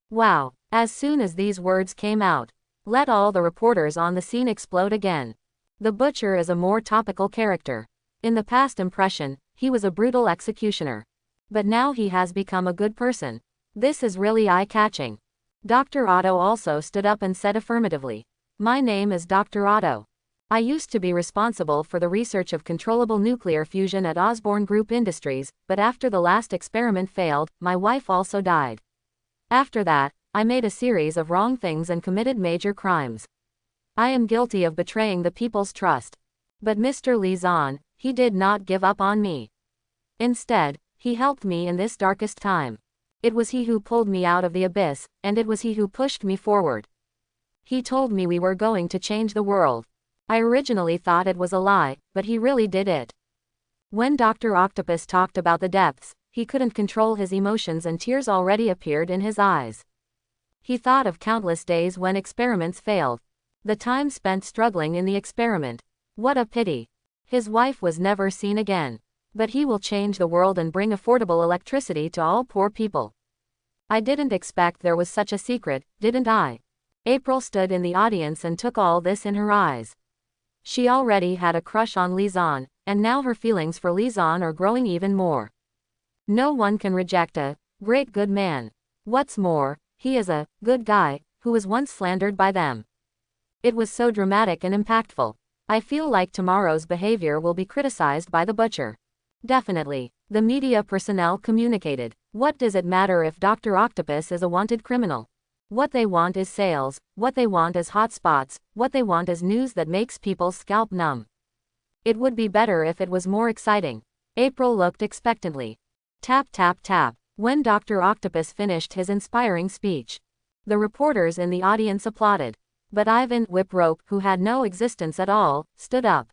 Wow. As soon as these words came out, let all the reporters on the scene explode again. The butcher is a more topical character. In the past impression, he was a brutal executioner. But now he has become a good person. This is really eye-catching. Dr. Otto also stood up and said affirmatively. My name is Dr. Otto. I used to be responsible for the research of controllable nuclear fusion at Osborne Group Industries, but after the last experiment failed, my wife also died. After that, I made a series of wrong things and committed major crimes. I am guilty of betraying the people's trust. But Mr. Lizon, he did not give up on me. Instead, he helped me in this darkest time. It was he who pulled me out of the abyss, and it was he who pushed me forward. He told me we were going to change the world. I originally thought it was a lie, but he really did it. When Dr. Octopus talked about the depths, he couldn't control his emotions and tears already appeared in his eyes. He thought of countless days when experiments failed. The time spent struggling in the experiment. What a pity. His wife was never seen again. But he will change the world and bring affordable electricity to all poor people. I didn't expect there was such a secret, didn't I? April stood in the audience and took all this in her eyes. She already had a crush on Lizon, and now her feelings for Lizon are growing even more. No one can reject a great good man. What's more, he is a good guy who was once slandered by them. It was so dramatic and impactful. I feel like tomorrow's behavior will be criticized by the butcher. Definitely. The media personnel communicated. What does it matter if Dr. Octopus is a wanted criminal? What they want is sales, what they want is hotspots, what they want is news that makes people's scalp numb. It would be better if it was more exciting. April looked expectantly. Tap tap tap. When Dr. Octopus finished his inspiring speech, the reporters in the audience applauded. But Ivan Whiprope, who had no existence at all, stood up.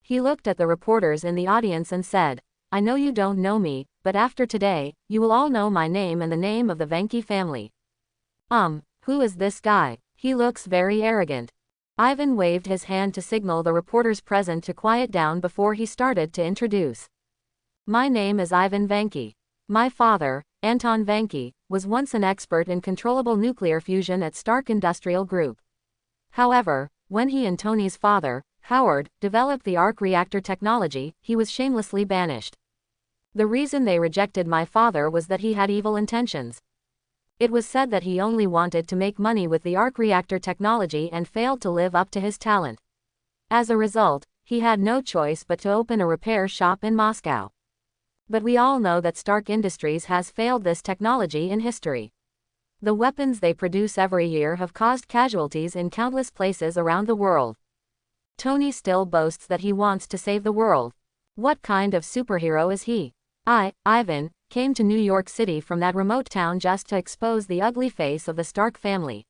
He looked at the reporters in the audience and said, I know you don't know me, but after today, you will all know my name and the name of the Venki family. Who is this guy? He looks very arrogant. Ivan waved his hand to signal the reporters present to quiet down before he started to introduce. My name is Ivan Venki. My father, Anton Venki, was once an expert in controllable nuclear fusion at Stark Industrial Group. However, when he and Tony's father, Howard, developed the arc reactor technology, he was shamelessly banished. The reason they rejected my father was that he had evil intentions. It was said that he only wanted to make money with the arc reactor technology and failed to live up to his talent. As a result, he had no choice but to open a repair shop in Moscow. But we all know that Stark Industries has failed this technology in history. The weapons they produce every year have caused casualties in countless places around the world. Tony still boasts that he wants to save the world. What kind of superhero is he? Ivan, came to New York City from that remote town just to expose the ugly face of the Stark family.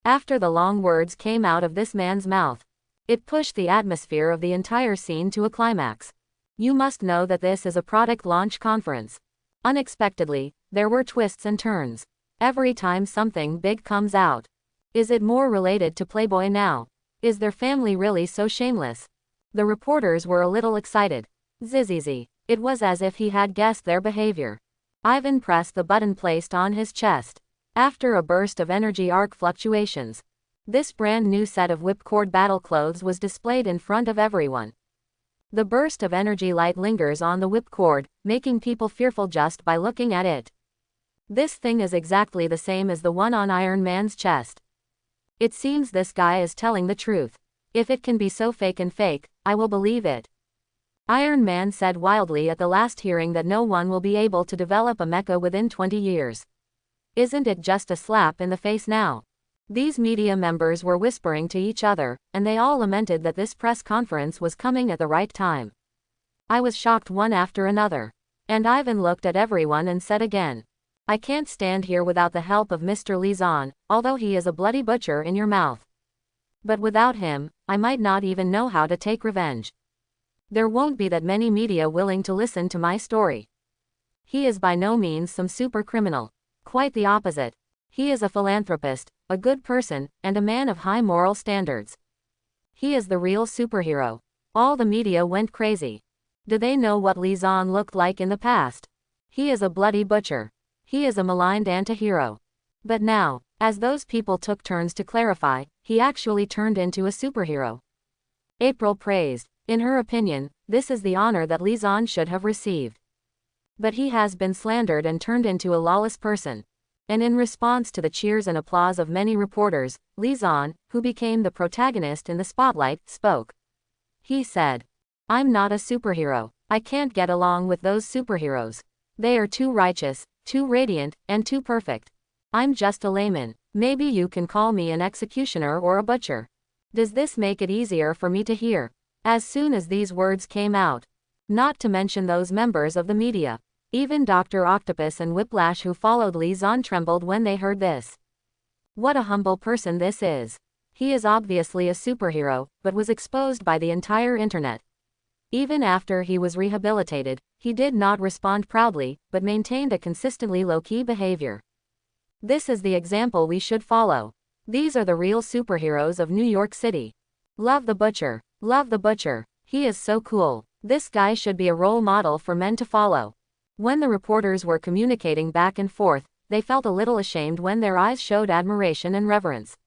After the long words came out of this man's mouth, it pushed the atmosphere of the entire scene to a climax. You must know that this is a product launch conference. Unexpectedly, there were twists and turns. Every time something big comes out. Is it more related to Playboy now? Is their family really so shameless? The reporters were a little excited. Zzzz. It was as if he had guessed their behavior. Ivan pressed the button placed on his chest. After a burst of energy arc fluctuations, this brand new set of whipcord battle clothes was displayed in front of everyone. The burst of energy light lingers on the whipcord, making people fearful just by looking at it. This thing is exactly the same as the one on Iron Man's chest. It seems this guy is telling the truth. If it can be so fake and fake, I will believe it. Iron Man said wildly at the last hearing that no one will be able to develop a mecha within 20 years. Isn't it just a slap in the face now? These media members were whispering to each other, and they all lamented that this press conference was coming at the right time. I was shocked one after another. And Ivan looked at everyone and said again, I can't stand here without the help of Mr. Lizon, although he is a bloody butcher in your mouth. But without him, I might not even know how to take revenge. There won't be that many media willing to listen to my story. He is by no means some super criminal. Quite the opposite. He is a philanthropist, a good person, and a man of high moral standards. He is the real superhero. All the media went crazy. Do they know what Lizon looked like in the past? He is a bloody butcher. He is a maligned anti-hero. But now, as those people took turns to clarify, he actually turned into a superhero. April praised. In her opinion, this is the honor that Lizon should have received. But he has been slandered and turned into a lawless person. And in response to the cheers and applause of many reporters, Lee Zahn, who became the protagonist in the spotlight, spoke. He said, "I'm not a superhero. I can't get along with those superheroes. They are too righteous, too radiant, and too perfect. I'm just a layman. Maybe you can call me an executioner or a butcher. Does this make it easier for me to hear?" As soon as these words came out, not to mention those members of the media, even Dr. Octopus and Whiplash who followed Lee Zahn trembled when they heard this. What a humble person this is. He is obviously a superhero, but was exposed by the entire internet. Even after he was rehabilitated, he did not respond proudly, but maintained a consistently low-key behavior. This is the example we should follow. These are the real superheroes of New York City. Love the Butcher. Love the Butcher. He is so cool. This guy should be a role model for men to follow. When the reporters were communicating back and forth, they felt a little ashamed when their eyes showed admiration and reverence.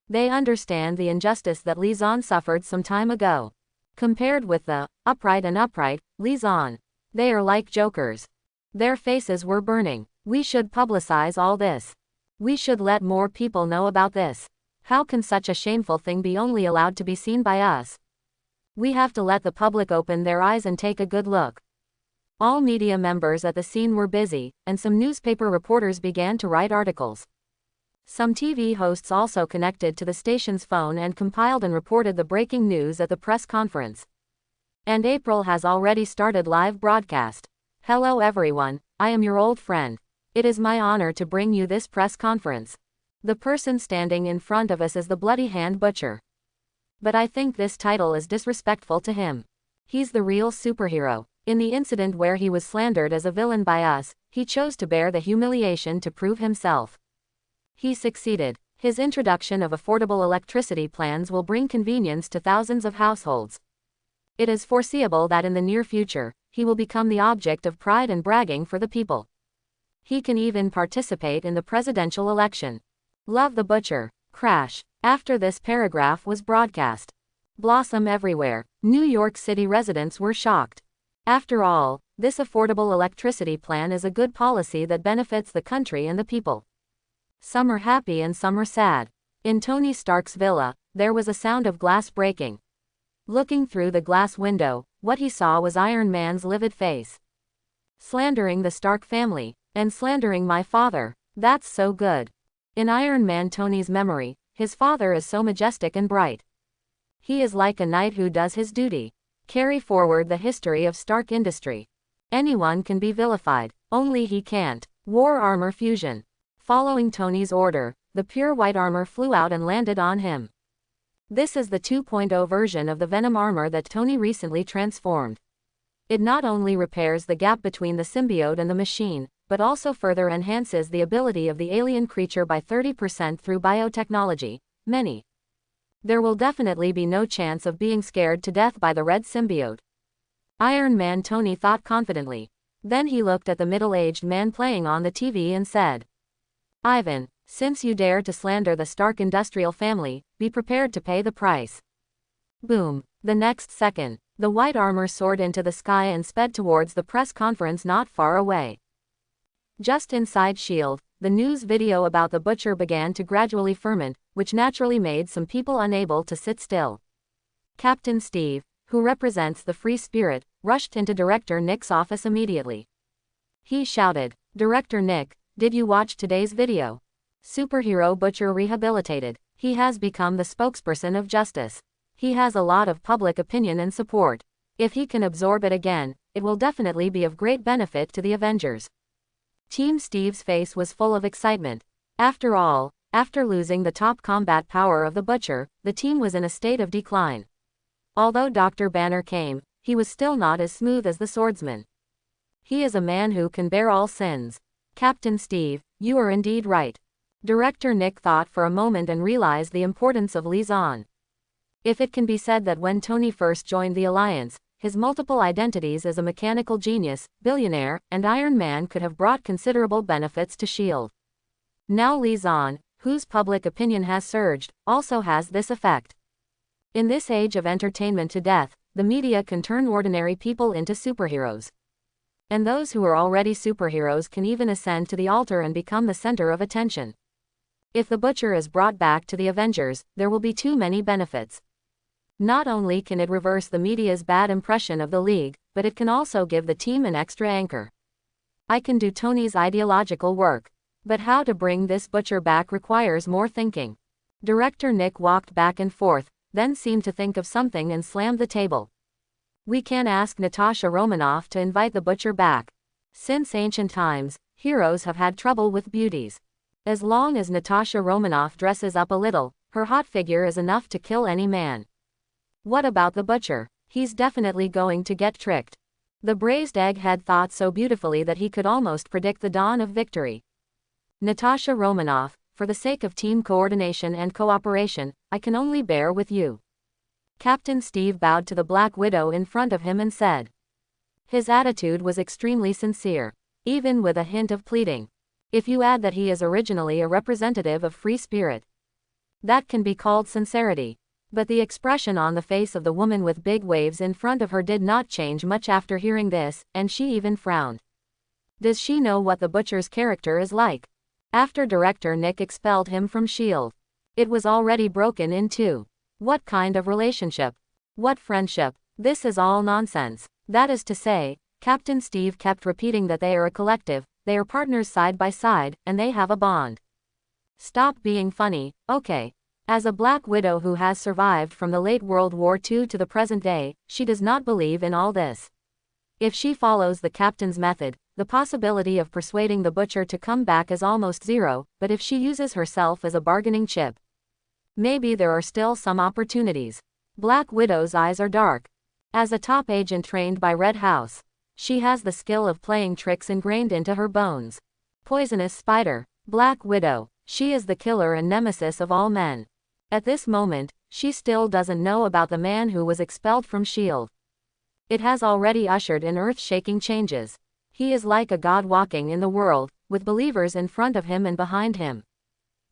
They understand the injustice that Lee Zahn suffered some time ago. Compared with the upright Lee Zahn, they are like jokers. Their faces were burning. We should publicize all this. We should let more people know about this. How can such a shameful thing be only allowed to be seen by us? We have to let the public open their eyes and take a good look. All media members at the scene were busy, and some newspaper reporters began to write articles. Some TV hosts also connected to the station's phone and compiled and reported the breaking news at the press conference. And April has already started live broadcast. "Hello everyone, I am your old friend. It is my honor to bring you this press conference. The person standing in front of us is the Bloody Hand Butcher. But I think this title is disrespectful to him. He's the real superhero. In the incident where he was slandered as a villain by us, he chose to bear the humiliation to prove himself. He succeeded. His introduction of affordable electricity plans will bring convenience to thousands of households. It is foreseeable that in the near future, he will become the object of pride and bragging for the people. He can even participate in the presidential election. Love the Butcher." Crash. After this paragraph was broadcast, blossom everywhere. New York City residents were shocked. After all, this affordable electricity plan is a good policy that benefits the country and the people. Some are happy and some are sad. In Tony Stark's villa, there was a sound of glass breaking. Looking through the glass window, what he saw was Iron Man's livid face. "Slandering the Stark family, and slandering my father. That's so good." In Iron Man Tony's memory, his father is so majestic and bright. He is like a knight who does his duty. Carry forward the history of Stark Industry. Anyone can be vilified, only he can't. War armor fusion. Following Tony's order, the pure white armor flew out and landed on him. This is the 2.0 version of the Venom armor that Tony recently transformed. It not only repairs the gap between the symbiote and the machine, but also further enhances the ability of the alien creature by 30% through biotechnology. There will definitely be no chance of being scared to death by the red symbiote. Iron Man Tony thought confidently. Then he looked at the middle-aged man playing on the TV and said, "Ivan, since you dare to slander the Stark industrial family, be prepared to pay the price." Boom. The next second, the white armor soared into the sky and sped towards the press conference not far away. Just inside S.H.I.E.L.D., the news video about the Butcher began to gradually ferment, which naturally made some people unable to sit still. Captain Steve, who represents the free spirit, rushed into Director Nick's office immediately. He shouted, "Director Nick, did you watch today's video? Superhero Butcher rehabilitated. He has become the spokesperson of justice. He has a lot of public opinion and support. If he can absorb it again, it will definitely be of great benefit to the Avengers." Team Steve's face was full of excitement. After all, after losing the top combat power of the Butcher, the team was in a state of decline. Although Dr. Banner came, he was still not as smooth as the swordsman. He is a man who can bear all sins. Captain Steve, you are indeed right. Director Nick thought for a moment and realized the importance of Lee Zahn. If it can be said that when Tony first joined the Alliance, his multiple identities as a mechanical genius, billionaire, and Iron Man could have brought considerable benefits to S.H.I.E.L.D. Now Lee Zahn, whose public opinion has surged, also has this effect. In this age of entertainment to death, the media can turn ordinary people into superheroes. And those who are already superheroes can even ascend to the altar and become the center of attention. If the Butcher is brought back to the Avengers, there will be too many benefits. Not only can it reverse the media's bad impression of the League, but it can also give the team an extra anchor. I can do Tony's ideological work. But how to bring this Butcher back requires more thinking. Director Nick walked back and forth, then seemed to think of something and slammed the table. We can ask Natasha Romanoff to invite the Butcher back. Since ancient times, heroes have had trouble with beauties. As long as Natasha Romanoff dresses up a little, her hot figure is enough to kill any man. What about the Butcher? He's definitely going to get tricked. The braised egg had thought so beautifully that he could almost predict the dawn of victory. Natasha Romanoff, for the sake of team coordination and cooperation, I can only bear with you. Captain Steve bowed to the Black Widow in front of him and said. His attitude was extremely sincere, even with a hint of pleading. If you add that he is originally a representative of free spirit, that can be called sincerity. But the expression on the face of the woman with big waves in front of her did not change much after hearing this, and she even frowned. Does she know what the Butcher's character is like? After Director Nick expelled him from S.H.I.E.L.D., it was already broken in two. What kind of relationship? What friendship? This is all nonsense. That is to say, Captain Steve kept repeating that they are a collective, they are partners side by side, and they have a bond. Stop being funny, okay. As a Black Widow who has survived from the late World War II to the present day, she does not believe in all this. If she follows the captain's method, the possibility of persuading the Butcher to come back is almost zero, but if she uses herself as a bargaining chip, maybe there are still some opportunities. Black Widow's eyes are dark. As a top agent trained by Red House, she has the skill of playing tricks ingrained into her bones. Poisonous spider. Black Widow. She is the killer and nemesis of all men. At this moment, she still doesn't know about the man who was expelled from S.H.I.E.L.D. It has already ushered in earth-shaking changes. He is like a god walking in the world, with believers in front of him and behind him.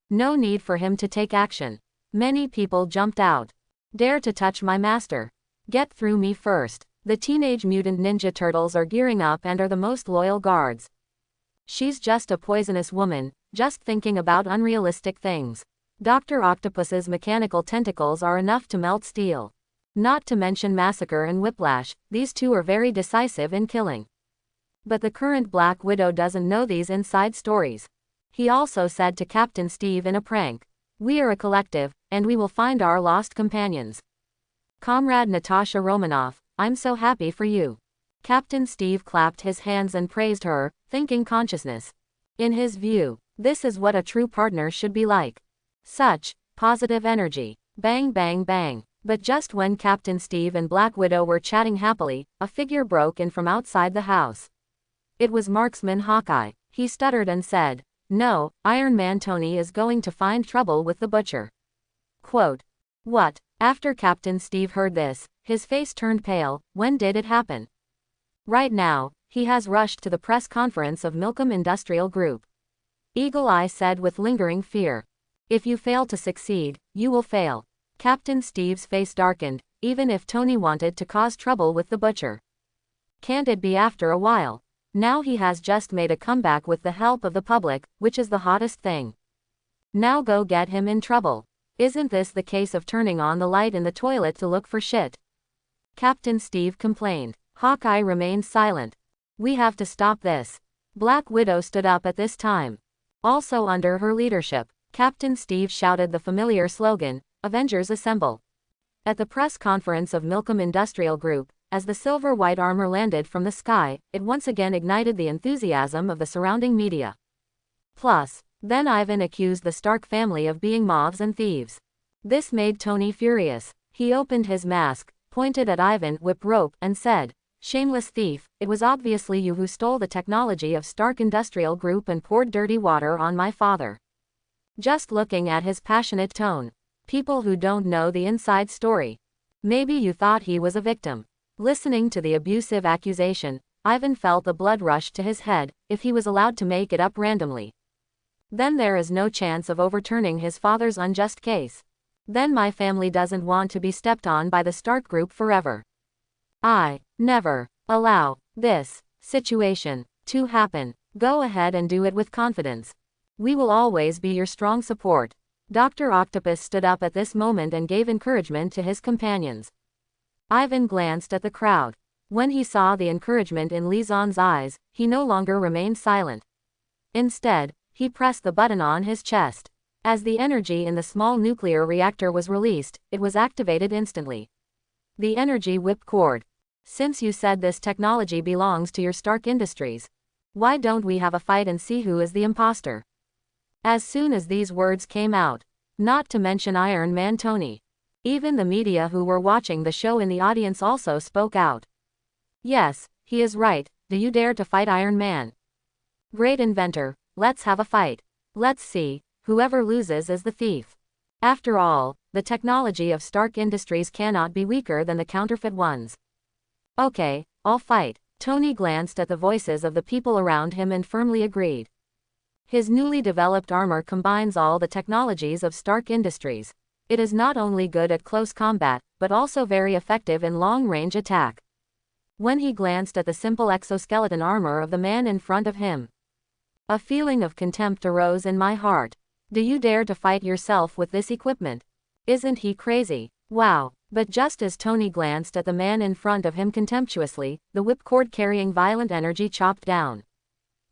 No need for him to take action. Many people jumped out. Dare to touch my master. Get through me first. The Teenage Mutant Ninja Turtles are gearing up and are the most loyal guards. She's just a poisonous woman, just thinking about unrealistic things. Dr. Octopus's mechanical tentacles are enough to melt steel. Not to mention Massacre and Whiplash, these two are very decisive in killing. But the current Black Widow doesn't know these inside stories. He also said to Captain Steve in a prank, "We are a collective, and we will find our lost companions." Comrade Natasha Romanoff, I'm so happy for you. Captain Steve clapped his hands and praised her, thinking consciousness. In his view, this is what a true partner should be like. Such positive energy. Bang bang bang. But just when Captain Steve and Black Widow were chatting happily, a figure broke in from outside the house. It was Marksman Hawkeye. He stuttered and said, "No, Iron Man Tony is going to find trouble with the Butcher." Quote. What? After Captain Steve heard this, his face turned pale. When did it happen? Right now, he has rushed to the press conference of Milcom Industrial Group. Eagle Eye said with lingering fear. If you fail to succeed, you will fail. Captain Steve's face darkened, even if Tony wanted to cause trouble with the Butcher. Can't it be after a while? Now he has just made a comeback with the help of the public, which is the hottest thing. Now go get him in trouble. Isn't this the case of turning on the light in the toilet to look for shit? Captain Steve complained. Hawkeye remained silent. We have to stop this. Black Widow stood up at this time. Also under her leadership, Captain Steve shouted the familiar slogan, "Avengers Assemble." At the press conference of Milcom Industrial Group, as the silver-white armor landed from the sky, it once again ignited the enthusiasm of the surrounding media. Plus, then Ivan accused the Stark family of being moths and thieves. This made Tony furious. He opened his mask, pointed at Ivan Whip Rope, and said, "Shameless thief, it was obviously you who stole the technology of Stark Industrial Group and poured dirty water on my father." Just looking at his passionate tone. People who don't know the inside story. Maybe you thought he was a victim. Listening to the abusive accusation, Ivan felt the blood rush to his head. If he was allowed to make it up randomly, then there is no chance of overturning his father's unjust case. Then my family doesn't want to be stepped on by the Stark Group forever. I never allow this. situation to happen. Go ahead and do it with confidence. We will always be your strong support. Dr. Octopus stood up at this moment and gave encouragement to his companions. Ivan glanced at the crowd. When he saw the encouragement in Lizon's eyes, he no longer remained silent. Instead, he pressed the button on his chest. As the energy in the small nuclear reactor was released, it was activated instantly. The energy whipcord. Since you said this technology belongs to your Stark Industries, why don't we have a fight and see who is the imposter? As soon as these words came out, not to mention Iron Man Tony, even the media who were watching the show in the audience also spoke out. Yes, he is right. Do you dare to fight Iron Man? Great inventor, let's have a fight. Let's see, whoever loses is the thief. After all, the technology of Stark Industries cannot be weaker than the counterfeit ones. Okay, I'll fight. Tony glanced at the voices of the people around him and firmly agreed. His newly developed armor combines all the technologies of Stark Industries. It is not only good at close combat, but also very effective in long-range attack. When he glanced at the simple exoskeleton armor of the man in front of him, a feeling of contempt arose in my heart. Do you dare to fight yourself with this equipment? Isn't he crazy? Wow. But just as Tony glanced at the man in front of him contemptuously, the whipcord carrying violent energy chopped down.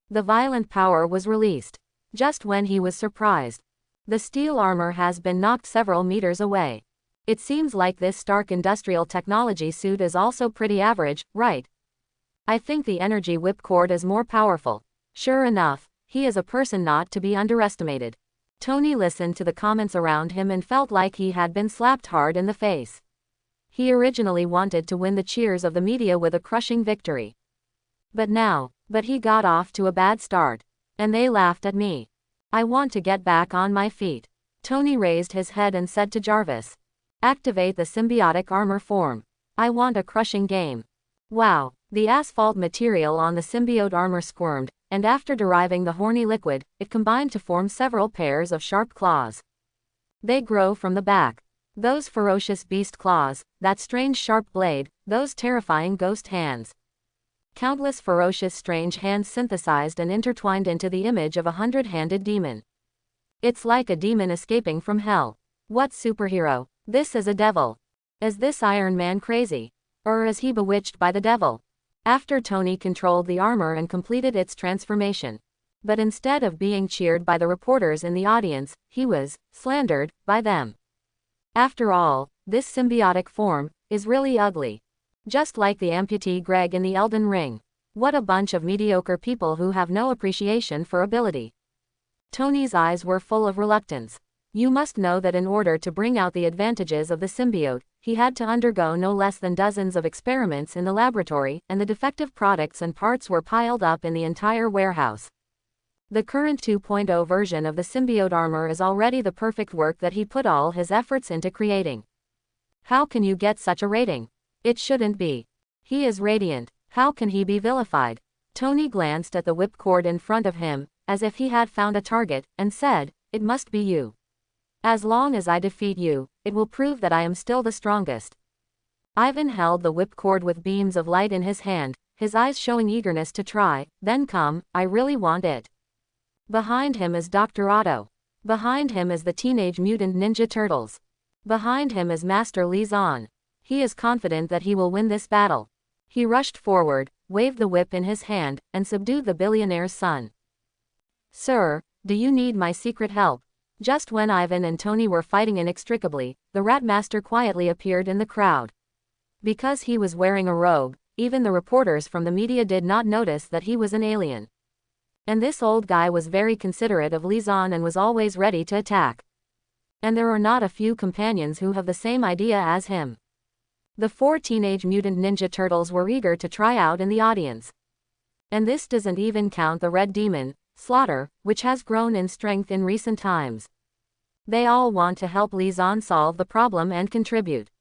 The violent power was released. Just when he was surprised, the steel armor has been knocked several meters away. It seems like this Stark Industrial Technology suit is also pretty average, right? I think the energy whipcord is more powerful. Sure enough, he is a person not to be underestimated. Tony listened to the comments around him and felt like he had been slapped hard in the face. He originally wanted to win the cheers of the media with a crushing victory. But he got off to a bad start. And they laughed at me. I want to get back on my feet. Tony raised his head and said to Jarvis, activate the symbiotic armor form. I want a crushing game. Wow. The asphalt material on the symbiote armor squirmed, and after deriving the horny liquid, it combined to form several pairs of sharp claws. They grow from the back. Those ferocious beast claws, that strange sharp blade, those terrifying ghost hands. Countless ferocious strange hands synthesized and intertwined into the image of a 100-handed demon. It's like a demon escaping from hell. What superhero? This is a devil. Is this Iron Man crazy? Or is he bewitched by the devil? After Tony controlled the armor and completed its transformation. But instead of being cheered by the reporters in the audience, he was slandered by them. After all, this symbiotic form is really ugly. Just like the amputee Greg in the Elden Ring. What a bunch of mediocre people who have no appreciation for ability. Tony's eyes were full of reluctance. You must know that in order to bring out the advantages of the symbiote, he had to undergo no less than dozens of experiments in the laboratory, and the defective products and parts were piled up in the entire warehouse. The current 2.0 version of the symbiote armor is already the perfect work that he put all his efforts into creating. How can you get such a rating? It shouldn't be. He is radiant. How can he be vilified? Tony glanced at the whipcord in front of him, as if he had found a target, and said, it must be you. As long as I defeat you, it will prove that I am still the strongest. Ivan held the whipcord with beams of light in his hand, his eyes showing eagerness to try. Then come, I really want it. Behind him is Dr. Otto. Behind him is the Teenage Mutant Ninja Turtles. Behind him is Master Lizon. He is confident that he will win this battle. He rushed forward, waved the whip in his hand, and subdued the billionaire's son. Sir, do you need my secret help? Just when Ivan and Tony were fighting inextricably, the Rat Master quietly appeared in the crowd. Because he was wearing a robe, even the reporters from the media did not notice that he was an alien. And this old guy was very considerate of Lizon and was always ready to attack. And there are not a few companions who have the same idea as him. The 4 Teenage Mutant Ninja Turtles were eager to try out in the audience. And this doesn't even count the Red Demon, Slaughter, which has grown in strength in recent times. They all want to help Lizon solve the problem and contribute.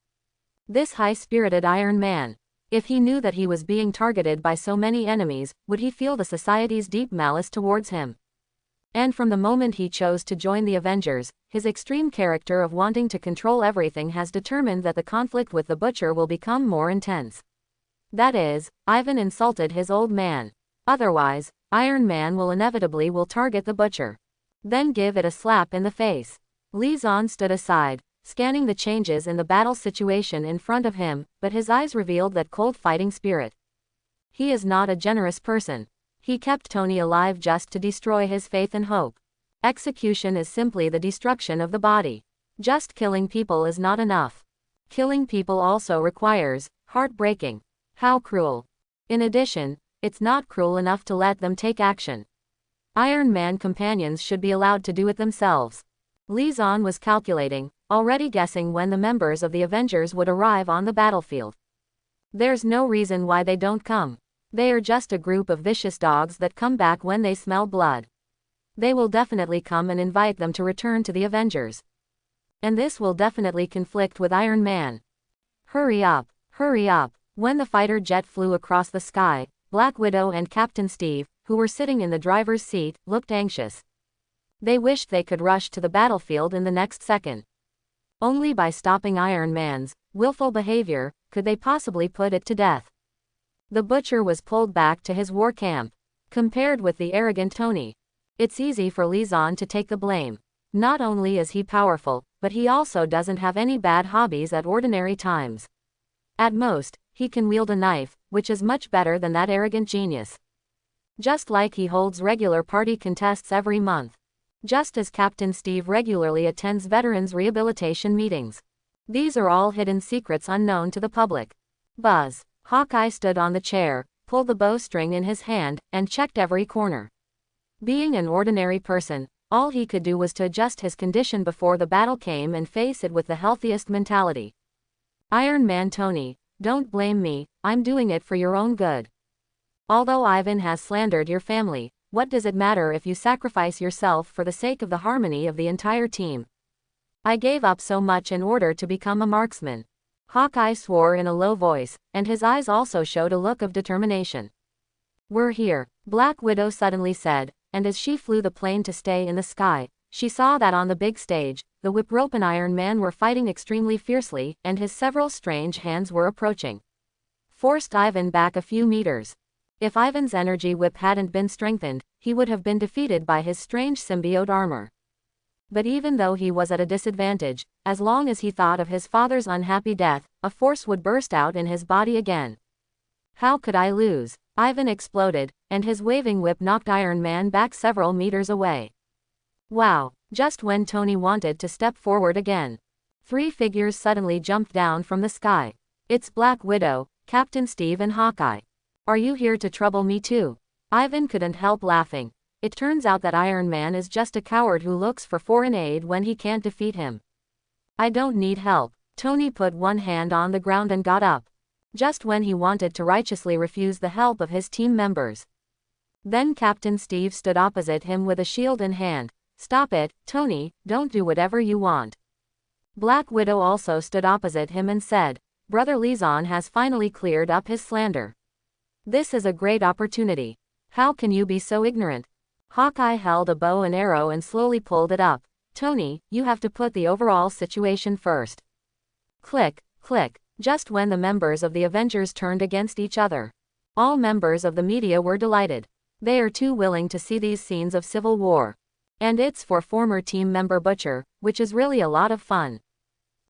This high-spirited Iron Man, if he knew that he was being targeted by so many enemies, would he feel the society's deep malice towards him? And from the moment he chose to join the Avengers, his extreme character of wanting to control everything has determined that the conflict with the Butcher will become more intense. That is, Ivan insulted his old man. Otherwise, Iron Man will inevitably target the butcher. Then give it a slap in the face. Li Zan stood aside, scanning the changes in the battle situation in front of him, but his eyes revealed that cold fighting spirit. He is not a generous person. He kept Tony alive just to destroy his faith and hope. Execution is simply the destruction of the body. Just killing people is not enough. Killing people also requires heartbreaking. How cruel. In addition, it's not cruel enough to let them take action. Iron Man companions should be allowed to do it themselves. Li Zan was calculating, already guessing when the members of the Avengers would arrive on the battlefield. There's no reason why they don't come. They are just a group of vicious dogs that come back when they smell blood. They will definitely come and invite them to return to the Avengers. And this will definitely conflict with Iron Man. Hurry up, hurry up. When the fighter jet flew across the sky, Black Widow and Captain Steve, who were sitting in the driver's seat, looked anxious. They wished they could rush to the battlefield in the next second. Only by stopping Iron Man's willful behavior could they possibly put it to death. The butcher was pulled back to his war camp. Compared with the arrogant Tony, it's easy for Li Zan to take the blame. Not only is he powerful, but he also doesn't have any bad hobbies at ordinary times. At most, he can wield a knife, which is much better than that arrogant genius. Just like he holds regular party contests every month. Just as Captain Steve regularly attends veterans rehabilitation meetings. These are all hidden secrets unknown to the public. Buzz. Hawkeye stood on the chair, pulled the bowstring in his hand, and checked every corner. Being an ordinary person, all he could do was to adjust his condition before the battle came and face it with the healthiest mentality. Iron Man Tony, don't blame me, I'm doing it for your own good. Although Ivan has slandered your family, what does it matter if you sacrifice yourself for the sake of the harmony of the entire team? I gave up so much in order to become a marksman. Hawkeye swore in a low voice, and his eyes also showed a look of determination. We're here, Black Widow suddenly said, and as she flew the plane to stay in the sky, she saw that on the big stage, the Whip Rope and Iron Man were fighting extremely fiercely, and his several strange hands were approaching. Forced Ivan back a few meters. If Ivan's energy whip hadn't been strengthened, he would have been defeated by his strange symbiote armor. But even though he was at a disadvantage, as long as he thought of his father's unhappy death, a force would burst out in his body again. How could I lose? Ivan exploded, and his waving whip knocked Iron Man back several meters away. Wow, just when Tony wanted to step forward again. 3 figures suddenly jumped down from the sky. It's Black Widow, Captain Steve and Hawkeye. Are you here to trouble me too? Ivan couldn't help laughing. It turns out that Iron Man is just a coward who looks for foreign aid when he can't defeat him. I don't need help. Tony put one hand on the ground and got up. Just when he wanted to righteously refuse the help of his team members. Then Captain Steve stood opposite him with a shield in hand. Stop it, Tony, don't do whatever you want. Black Widow also stood opposite him and said, Brother Li Zan has finally cleared up his slander. This is a great opportunity. How can you be so ignorant? Hawkeye held a bow and arrow and slowly pulled it up. Tony, you have to put the overall situation first. Click, click. Just when the members of the Avengers turned against each other. All members of the media were delighted. They are too willing to see these scenes of civil war. And it's for former team member Butcher, which is really a lot of fun.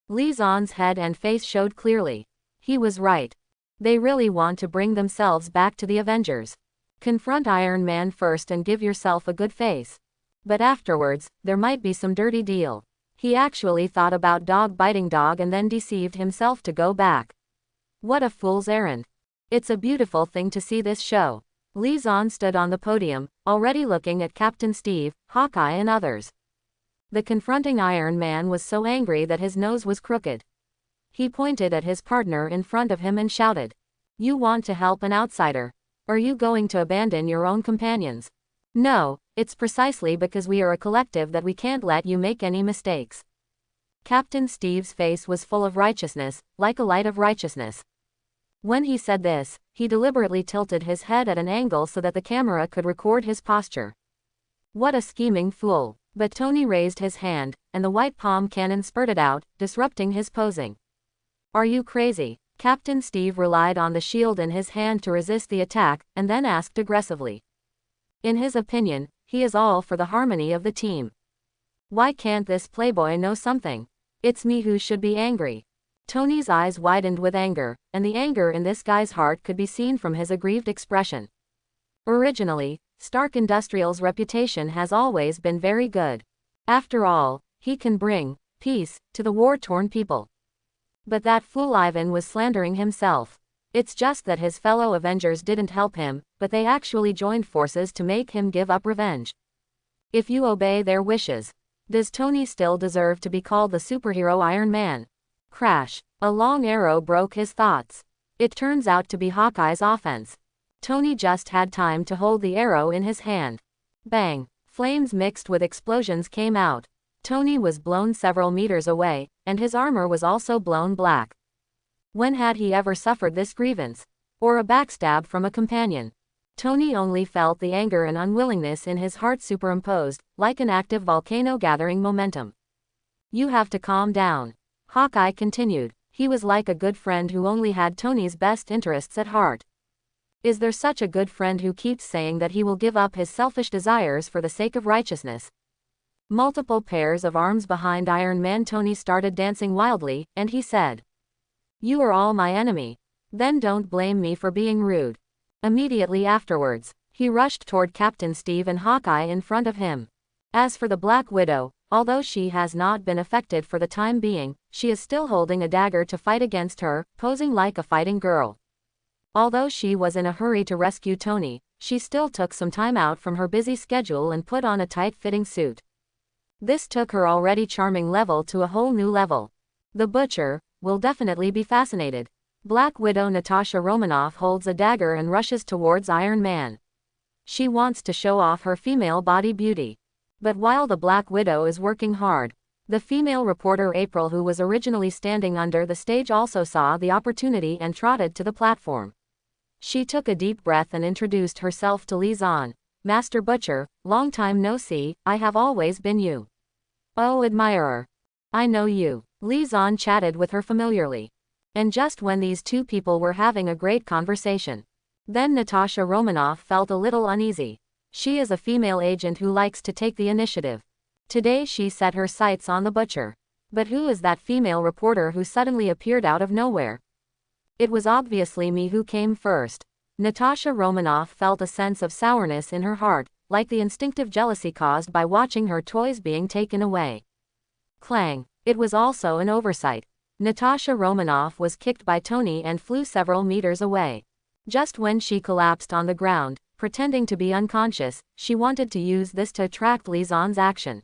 Li Zan's head and face showed clearly. He was right. They really want to bring themselves back to the Avengers. Confront Iron Man first and give yourself a good face. But afterwards, there might be some dirty deal. He actually thought about dog biting dog and then deceived himself to go back. What a fool's errand. It's a beautiful thing to see this show. Li Zan stood on the podium, already looking at Captain Steve, Hawkeye and others. The confronting Iron Man was so angry that his nose was crooked. He pointed at his partner in front of him and shouted, You want to help an outsider? Are you going to abandon your own companions? No, it's precisely because we are a collective that we can't let you make any mistakes. Captain Steve's face was full of righteousness, like a light of righteousness. When he said this, he deliberately tilted his head at an angle so that the camera could record his posture. What a scheming fool. But Tony raised his hand, and the white palm cannon spurted out, disrupting his posing. Are you crazy? Captain Steve relied on the shield in his hand to resist the attack, and then asked aggressively. In his opinion, he is all for the harmony of the team. Why can't this playboy know something? It's me who should be angry. Tony's eyes widened with anger, and the anger in this guy's heart could be seen from his aggrieved expression. Originally, Stark Industrial's reputation has always been very good. After all, he can bring peace to the war-torn people. But that fool Ivan was slandering himself. It's just that his fellow Avengers didn't help him, but they actually joined forces to make him give up revenge. If you obey their wishes, does Tony still deserve to be called the superhero Iron Man? Crash. A long arrow broke his thoughts. It turns out to be Hawkeye's offense. Tony just had time to hold the arrow in his hand. Bang. Flames mixed with explosions came out. Tony was blown several meters away, and his armor was also blown black. When had he ever suffered this grievance? Or a backstab from a companion? Tony only felt the anger and unwillingness in his heart superimposed, like an active volcano gathering momentum. You have to calm down. Hawkeye continued. He was like a good friend who only had Tony's best interests at heart. Is there such a good friend who keeps saying that he will give up his selfish desires for the sake of righteousness? Multiple pairs of arms behind Iron Man. Tony started dancing wildly, and he said, "You are all my enemy. Then don't blame me for being rude." Immediately afterwards, he rushed toward Captain Steve and Hawkeye in front of him. As for the Black Widow, although she has not been affected for the time being, she is still holding a dagger to fight against her, posing like a fighting girl. Although she was in a hurry to rescue Tony, she still took some time out from her busy schedule and put on a tight-fitting suit. This took her already charming level to a whole new level. The Butcher will definitely be fascinated. Black Widow Natasha Romanoff holds a dagger and rushes towards Iron Man. She wants to show off her female body beauty. But while the Black Widow is working hard, the female reporter April, who was originally standing under the stage, also saw the opportunity and trotted to the platform. She took a deep breath and introduced herself to Li Zan. "Master Butcher, long time no see, I have always been you." "Oh, admirer. I know you." Li Zan chatted with her familiarly. And just when these two people were having a great conversation, then Natasha Romanoff felt a little uneasy. She is a female agent who likes to take the initiative. Today she set her sights on the Butcher. But who is that female reporter who suddenly appeared out of nowhere? It was obviously me who came first. Natasha Romanoff felt a sense of sourness in her heart, like the instinctive jealousy caused by watching her toys being taken away. Clang. It was also an oversight. Natasha Romanoff was kicked by Tony and flew several meters away. Just when she collapsed on the ground, pretending to be unconscious, she wanted to use this to attract Li Zan's action.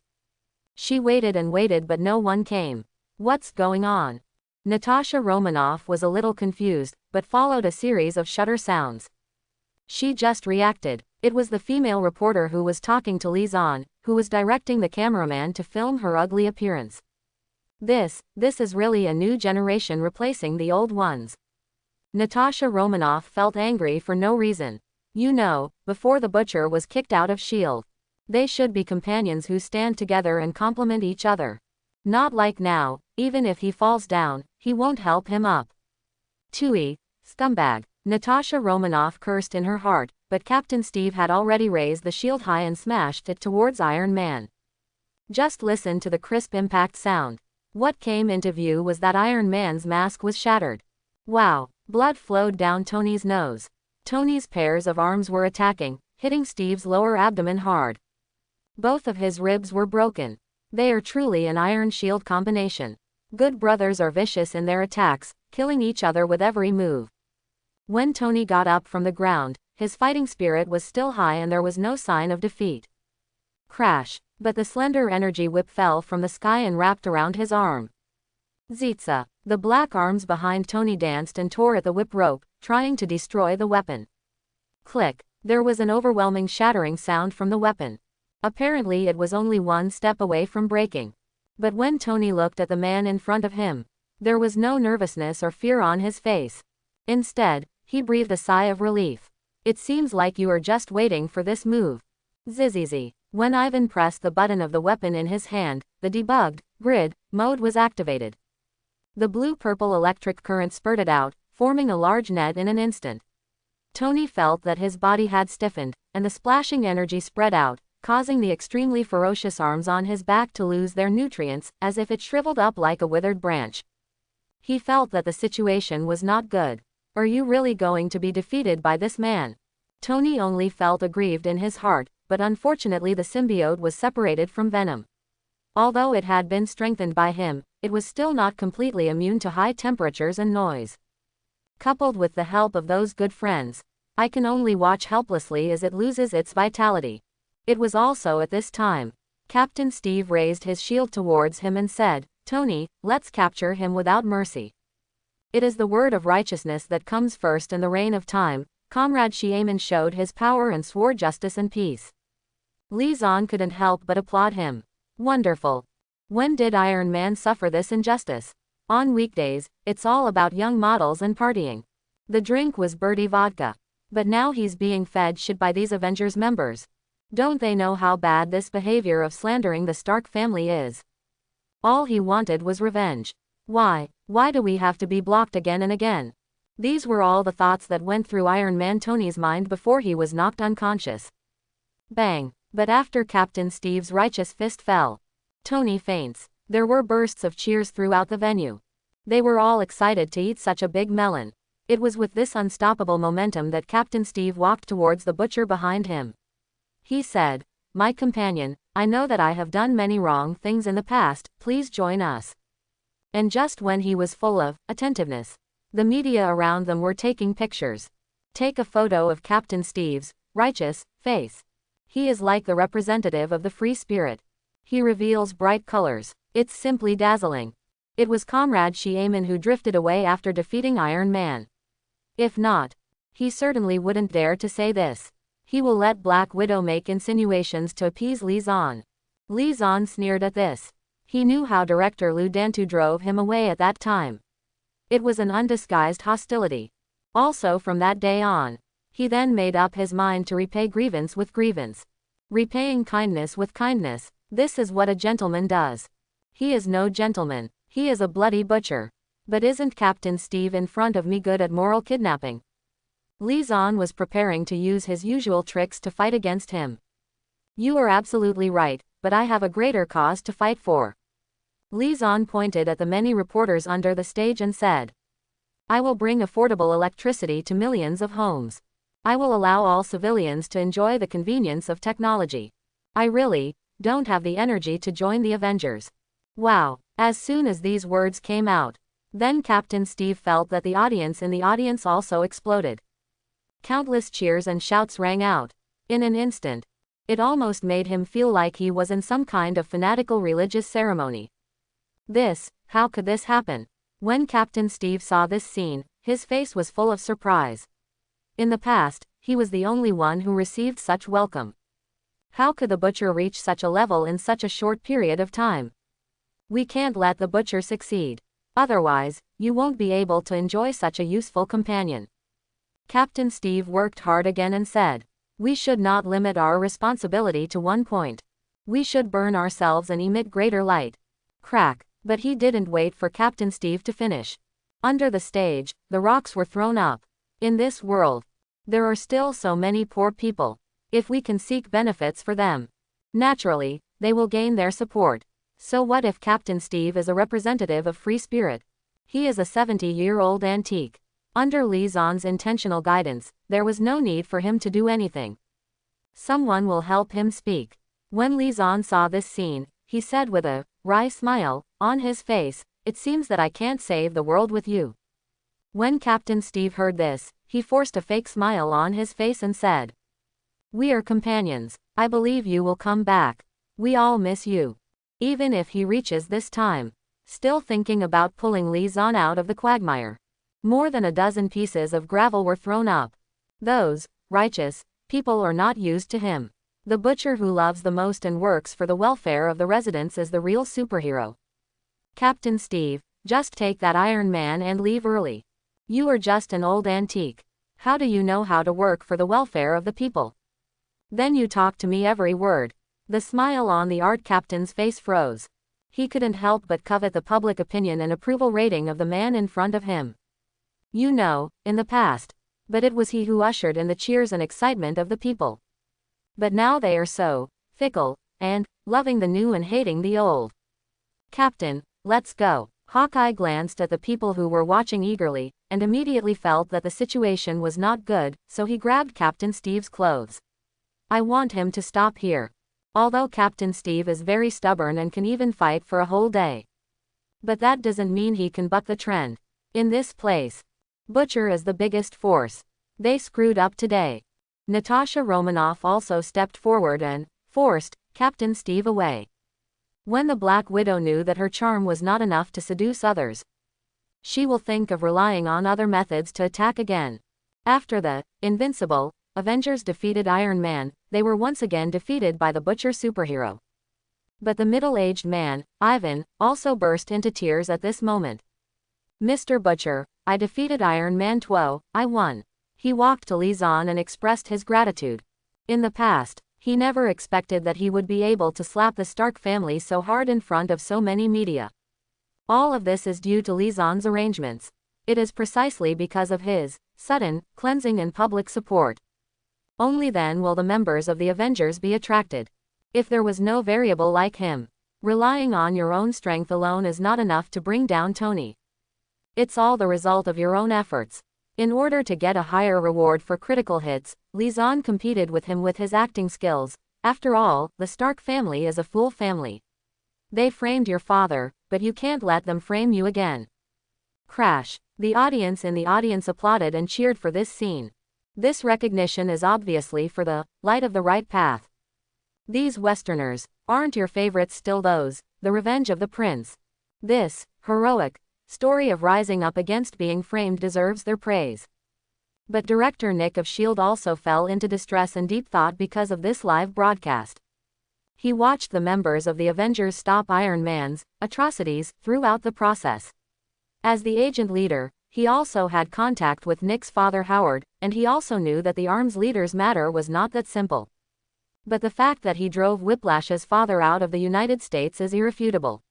She waited and waited, but no one came. What's going on? Natasha Romanoff was a little confused, but followed a series of shudder sounds. She just reacted. It was the female reporter who was talking to Li Zan, who was directing the cameraman to film her ugly appearance. This is really a new generation replacing the old ones. Natasha Romanoff felt angry for no reason. You know, before the Butcher was kicked out of S.H.I.E.L.D. They should be companions who stand together and complement each other. Not like now, even if he falls down, he won't help him up. Tui, scumbag. Natasha Romanoff cursed in her heart, but Captain Steve had already raised the shield high and smashed it towards Iron Man. Just listen to the crisp impact sound. What came into view was that Iron Man's mask was shattered. Wow. Blood flowed down Tony's nose. Tony's pairs of arms were attacking, hitting Steve's lower abdomen hard. Both of his ribs were broken. They are truly an iron shield combination. Good brothers are vicious in their attacks, killing each other with every move. When Tony got up from the ground, his fighting spirit was still high and there was no sign of defeat. Crash. But the slender energy whip fell from the sky and wrapped around his arm. Zitza. The black arms behind Tony danced and tore at the whip rope, trying to destroy the weapon. Click. There was an overwhelming shattering sound from the weapon. Apparently it was only one step away from breaking. But when Tony looked at the man in front of him, there was no nervousness or fear on his face. Instead, he breathed a sigh of relief. It seems like you are just waiting for this move. Zzzz. When Ivan pressed the button of the weapon in his hand, the debugged grid mode was activated. The blue-purple electric current spurted out, forming a large net in an instant. Tony felt that his body had stiffened, and the splashing energy spread out, causing the extremely ferocious arms on his back to lose their nutrients, as if it shriveled up like a withered branch. He felt that the situation was not good. Are you really going to be defeated by this man? Tony only felt aggrieved in his heart, but unfortunately the symbiote was separated from Venom. Although it had been strengthened by him, it was still not completely immune to high temperatures and noise. Coupled with the help of those good friends, I can only watch helplessly as it loses its vitality. It was also at this time. Captain Steve raised his shield towards him and said, "Tony, let's capture him without mercy. It is the word of righteousness that comes first in the reign of time." Comrade S.H.I.E.L.D showed his power and swore justice and peace. Li Zan couldn't help but applaud him. Wonderful. When did Iron Man suffer this injustice? On weekdays, it's all about young models and partying. The drink was birdie vodka. But now he's being fed shit by these Avengers members. Don't they know how bad this behavior of slandering the Stark family is? All he wanted was revenge. Why do we have to be blocked again and again? These were all the thoughts that went through Iron Man Tony's mind before he was knocked unconscious. Bang! But after Captain Steve's righteous fist fell, Tony faints. There were bursts of cheers throughout the venue. They were all excited to eat such a big melon. It was with this unstoppable momentum that Captain Steve walked towards the butcher behind him. He said, "My companion, I know that I have done many wrong things in the past, please join us." And just when he was full of attentiveness, the media around them were taking pictures. Take a photo of Captain Steve's righteous face. He is like the representative of the free spirit. He reveals bright colors. It's simply dazzling. It was Comrade S.H.I.E.L.D who drifted away after defeating Iron Man. If not, he certainly wouldn't dare to say this. He will let Black Widow make insinuations to appease Li Zan. Li Zan sneered at this. He knew how director Lu Dantu drove him away at that time. It was an undisguised hostility. Also from that day on, he then made up his mind to repay grievance with grievance. Repaying kindness with kindness, this is what a gentleman does. He is no gentleman, he is a bloody butcher. But isn't Captain Steve in front of me good at moral kidnapping? Li Zan was preparing to use his usual tricks to fight against him. You are absolutely right, but I have a greater cause to fight for. Li Zan pointed at the many reporters under the stage and said, "I will bring affordable electricity to millions of homes. I will allow all civilians to enjoy the convenience of technology. I really don't have the energy to join the Avengers." Wow! As soon as these words came out, then Captain Steve felt that the audience in the audience also exploded. Countless cheers and shouts rang out. In an instant, it almost made him feel like he was in some kind of fanatical religious ceremony. How could this happen? When Captain Steve saw this scene, his face was full of surprise. In the past, he was the only one who received such welcome. How could the butcher reach such a level in such a short period of time? We can't let the butcher succeed. Otherwise, you won't be able to enjoy such a useful companion. Captain Steve worked hard again and said, "We should not limit our responsibility to one point. We should burn ourselves and emit greater light." Crack! But he didn't wait for Captain Steve to finish. Under the stage, the rocks were thrown up. In this world, there are still so many poor people. If we can seek benefits for them, naturally, they will gain their support. So what if Captain Steve is a representative of free spirit? He is a 70-year-old antique. Under Li Zan's intentional guidance, there was no need for him to do anything. Someone will help him speak. When Li Zan saw this scene, he said with a wry smile on his face, "It seems that I can't save the world with you." When Captain Steve heard this, he forced a fake smile on his face and said, "We are companions. I believe you will come back. We all miss you." Even if he reaches this time, still thinking about pulling Li Zan out of the quagmire. More than a dozen pieces of gravel were thrown up. Those righteous people are not used to him. The butcher who loves the most and works for the welfare of the residents is the real superhero. Captain Steve, just take that Iron Man and leave early. You are just an old antique. How do you know how to work for the welfare of the people? Then you talk to me every word. The smile on the art captain's face froze. He couldn't help but covet the public opinion and approval rating of the man in front of him. You know, in the past. But it was he who ushered in the cheers and excitement of the people. But now they are so fickle, and loving the new and hating the old. Captain, let's go. Hawkeye glanced at the people who were watching eagerly, and immediately felt that the situation was not good, so he grabbed Captain Steve's clothes. I want him to stop here. Although Captain Steve is very stubborn and can even fight for a whole day. But that doesn't mean he can buck the trend. In this place, Butcher is the biggest force. They screwed up today. Natasha Romanoff also stepped forward and forced Captain Steve away. When the Black Widow knew that her charm was not enough to seduce others, she will think of relying on other methods to attack again. After the Invincible Avengers defeated Iron Man, they were once again defeated by the Butcher superhero. But the middle-aged man, Ivan, also burst into tears at this moment. Mr. Butcher, I defeated Iron Man 2, I won. He walked to Li Zan and expressed his gratitude. In the past, he never expected that he would be able to slap the Stark family so hard in front of so many media. All of this is due to Li Zan's arrangements. It is precisely because of his sudden cleansing and public support. Only then will the members of the Avengers be attracted. If there was no variable like him, relying on your own strength alone is not enough to bring down Tony. It's all the result of your own efforts. In order to get a higher reward for critical hits, Li Zan competed with him with his acting skills. After all, the Stark family is a fool family. They framed your father, but you can't let them frame you again. Crash. The audience in the audience applauded and cheered for this scene. This recognition is obviously for the light of the right path. These Westerners aren't your favorites still those, the Revenge of the Prince. This heroic story of rising up against being framed deserves their praise. But director Nick of S.H.I.E.L.D. also fell into distress and deep thought because of this live broadcast. He watched the members of the Avengers stop Iron Man's atrocities throughout the process. As the agent leader, he also had contact with Nick's father Howard, and he also knew that the arms leader's matter was not that simple. But the fact that he drove Whiplash's father out of the United States is irrefutable.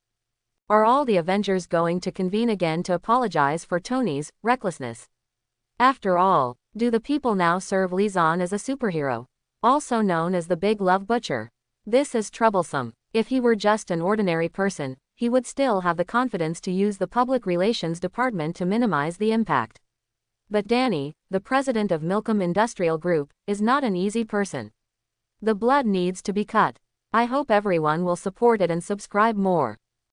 Are all the Avengers going to convene again to apologize for Tony's recklessness? After all, do the people now serve Li Zan as a superhero, also known as the Big Love Butcher? This is troublesome. If he were just an ordinary person, he would still have the confidence to use the public relations department to minimize the impact. But Danny, the president of Milcom Industrial Group, is not an easy person. The blood needs to be cut. I hope everyone will support it and subscribe more.